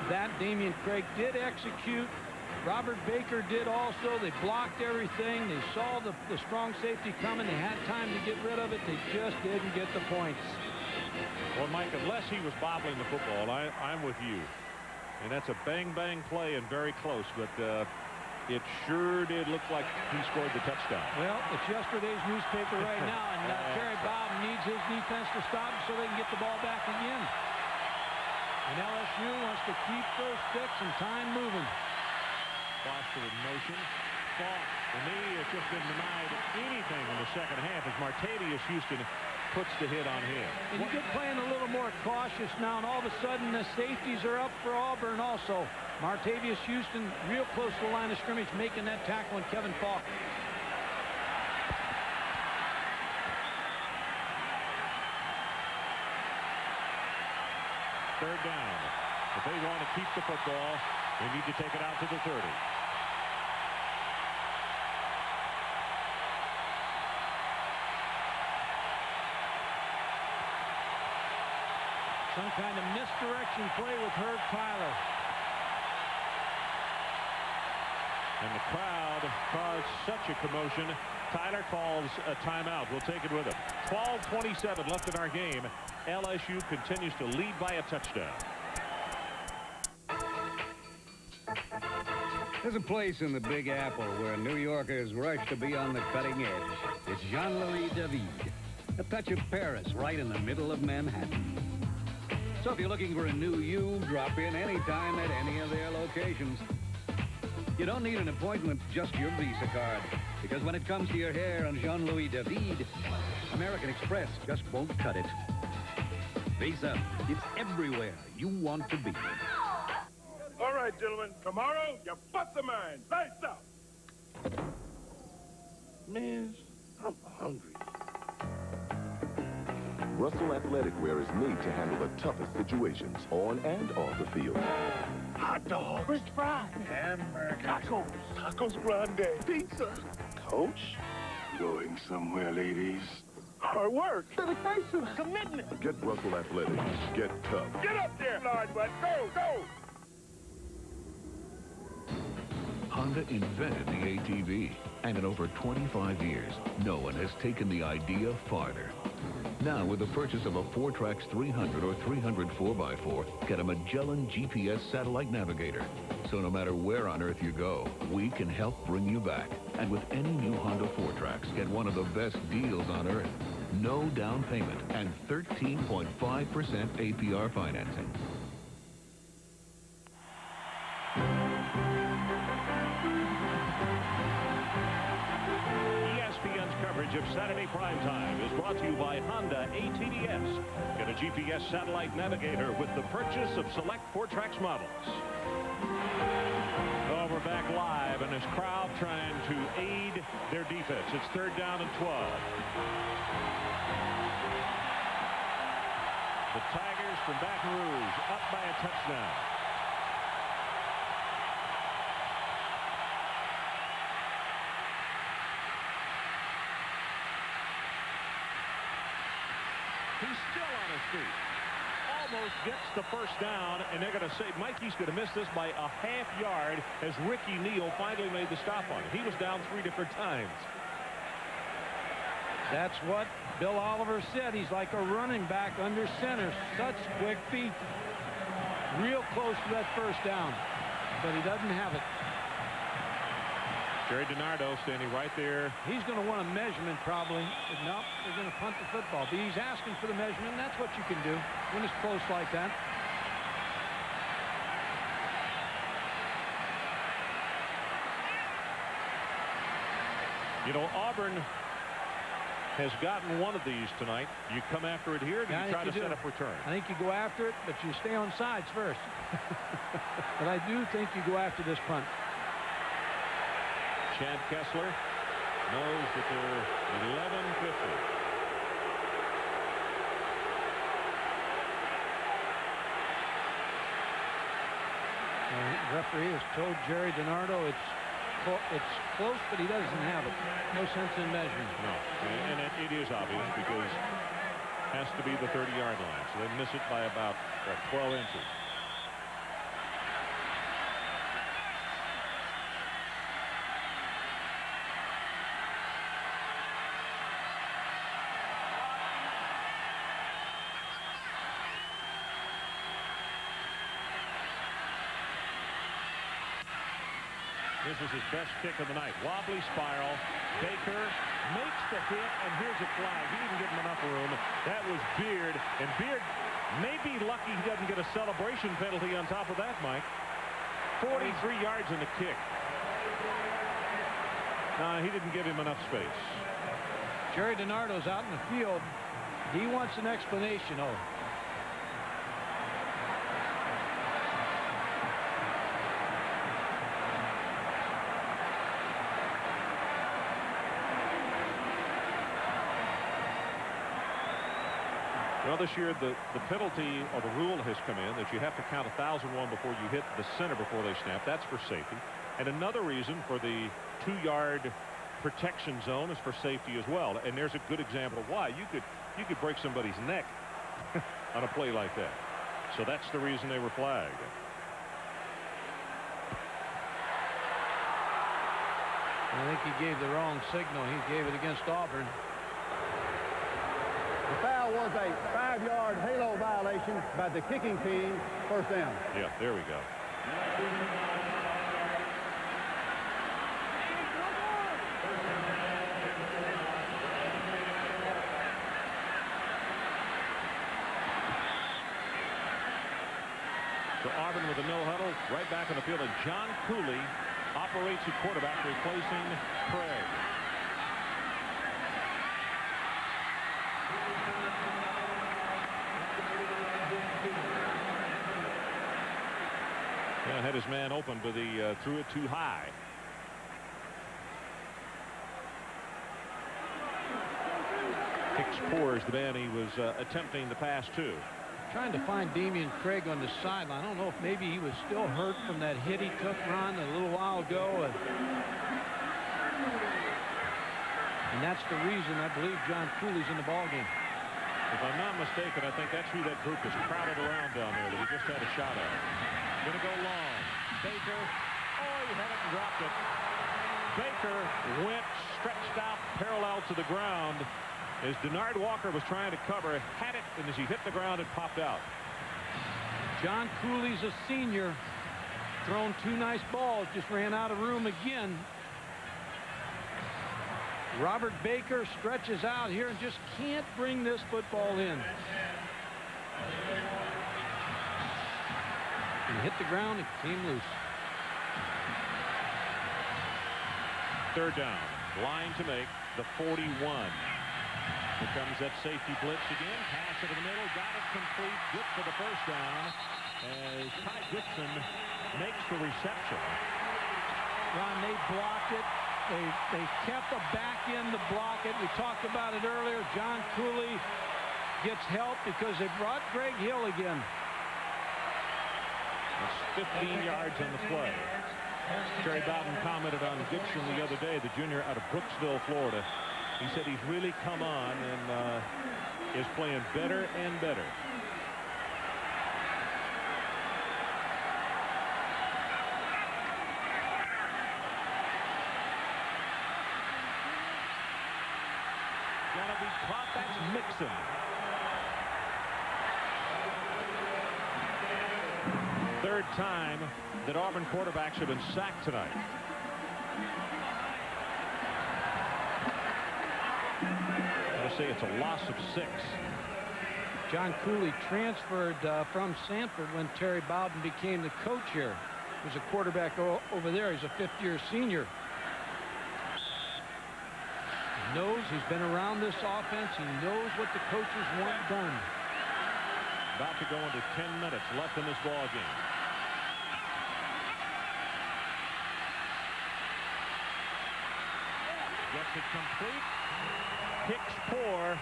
that Damian Craig did execute. Robert Baker did also. They blocked everything. They saw the strong safety coming. They had time to get rid of it. They just didn't get the points. Well, Mike, unless he was bobbling the football, I'm with you. And that's a bang-bang play and very close, but it sure did look like he scored the touchdown. Well, it's yesterday's newspaper right now, and Terry Bob needs his defense to stop so they can get the ball back again. And LSU wants to keep those sticks and time moving. Foster in motion. Fought. And he has just been denied anything in the second half as Martavius Houston puts the hit on him. And you get playing a little more cautious now, and all of a sudden the safeties are up for Auburn also. Martavius Houston real close to the line of scrimmage making that tackle on Kevin Falk. third down. If they want to keep the football, they need to take it out to the 30. Some kind of misdirection play with Herb Tyler. And the crowd caused such a commotion. Tyler calls a timeout. We'll take it with him. 12:27 left in our game. LSU continues to lead by a touchdown. There's a place in the Big Apple where New Yorkers rush to be on the cutting edge. It's Jean-Louis David, a touch of Paris right in the middle of Manhattan. So if you're looking for a new you, drop in anytime at any of their locations. You don't need an appointment, just your Visa card. Because when it comes to your hair and Jean-Louis David, American Express just won't cut it. Visa, it's everywhere you want to be. All right, gentlemen. Tomorrow, your butts are mine. Lights out. Man, I'm hungry. Russell Athletic Wear is made to handle the toughest situations on and off the field. Hot dog. French fries. Hamburger. Tacos grande. Pizza. Coach, going somewhere, ladies. Hard work. Dedication. Commitment. Get Russell Athletics. Get tough. Get up there, Lord, bud. Go, go. Honda invented the ATV, and in over 25 years, no one has taken the idea farther. Now, with the purchase of a 4Trax 300 or 300 4x4, get a Magellan GPS satellite navigator. So no matter where on Earth you go, we can help bring you back. And with any new Honda 4Trax, get one of the best deals on Earth. No down payment and 13.5% APR financing. Coverage of Saturday Primetime is brought to you by Honda ATVS. Get a GPS satellite navigator with the purchase of select 4Trax models. Oh, we're back live, and this crowd trying to aid their defense. It's third down and 12. The Tigers from Baton Rouge up by a touchdown. He's still on his feet. Almost gets the first down, and they're going to say Mikey's going to miss this by a half yard as Ricky Neal finally made the stop on it. He was down 3 different times. That's what Bill Oliver said. He's like a running back under center. Such quick feet. Real close to that first down, but he doesn't have it. Jerry DiNardo standing right there. He's going to want a measurement probably. But no, they're going to punt the football. But he's asking for the measurement, and that's what you can do when it's close like that. You know, Auburn has gotten one of these tonight. You come after it here, or do you try to set up return? I think you go after it, but you stay on sides first. But I do think you go after this punt. Chad Kessler knows that they're 11:50. The referee has told Jerry DiNardo it's close, but he doesn't have it. No sense in measuring. No, and it is obvious because it has to be the 30-yard line. So they miss it by about 12 inches. This is his best kick of the night. Wobbly spiral. Baker makes the hit, and here's a flag. He didn't give him enough room. That was Beard, and Beard may be lucky he doesn't get a celebration penalty on top of that, Mike. 43 yards in the kick. No, he didn't give him enough space. Jerry DiNardo's out in the field. He wants an explanation. Oh. Well, this year the penalty or the rule has come in that you have to count 1,001 before you hit the center before they snap. That's for safety. And another reason for the 2-yard protection zone is for safety as well. And there's a good example of why. You could break somebody's neck on a play like that. So that's the reason they were flagged. I think he gave the wrong signal. He gave it against Auburn. The foul was a 5-yard halo violation by the kicking team. First down. Yeah, there we go. So Auburn with a no huddle right back on the field, and John Cooley operates at quarterback, replacing Craig. Yeah, had his man open, but he threw it too high. Hicks pours the man he was attempting the pass to. Trying to find Damian Craig on the sideline. I don't know if maybe he was still hurt from that hit he took, Ron, a little while ago. And that's the reason I believe John Cooley's in the ballgame. If I'm not mistaken, I think that's who that group is crowded around down there that we just had a shot at. Going to go long. Baker. Oh, he had it and dropped it. Baker went stretched out parallel to the ground as Denard Walker was trying to cover, had it, and as he hit the ground, it popped out. John Cooley's a senior. Thrown 2 nice balls, just ran out of room again. Robert Baker stretches out here and just can't bring this football in. And hit the ground, it came loose. Third down. Line to make the 41. Here comes that safety blitz again. Pass it to the middle. Got it complete. Good for the first down. As Ty Goodson makes the reception. Ron, they blocked it. They kept a back end to block it. We talked about it earlier. John Cooley gets help because they brought Greg Hill again. It's 15 yards on the play. Terry Bowden commented on Goodson the other day, the junior out of Brooksville, Florida. He said he's really come on and is playing better and better. Gotta be caught. That's Mixon. Third time that Auburn quarterbacks have been sacked tonight. Say it's a loss of 6. John Cooley transferred from Sanford when Terry Bowden became the coach here. He was a quarterback over there. He's a 5th-year senior. He knows, he's been around this offense. He knows what the coaches want done. About to go into 10 minutes left in this ball game. Gets it complete. Hicks poor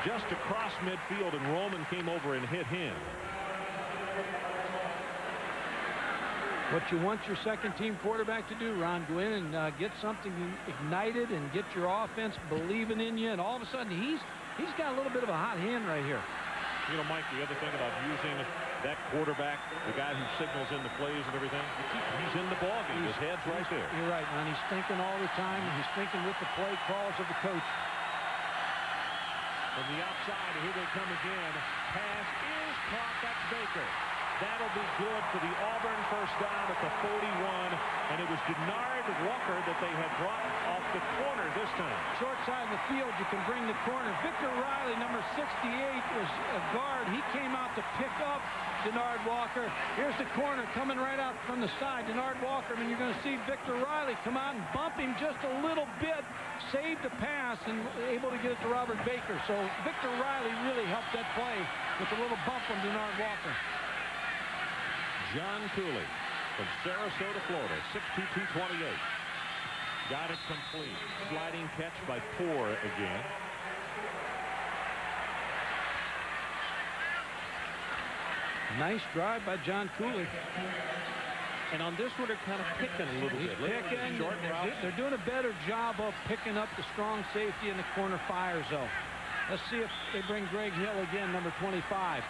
just across midfield, and Roman came over and hit him. What you want your second-team quarterback to do, Ron, go in and get something ignited and get your offense believing in you, and all of a sudden he's got a little bit of a hot hand right here. You know, Mike, the other thing about using that quarterback, the guy who signals in the plays and everything, he's in the ballgame. His head's right there. You're right, man. He's thinking all the time, and he's thinking with the play calls of the coach. From the outside, here they come again. Pass is caught. That's Baker. That'll be good for the Auburn first down at the 41. And it was Denard Walker that they had brought off the corner this time. Short side of the field, you can bring the corner. Victor Riley, number 68, was a guard. He came out to pick up Denard Walker. Here's the corner coming right out from the side. Denard Walker, and you're going to see Victor Riley come out and bump him just a little bit. Saved a pass and able to get it to Robert Baker. So Victor Riley really helped that play with a little bump from Denard Walker. John Cooley from Sarasota, Florida, 6'2", 228. Got it complete. Sliding catch by Poor again. Nice drive by John Cooley. And on this one, they're kind of picking a little bit. Picking. Short routes. They're doing a better job of picking up the strong safety in the corner fire zone. Let's see if they bring Greg Hill again, number 25.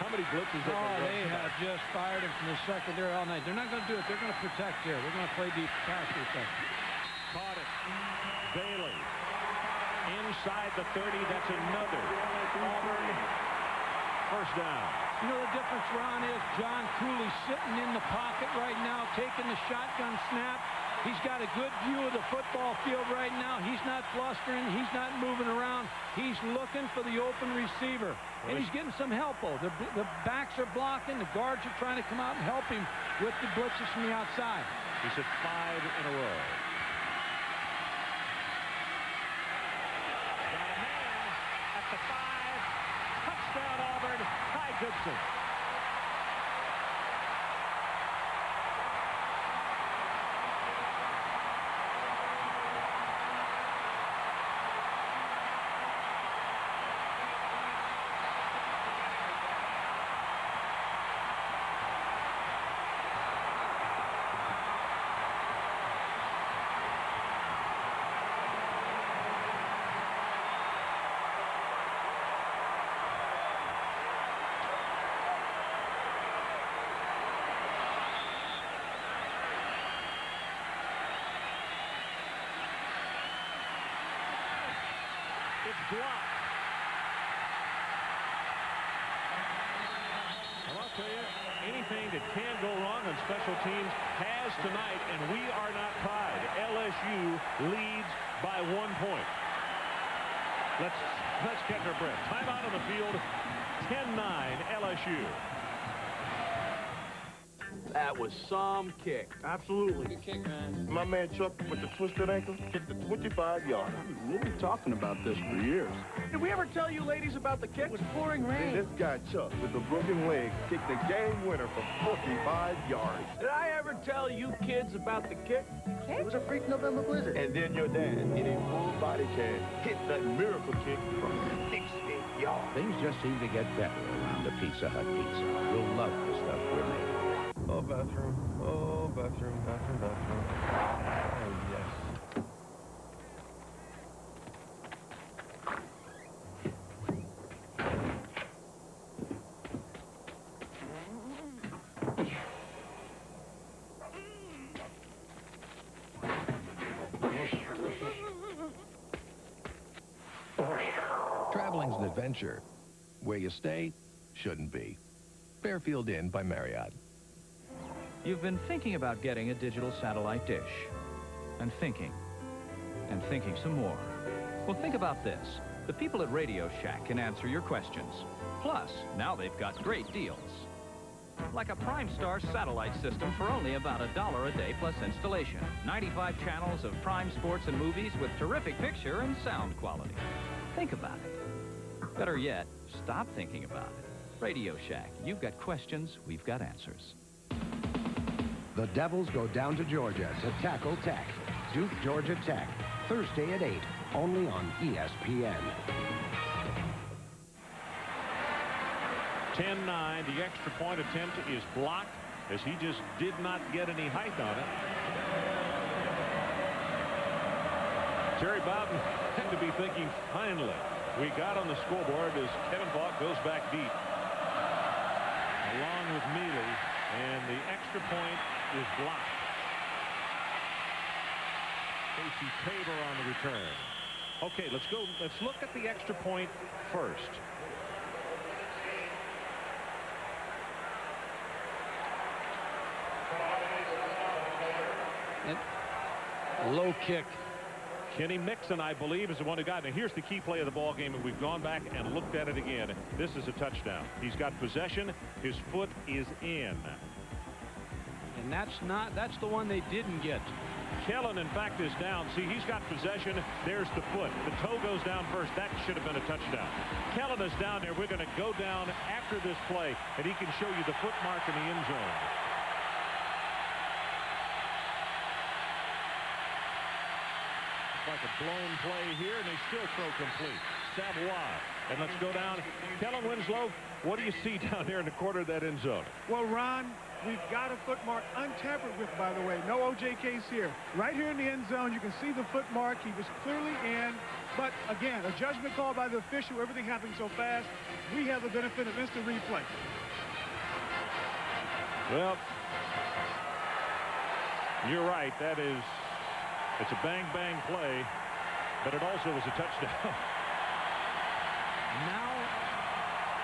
How many blitzes have they have just fired him from the secondary all night. They're not going to do it. They're going to protect here. They're going to play deep pass defense. Caught it. Bailey. Inside the 30. That's another Auburn first down. You know the difference, Ron, is John Cooley sitting in the pocket right now, taking the shotgun snap. He's got a good view of the football field right now. He's not flustering. He's not moving around. He's looking for the open receiver. And he's getting some help, though. The backs are blocking. The guards are trying to come out and help him with the blitzes from the outside. He's at 5 in a row. Got a man at the 5. Touchdown, Auburn. Ty Goodson. Blocked. Well, I'll tell you, anything that can go wrong on special teams has tonight, and we are not tied. LSU leads by 1 point. Let's catch our breath. Timeout on the field. 10-9 LSU. That was some kick. Absolutely. Good kick, man. My man Chuck with the twisted ankle kicked the 25-yarder. We've been talking about this for years. Did we ever tell you ladies about the kick? It was pouring rain. This guy Chuck with the broken leg kicked the game winner from 45 yards. Did I ever tell you kids about the kick? It was a freak November blizzard. And then your dad, in a full body cast, hit that miracle kick from 60 yards. Things just seem to get better around the Pizza Hut pizza. You'll love the stuff we're making. Oh, bathroom. Oh, bathroom, bathroom, bathroom. Oh, yes. Traveling's an adventure. Where you stay shouldn't be. Fairfield Inn by Marriott. You've been thinking about getting a digital satellite dish. And thinking some more. Well, think about this. The people at Radio Shack can answer your questions. Plus, now they've got great deals. Like a Prime Star satellite system for only about $1 a day plus installation. 95 channels of Prime sports and movies with terrific picture and sound quality. Think about it. Better yet, stop thinking about it. Radio Shack. You've got questions, we've got answers. The Devils go down to Georgia to tackle Tech. Duke, Georgia Tech. Thursday at 8, only on ESPN. 10-9. The extra point attempt is blocked as he just did not get any height on it. Terry Bowden had to be thinking, finally, we got on the scoreboard as Kevin Falk goes back deep. Along with Mealy, and the extra point is blocked. Casey Tabor on the return. Okay, let's go. Let's look at the extra point first. And low kick. Kenny Mixon, I believe, is the one who got it. Now, here's the key play of the ball game, and we've gone back and looked at it again. This is a touchdown. He's got possession. His foot is in. And that's the one they didn't get. Kellen, in fact, is down. See, he's got possession. There's the foot. The toe goes down first. That should have been a touchdown. Kellen is down there. We're going to go down after this play, and he can show you the foot mark in the end zone. Like a blown play here, and they still throw complete. Savoie And let's go down. Kellen Winslow, what do you see down there in the corner of that end zone? Well, Ron, we've got a foot mark untampered with, by the way. No OJKs here. Right here in the end zone, you can see the foot mark. He was clearly in. But, again, a judgment call by the official. Everything happening so fast. We have the benefit of instant replay. Well, you're right. It's a bang-bang play, but it also was a touchdown. Now,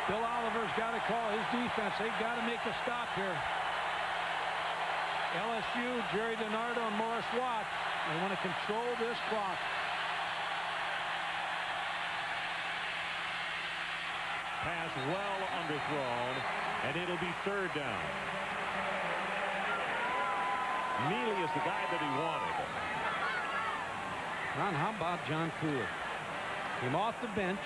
Bill Oliver's got to call his defense. They've got to make a stop here. LSU, Jerry DiNardo, and Morris Watts, they want to control this clock. Pass well underthrown, and it'll be third down. Neely is the guy that he wanted. Ron, how about John Cooler? Came off the bench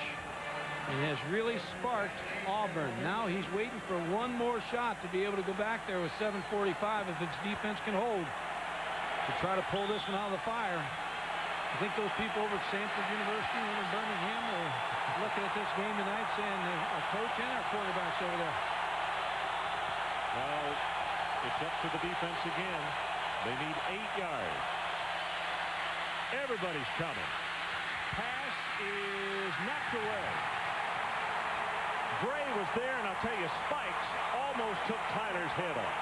and has really sparked Auburn. Now he's waiting for one more shot to be able to go back there with 7:45 if its defense can hold to try to pull this one out of the fire. I think those people over at Stanford University and in Birmingham are looking at this game tonight saying our coach and our quarterback's over there. Well, it's up to the defense again. They need 8 yards. Everybody's coming. Pass is knocked away. Gray was there, and I'll tell you, Spikes almost took Tyler's head off.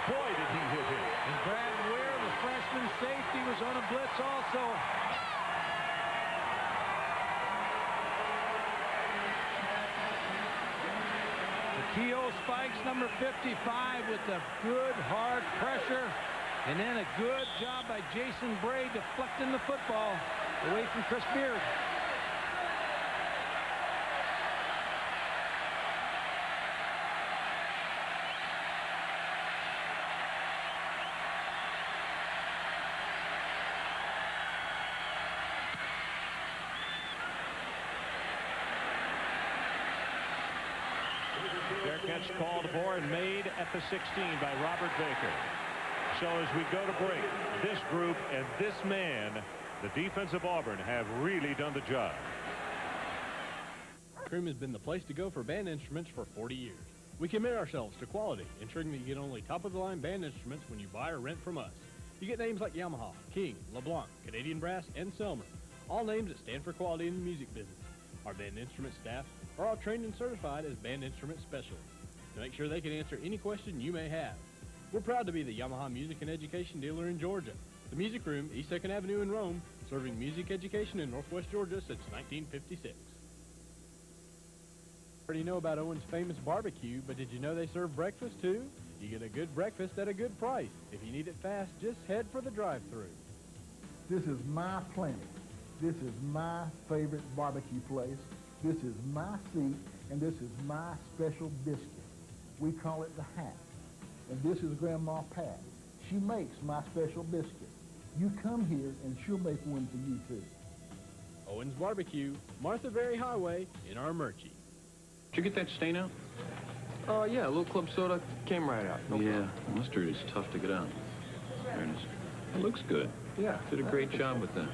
Boy, did he hit him. And Brad Ware, the freshman safety, was on a blitz also. Keo Spikes, number 55, with a good, hard pressure. And then a good job by Jason Bray deflecting the football away from Chris Beard. Fair catch called for and made at the 16 by Robert Baker. So as we go to break, this group and this man, the defense of Auburn, have really done the job. Cream has been the place to go for band instruments for 40 years. We commit ourselves to quality, ensuring that you get only top-of-the-line band instruments when you buy or rent from us. You get names like Yamaha, King, LeBlanc, Canadian Brass, and Selmer, all names that stand for quality in the music business. Our band instrument staff are all trained and certified as band instrument specialists to make sure they can answer any question you may have. We're proud to be the Yamaha Music and Education dealer in Georgia. The Music Room, East 2nd Avenue in Rome, serving music education in Northwest Georgia since 1956. Already know about Owen's famous barbecue, but did you know they serve breakfast too? You get a good breakfast at a good price. If you need it fast, just head for the drive-thru. This is my planet. This is my favorite barbecue place. This is my seat, and this is my special biscuit. We call it the Hat. And this is Grandma Pat. She makes my special biscuit. You come here, and she'll make one for you, too. Owen's Barbecue, Martha Berry Highway, in Armurchie. Did you get that stain out? Yeah, a little club soda came right out. No problem. Mustard is tough to get out. There it is. It looks good. Yeah. Did a great job with that.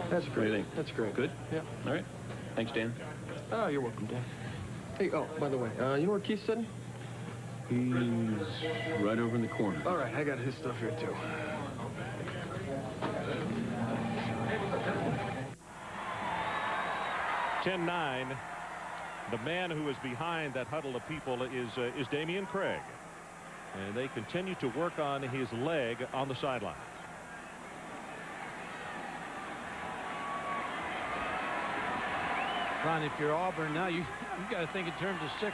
That's great. That's great. Good? Yeah. All right. Thanks, Dan. Oh, you're welcome, Dan. Hey, oh, by the way, you know where Keith's sitting? He's right over in the corner. All right, I got his stuff here, too. (10-9). The man who is behind that huddle of people is Damian Craig. And they continue to work on his leg on the sideline. Ron, if you're Auburn now, you got to think in terms of 6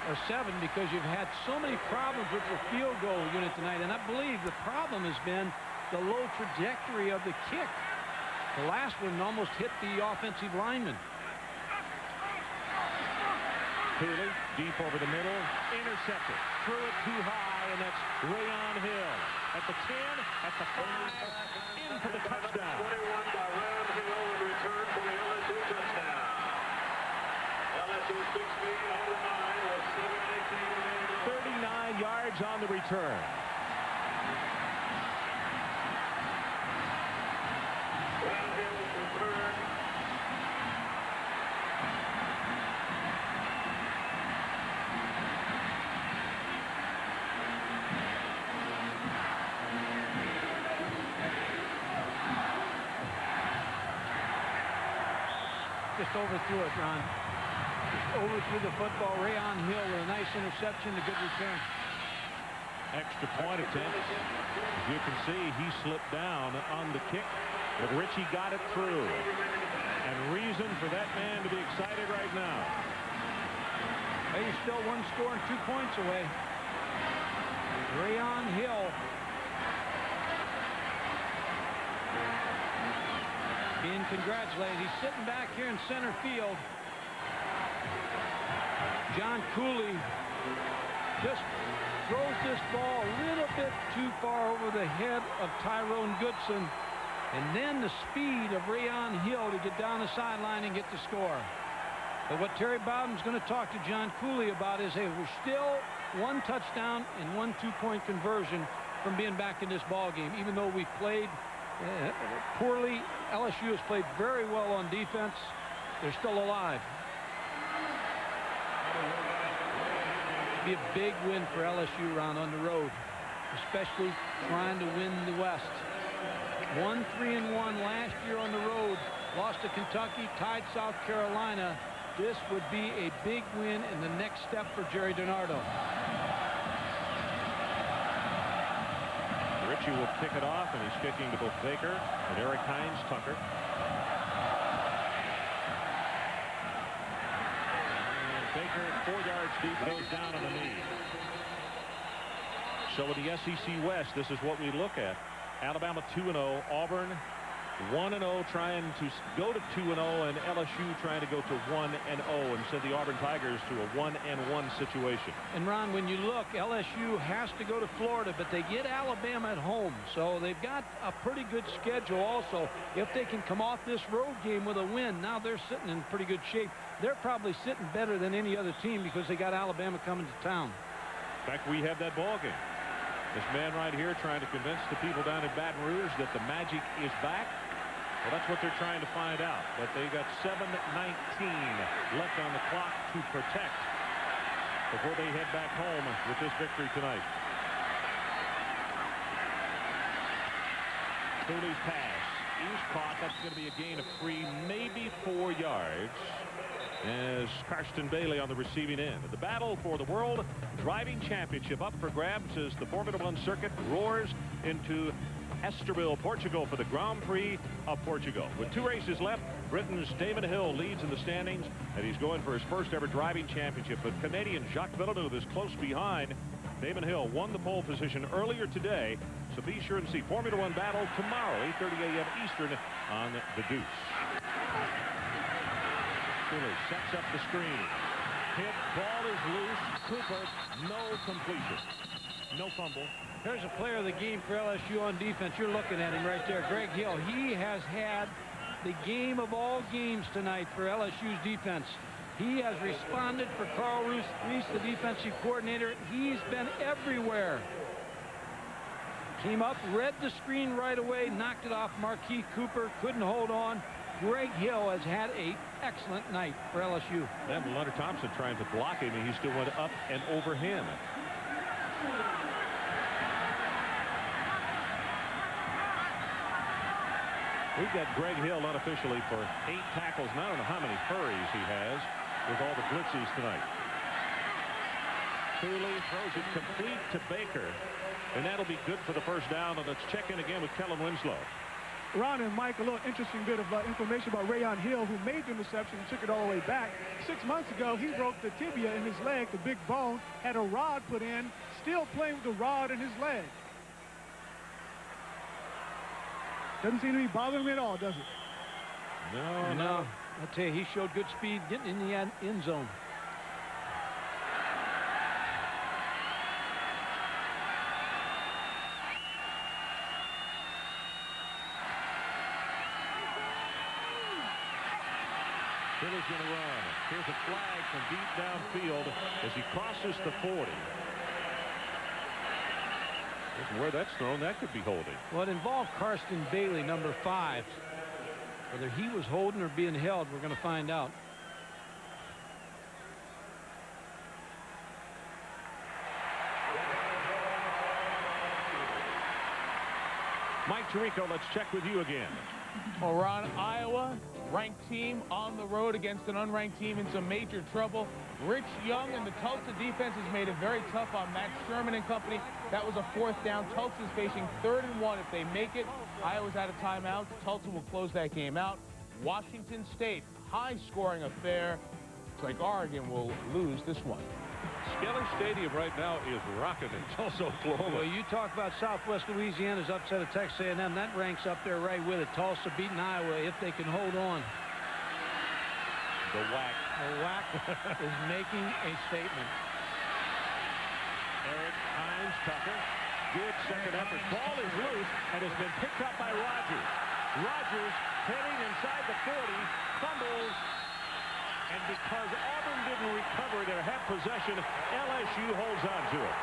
or 7 because you've had so many problems with your field goal unit tonight. And I believe the problem has been the low trajectory of the kick. The last one almost hit the offensive lineman. Cooley deep over the middle, intercepted, threw it too high, and that's Rayon Hill at the 10, at the 5, in for the touchdown. 21 by Rayon Hill in return for the LSU touchdown. LSU 16 over 9 with 7:18 remaining. 39 yards on the return. Rayon Hill just overthrew it, Ron. Just overthrew the football. Rayon Hill with a nice interception, a good return. Extra point attempt. As you can see, he slipped down on the kick, but Richie got it through. And reason for that man to be excited right now. Well, he's still one score and 2 points away. Rayon Hill being congratulated. He's sitting back here in center field. John Cooley just throws this ball a little bit too far over the head of Tyrone Goodson. And then the speed of Rayon Hill to get down the sideline and get the score. But what Terry Bowden's going to talk to John Cooley about is, hey, we're still one touchdown and 1 2-point conversion from being back in this ball game. Even though we played poorly, LSU has played very well on defense. They're still alive. Be a big win for LSU, Ron, on the road, especially trying to win the West. 1-3-1 last year on the road. Lost to Kentucky, tied South Carolina. This would be a big win in the next step for Jerry DiNardo. Richie will kick it off, and he's kicking to both Baker and Eric Hines Tucker. And Baker, 4 yards deep, goes down on the knee. So in the SEC West, this is what we look at. Alabama 2-0, Auburn 1-0, trying to go to 2-0, and LSU trying to go to 1-0 and send the Auburn Tigers to a 1-1 situation. And Ron, when you look, LSU has to go to Florida, but they get Alabama at home, so they've got a pretty good schedule also. If they can come off this road game with a win, now they're sitting in pretty good shape. They're probably sitting better than any other team because they got Alabama coming to town. In fact, we have that ball game. This man right here trying to convince the people down in Baton Rouge that the magic is back. Well, that's what they're trying to find out. But they got 7:19 left on the clock to protect before they head back home with this victory tonight. Cooley's pass is caught. That's going to be a gain of 3, maybe 4 yards. As Karsten Bailey on the receiving end. The battle for the World Driving Championship up for grabs as the Formula One circuit roars into Estoril, Portugal for the Grand Prix of Portugal. With 2 races left, Britain's Damon Hill leads in the standings, and he's going for his first ever driving championship. But Canadian Jacques Villeneuve is close behind. Damon Hill won the pole position earlier today, so be sure and see Formula One battle tomorrow, 8:30 a.m. Eastern on the Deuce. Cooley sets up the screen. Hit, ball is loose. Cooper, no completion. No fumble. Here's a player of the game for LSU on defense. You're looking at him right there, Greg Hill. He has had the game of all games tonight for LSU's defense. He has responded for Carl Reese, the defensive coordinator. He's been everywhere. Came up, read the screen right away, knocked it off Marquis Cooper, couldn't hold on. Greg Hill has had an excellent night for LSU. And Leonard Thompson trying to block him, and he still went up and over him. We've got Greg Hill unofficially for 8 tackles. And I don't know how many furries he has with all the blitzes tonight. Cooley throws it complete to Baker, and that'll be good for the first down. And let's check in again with Kellen Winslow. Ron and Mike, a little interesting bit of information about Rayon Hill, who made the interception and took it all the way back. 6 months ago, he broke the tibia in his leg, the big bone, had a rod put in, still playing with the rod in his leg. Doesn't seem to be bothering him at all, does it? No. I tell you, he showed good speed getting in the end zone. Billy's going to run. Here's a flag from deep downfield as he crosses the 40. Where that's thrown, that could be holding. Well, it involved Karsten Bailey, number 5. Whether he was holding or being held, we're going to find out. Mike Tirico, let's check with you again. Well, Ron, Iowa, ranked team on the road against an unranked team in some major trouble. Rich Young and the Tulsa defense has made it very tough on Matt Sherman and company. That was a 4th down. Tulsa's facing 3rd and 1. If they make it, Iowa's out of timeout. Tulsa will close that game out. Washington State, high-scoring affair. Looks like Oregon will lose this one. Skeller Stadium right now is rocking in Tulsa, Oklahoma. Well, you talk about Southwest Louisiana's upset of Texas A&M. That ranks up there right with it. Tulsa beating Iowa if they can hold on. The WAC. The WAC is making a statement. Eric Hines Tucker. Good second effort. Ball is loose and has been picked up by Rogers. Rogers heading inside the 40, fumbles. And because Auburn didn't recover their half possession, LSU holds on to it.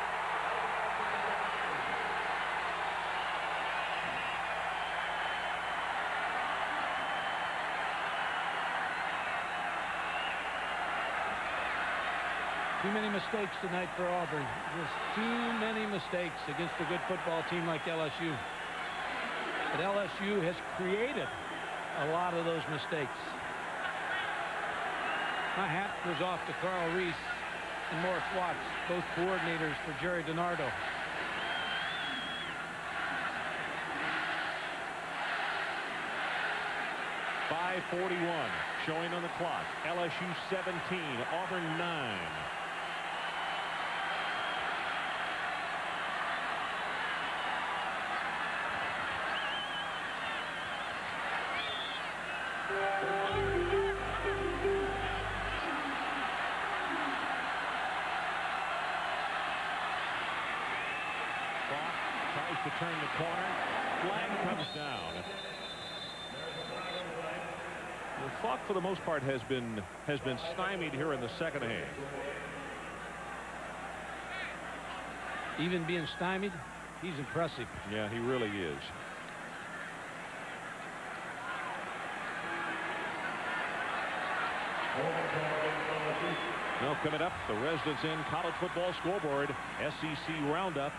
Too many mistakes tonight for Auburn. Just too many mistakes against a good football team like LSU. But LSU has created a lot of those mistakes. My hat goes off to Carl Reese and Morris Watts, both coordinators for Jerry DiNardo. .541 showing on the clock. LSU 17, Auburn 9. To turn the corner. Flag comes down. The clock for the most part has been stymied here in the second half. Even being stymied, he's impressive. Yeah, he really is. Now coming up, the Residents Inn College Football Scoreboard, SEC Roundup.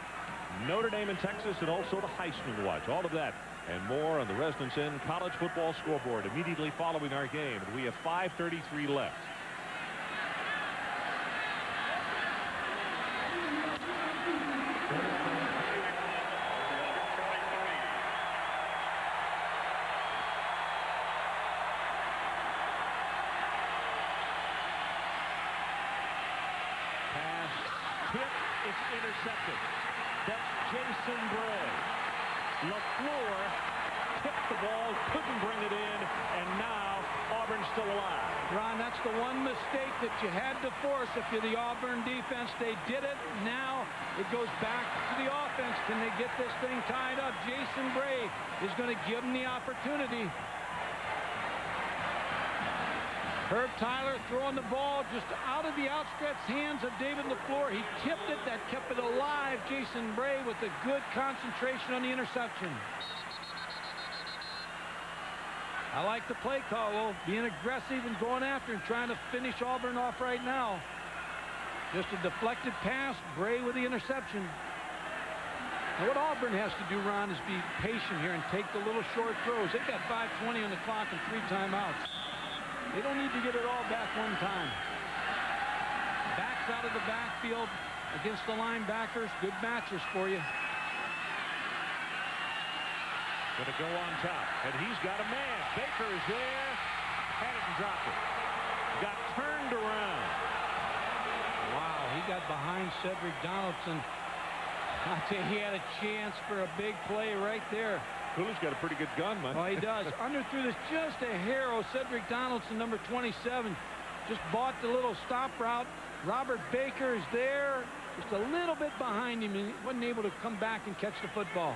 Notre Dame in Texas, and also the Heisman Watch. All of that and more on the Residents Inn College Football Scoreboard immediately following our game. And we have 5:33 left. Pass tip, it's intercepted. That's Jason Bray. LaFleur tipped the ball, couldn't bring it in, and now Auburn's still alive. Ron, that's the one mistake that you had to force if you're the Auburn defense. They did it. Now it goes back to the offense. Can they get this thing tied up? Jason Bray is going to give them the opportunity. Herb Tyler throwing the ball just out of the outstretched hands of David LaFleur. He tipped it. That kept it alive. Jason Bray with a good concentration on the interception. I like the play call, though, being aggressive and going after and trying to finish Auburn off right now. Just a deflected pass. Bray with the interception. Now what Auburn has to do, Ron, is be patient here and take the little short throws. They've got 5:20 on the clock and 3 timeouts. They don't need to get it all back one time. Backs out of the backfield against the linebackers. Good matches for you. Going to go on top, and he's got a man. Baker is there. Had it and dropped it. Got turned around. Wow, he got behind Cedric Donaldson. I tell you, he had a chance for a big play right there. Cooley's got a pretty good gun, man. Oh, he does. Underthrew this just a hair. Cedric Donaldson, number 27, just bought the little stop route. Robert Baker is there, just a little bit behind him, and he wasn't able to come back and catch the football.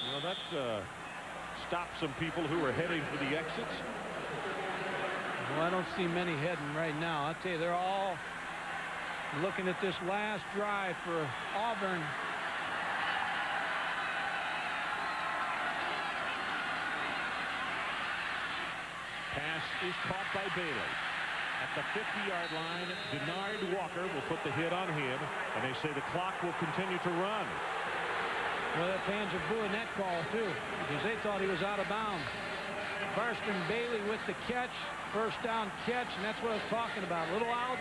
You know, that stopped some people who were heading for the exits. Well, I don't see many heading right now. I'll tell you, they're all looking at this last drive for Auburn. Pass is caught by Bailey. At the 50-yard line, Denard Walker will put the hit on him, and they say the clock will continue to run. Well, the fans are booing that call, too, because they thought he was out of bounds. Karsten Bailey with the catch, first down catch, and that's what I was talking about. Little outs,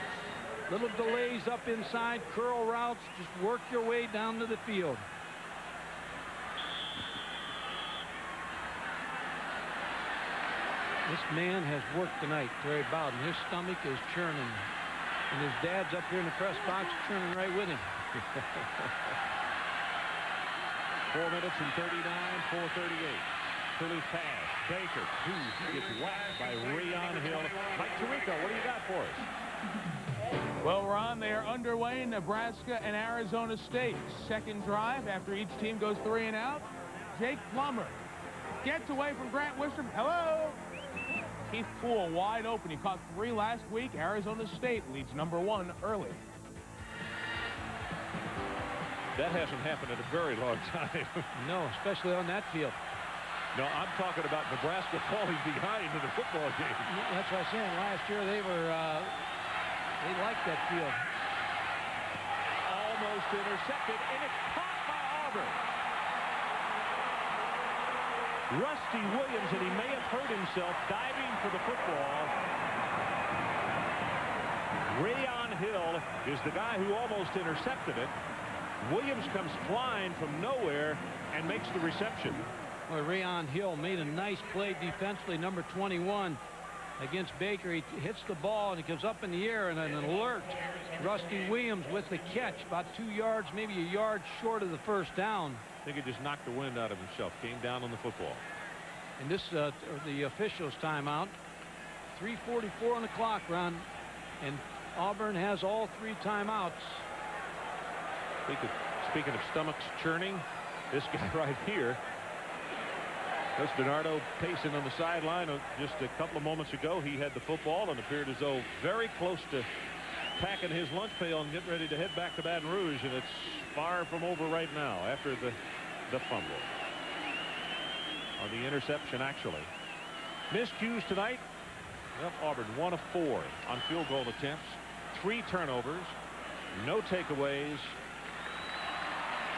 little delays up inside, curl routes, just work your way down to the field. This man has worked tonight, Terry Bowden. His stomach is churning, and his dad's up here in the press box churning right with him. 4 minutes and 39, 4:38. Philly pass. Baker, he gets whacked by Rayon Hill. Mike Tirico, what do you got for us? Well, Ron, they are underway in Nebraska and Arizona State. Second drive after each team goes 3 and out. Jake Plummer gets away from Grant Wistrom. Hello! Keith Poole wide open. He caught 3 last week. Arizona State leads #1 early. That hasn't happened in a very long time. No, especially on that field. No, I'm talking about Nebraska falling behind in the football game. That's what I'm saying. Last year they were, they liked that field. Almost intercepted, and it's caught by Auburn. Rusty Williams, and he may have hurt himself diving for the football. Rayon Hill is the guy who almost intercepted it. Williams comes flying from nowhere and makes the reception. Well, Rayon Hill made a nice play defensively, number 21 against Baker. He hits the ball and it goes up in the air, and an alert. Rusty Williams with the catch, about 2 yards, maybe a yard short of the first down. I think he just knocked the wind out of himself. Came down on the football. And this, the officials' timeout. 3:44 on the clock, Ron. And Auburn has all 3 timeouts. Speaking of stomachs churning, this guy right here, that's DiNardo pacing on the sideline. Just a couple of moments ago, he had the football and appeared as though very close to packing his lunch pail and getting ready to head back to Baton Rouge, and it's far from over right now after the fumble. Or the interception, actually. Miscues tonight. Well, Auburn 1 of 4 on field goal attempts. 3 turnovers. No takeaways.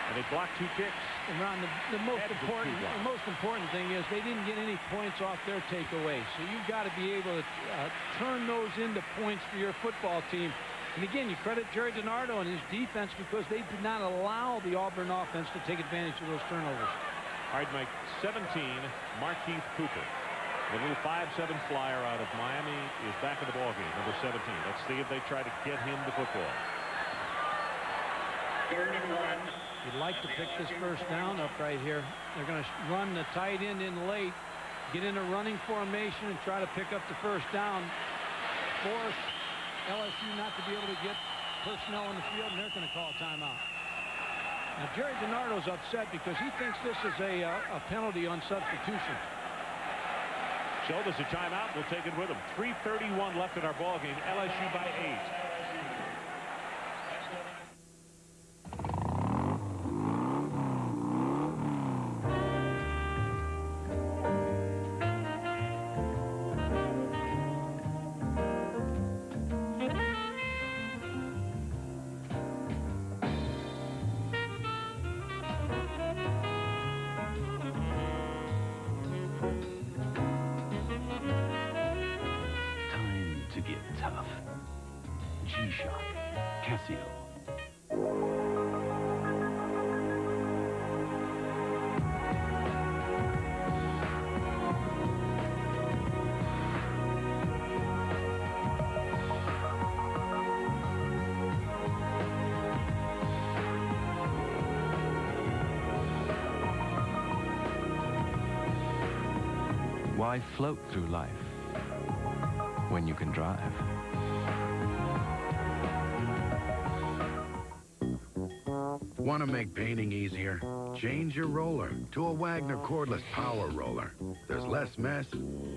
And they blocked 2 kicks. And Ron, the most important thing is they didn't get any points off their takeaways. So you've got to be able to turn those into points for your football team. And again, you credit Jerry DiNardo and his defense because they did not allow the Auburn offense to take advantage of those turnovers. All right, Mike, 17, Markeith Cooper. The little 5'7" flyer out of Miami is back in the ballgame, number 17. Let's see if they try to get him the football. You'd like to pick this first down up right here. They're going to run the tight end in late, get in a running formation, and try to pick up the first down. Force LSU not to be able to get personnel on the field, and they're going to call a timeout. Now, Jerry DiNardo's upset because he thinks this is a penalty on substitution. So there's a timeout. We'll take it with him. 3:31 left in our ball game. LSU by 8. Tough. G-Shock. Casio. Why float through life when you can drive? Want to make painting easier? Change your roller to a Wagner cordless power roller. There's less mess,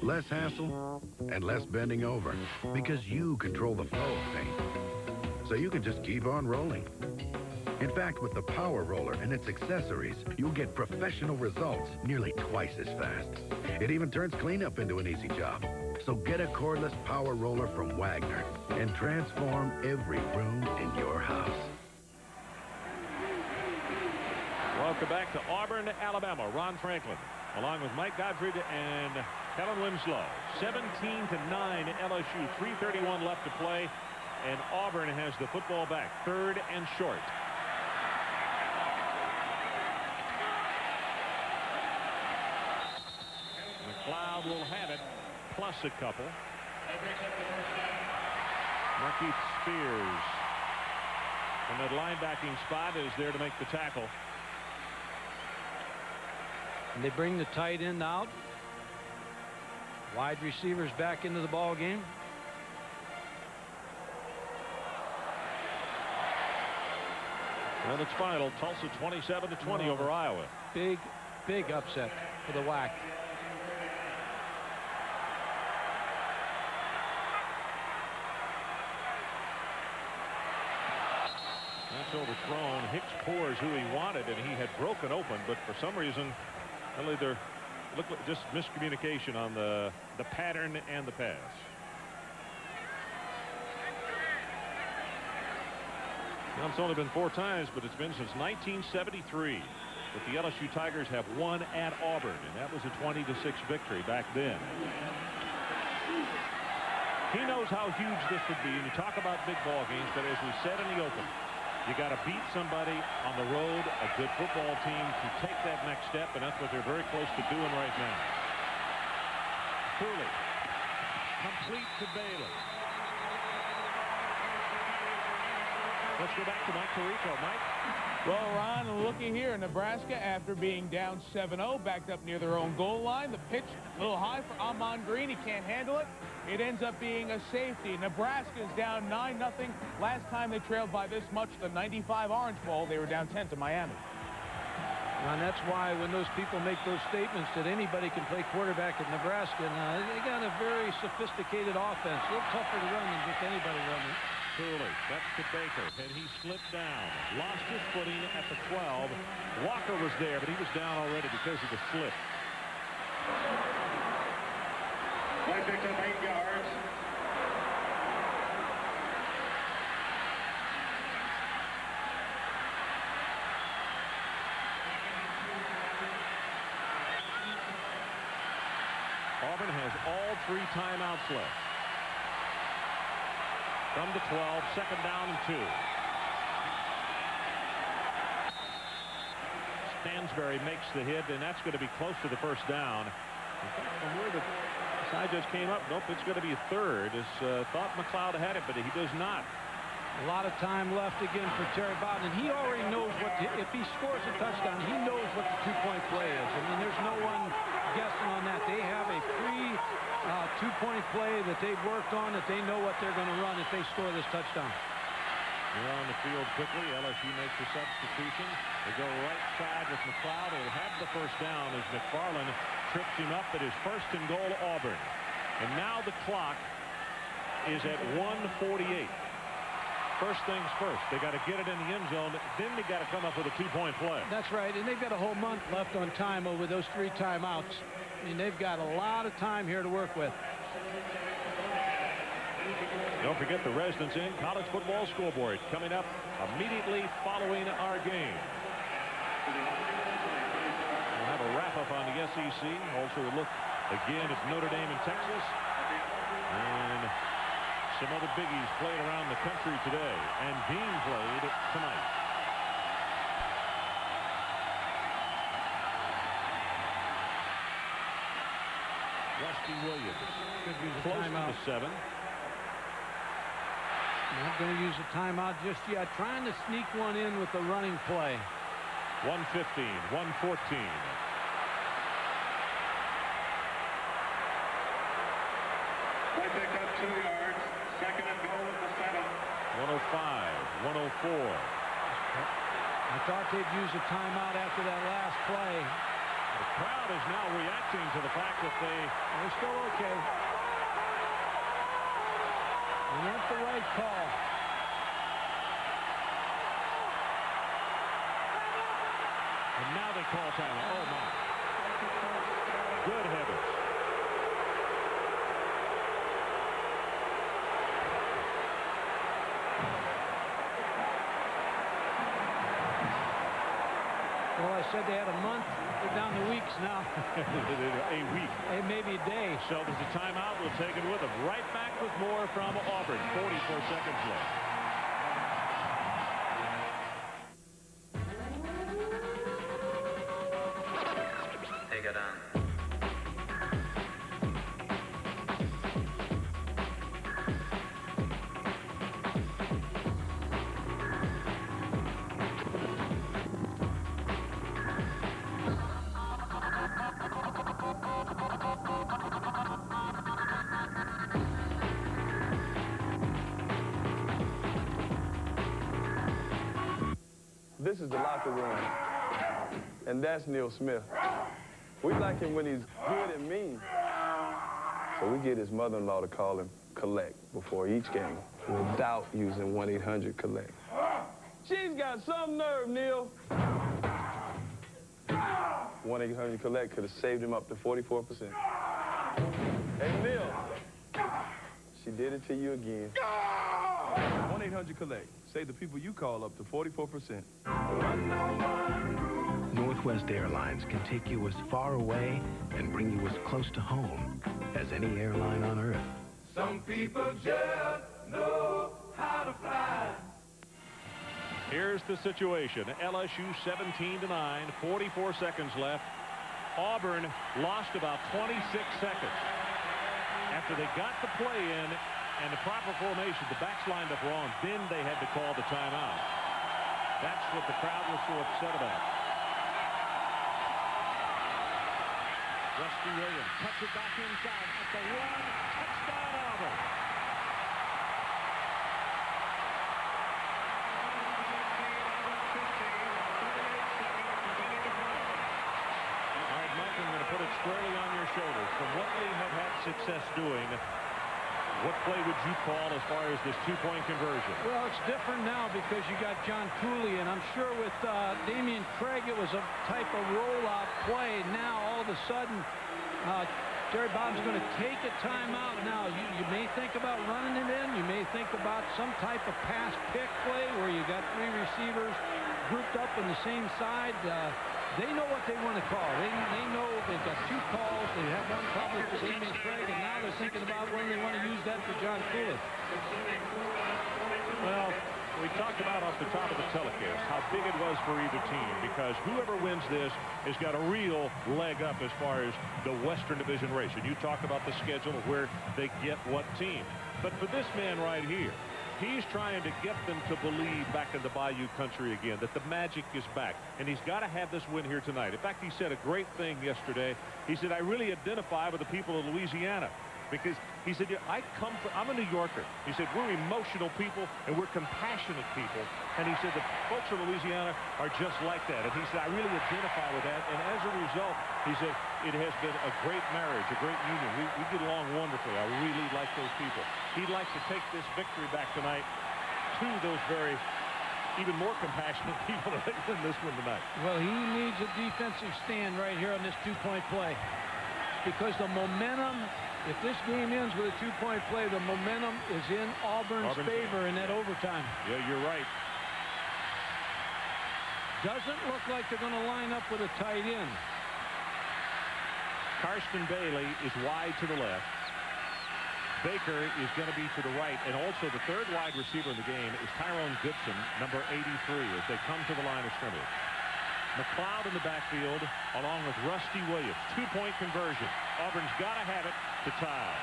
less hassle, and less bending over because you control the flow of paint. So you can just keep on rolling. In fact, with the power roller and its accessories, you'll get professional results nearly twice as fast. It even turns cleanup into an easy job. So get a cordless power roller from Wagner and transform every room in your house. Welcome back to Auburn, Alabama. Ron Franklin, along with Mike Gottfried and Kellen Winslow. 17-9 LSU. 3:31 left to play, and Auburn has the football back. 3rd and short. McLeod will have it, plus a couple. Marquise Spears from that linebacking spot is there to make the tackle. And they bring the tight end out. Wide receivers back into the ball game. Well, it's final. Tulsa 27-20 over Iowa. Big upset for the WAC. That's overthrown. Hicks pours who he wanted, and he had broken open, but for some reason, really there looked like just miscommunication on the pattern and the pass. Now, it's only been 4 times, but it's been since 1973 that the LSU Tigers have won at Auburn, and that was a 20-6 victory back then. He knows how huge this would be, and you talk about big ball games, but as we said in the open, you got to beat somebody on the road, a good football team, to take that next step, and that's what they're very close to doing right now. Cooley, complete to Bailey. Let's go back to Mike Tirico. Mike? Well, Ron, looky here. Nebraska, after being down 7-0, backed up near their own goal line. The pitch a little high for Amon Green. He can't handle it. It ends up being a safety. Nebraska is down 9-0. Last time they trailed by this much, the 95 Orange Bowl, they were down 10 to Miami. And that's why when those people make those statements that anybody can play quarterback at Nebraska, they got a very sophisticated offense. A little tougher to run than just anybody running. Cooley, that's to Baker, and he slipped down. Lost his footing at the 12. Walker was there, but he was down already because of the slip. Play picked up 8 yards. Auburn has all 3 timeouts left. From the 12, 2nd down and 2. Stansbury makes the hit, and that's going to be close to the 1st down. In fact, from where the side just came up, nope, it's going to be a 3rd. Thought McLeod had it, but he does not. A lot of time left again for Terry Bowden, and he already knows what, if he scores a touchdown, he knows what the 2-point play is. I mean, there's no one guessing on that. They have a free 2-point play that they've worked on, that they know what they're going to run if they score this touchdown. They're on the field quickly. LSU makes the substitution. They go right side with McLeod. He'll have the 1st down as McFarland trips him up at his 1st and goal, Auburn. And now the clock is at 1:48. First things first, they got to get it in the end zone. Then they got to come up with a 2-point play. That's right, and they've got a whole month left on time over those 3 timeouts. I mean, they've got a lot of time here to work with. Don't forget the Residence Inn College Football Scoreboard coming up immediately following our game. We'll have a wrap-up on the SEC. Also a look again at Notre Dame and Texas. And some other biggies played around the country today and being played tonight. Rusty Williams could use a close timeout. to the 7. Not going to use a timeout just yet. Trying to sneak one in with the running play. 1:15, 1:14. Play pick up 2 yards. 2nd and goal at the 7. 105, 104. I thought they'd use a timeout after that last play. The crowd is now reacting to the fact that they're still okay. And that's the right call. And now they call timeout. Oh, my. Good heavens. Well, I said they had a month. They're down to weeks now. A week. Hey, maybe a day. So there's a timeout. We'll take it with them. Right back with more from Auburn. 44 seconds left. Take it on. This is the locker room, and that's Neil Smith. We like him when he's good and mean. So we get his mother-in-law to call him collect before each game without using 1-800-COLLECT. She's got some nerve, Neil. 1-800-COLLECT could have saved him up to 44%. Hey, Neil, she did it to you again. 1-800-COLLECT. Save the people you call up to 44%. Northwest Airlines can take you as far away and bring you as close to home as any airline on Earth. Some people just know how to fly. Here's the situation. LSU 17-9, 44 seconds left. Auburn lost about 26 seconds. After they got the play in, and the proper formation, the backs lined up wrong, then they had to call the timeout. That's what the crowd was so upset about. Rusty Williams cuts it back inside at the one. Touchdown, Auburn. All right, Mike, I'm going to put it squarely on your shoulders. From what they have had success doing, what play would you call as far as this two-point conversion? Well, it's different now because you got John Cooley, and I'm sure with Damian Craig, it was a type of rollout play. Now, all of a sudden, Terry Bob's going to take a timeout. Now, you may think about running it in. You may think about some type of pass pick play where you got three receivers grouped up on the same side. They know what they want to call. They know they've got two calls. They have one probably for Damian Craig, and now they're thinking about when they want to use that for John Cooley. Well, we talked about off the top of the telecast how big it was for either team, because whoever wins this has got a real leg up as far as the Western Division race. And you talk about the schedule of where they get what team. But for this man right here, he's trying to get them to believe back in the Bayou country again, that the magic is back. And he's got to have this win here tonight. In fact, he said a great thing yesterday. He said, I really identify with the people of Louisiana. Because he said, I'm a New Yorker. He said, we're emotional people and we're compassionate people. And he said, the folks of Louisiana are just like that. And he said, I really identify with that. And as a result, he said, it has been a great marriage, a great union. We get along wonderfully. I really like those people. He'd like to take this victory back tonight to those very, even more compassionate people that win this one tonight. Well, he needs a defensive stand right here on this two-point play. Because the momentum, if this game ends with a two-point play, the momentum is in Auburn's favor in that overtime. Yeah, you're right. Doesn't look like they're going to line up with a tight end. Karsten Bailey is wide to the left. Baker is going to be to the right. And also the third wide receiver in the game is Tyrone Goodson, number 83, as they come to the line of scrimmage. McLeod in the backfield, along with Rusty Williams. Two-point conversion. Auburn's got to have it to tie.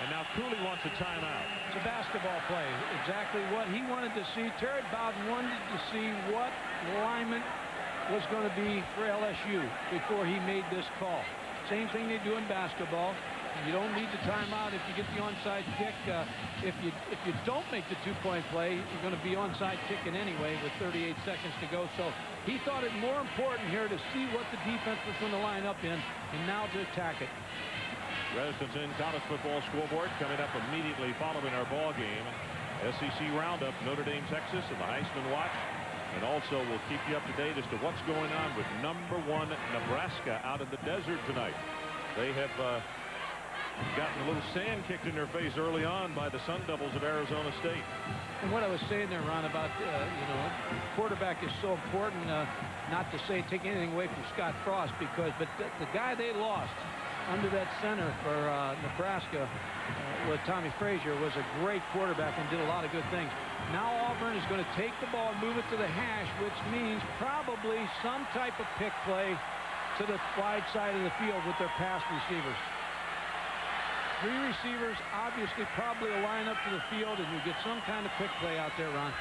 And now Cooley wants a timeout. It's a basketball play. Exactly what he wanted to see. Terry Bowden wanted to see what alignment was going to be for LSU before he made this call. Same thing they do in basketball. You don't need the timeout if you get the onside kick. If you don't make the two-point play, you're going to be onside kicking anyway with 38 seconds to go. So he thought it more important here to see what the defense was going to line up in, and now to attack it. Residents in college football scoreboard coming up immediately following our ball game. SEC Roundup, Notre Dame, Texas, and the Heisman Watch. And also we'll keep you up to date as to what's going on with #1 Nebraska out in the desert tonight. They have Gotten a little sand kicked in their face early on by the Sun Devils of Arizona State. And what I was saying there, Ron, about, you know, quarterback is so important, not to say take anything away from Scott Frost, because, but the guy they lost under that center for Nebraska with Tommy Frazier was a great quarterback and did a lot of good things. Now Auburn is going to take the ball and move it to the hash, which means probably some type of pick play to the wide side of the field with their pass receivers. 3 receivers obviously probably a line up to the field, and you get some kind of pick play out there, Ron.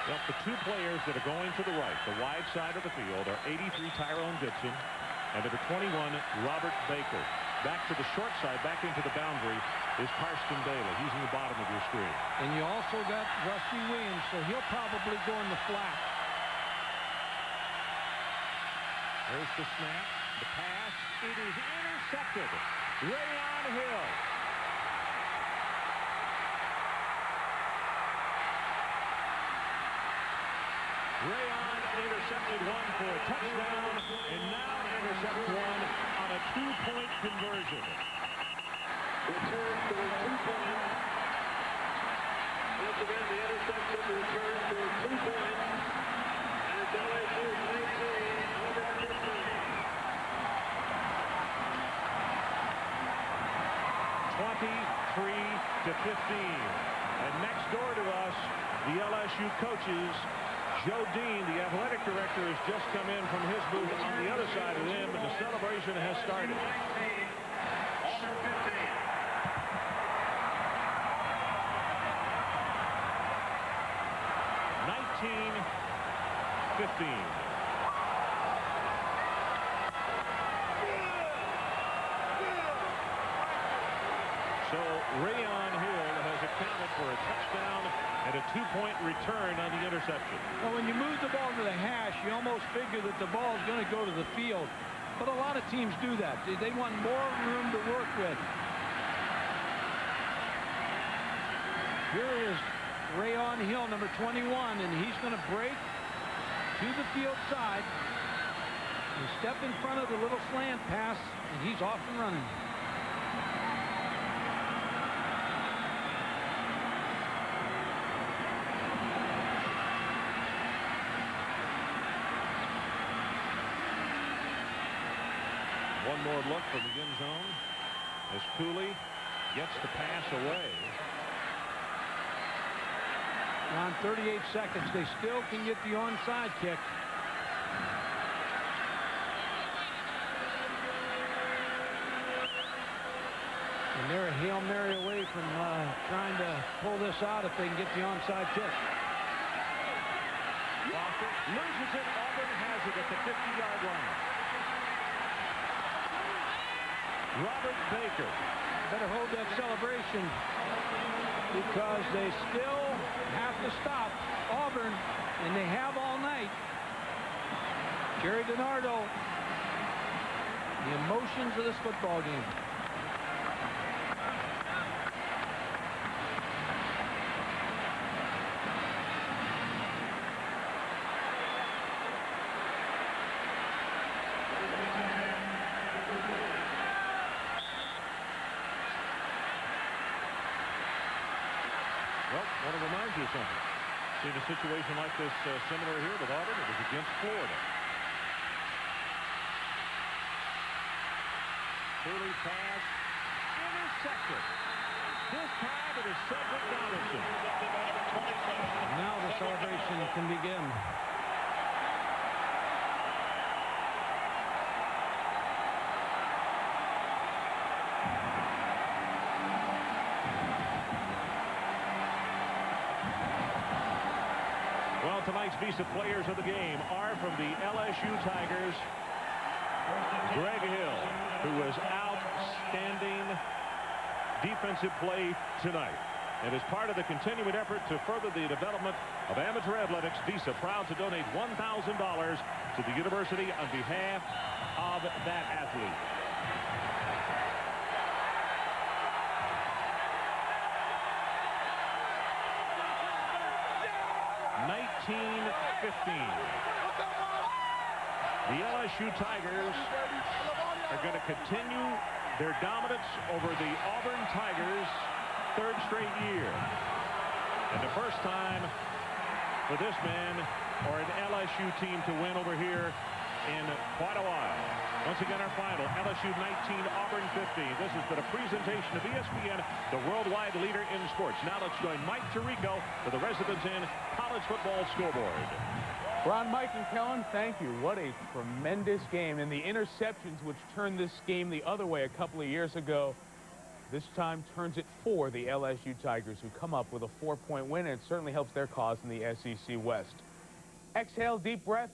Well, the 2 players that are going to the right, the wide side of the field, are 83 Tyrone Dixon and number 21 Robert Baker. Back to the short side, back into the boundary, is Karsten Bailey. He's in the bottom of your screen. And you also got Rusty Williams, so he'll probably go in the flat. There's the snap, the pass. It is intercepted. Rayon Hill. Rayon intercepted one for a touchdown, and now intercepts one on a 2-point conversion. Return for a 2-point. Once again, the interception return for a 2-point. And it's LSU's 19, Auburn 15. 23-15. And next door to us, the LSU coaches, Joe Dean, the athletic director, has just come in from his booth on the other side of them, and the celebration has started. 19-15. So Rayon Hill has accounted for a touchdown and a 2-point return on the interception. Well, when you move the ball to the hash, you almost figure that the ball is going to go to the field. But a lot of teams do that. They want more room to work with. Here is Rayon Hill, number 21, and he's going to break to the field side and step in front of the little slant pass, and he's off and running. One more look from the end zone as Cooley gets the pass away. On 38 seconds, they still can get the onside kick. And they're a Hail Mary away from trying to pull this out if they can get the onside kick. Foster loses it. Auburn has it at the 50-yard line. Robert Baker. Better hold that celebration because they still have to stop Auburn, and they have all night. Jerry DiNardo, the emotions of this football game. Well, I want to remind you of something. Seen a situation like this similar here with Auburn. It was against Florida. Cooley pass intercepted. This time it is Cedric Donaldson. Now the celebration can begin. Well, tonight's Visa players of the game are from the LSU Tigers, Greg Hill, who was outstanding defensive play tonight. And as part of the continuing effort to further the development of amateur athletics, Visa proud to donate $1,000 to the university on behalf of that athlete. The LSU Tigers are going to continue their dominance over the Auburn Tigers, third straight year. And the first time for this man or an LSU team to win over here in quite a while. Once again, our final, LSU 19, Auburn 15. This has been a presentation of ESPN, the worldwide leader in sports. Now let's join Mike Tirico for the Residence Inn College Football Scoreboard. Ron, Mike, and Kellen, thank you. What a tremendous game. And the interceptions which turned this game the other way a couple of years ago, this time turns it for the LSU Tigers, who come up with a 4-point win, and it certainly helps their cause in the SEC West. Exhale, deep breath.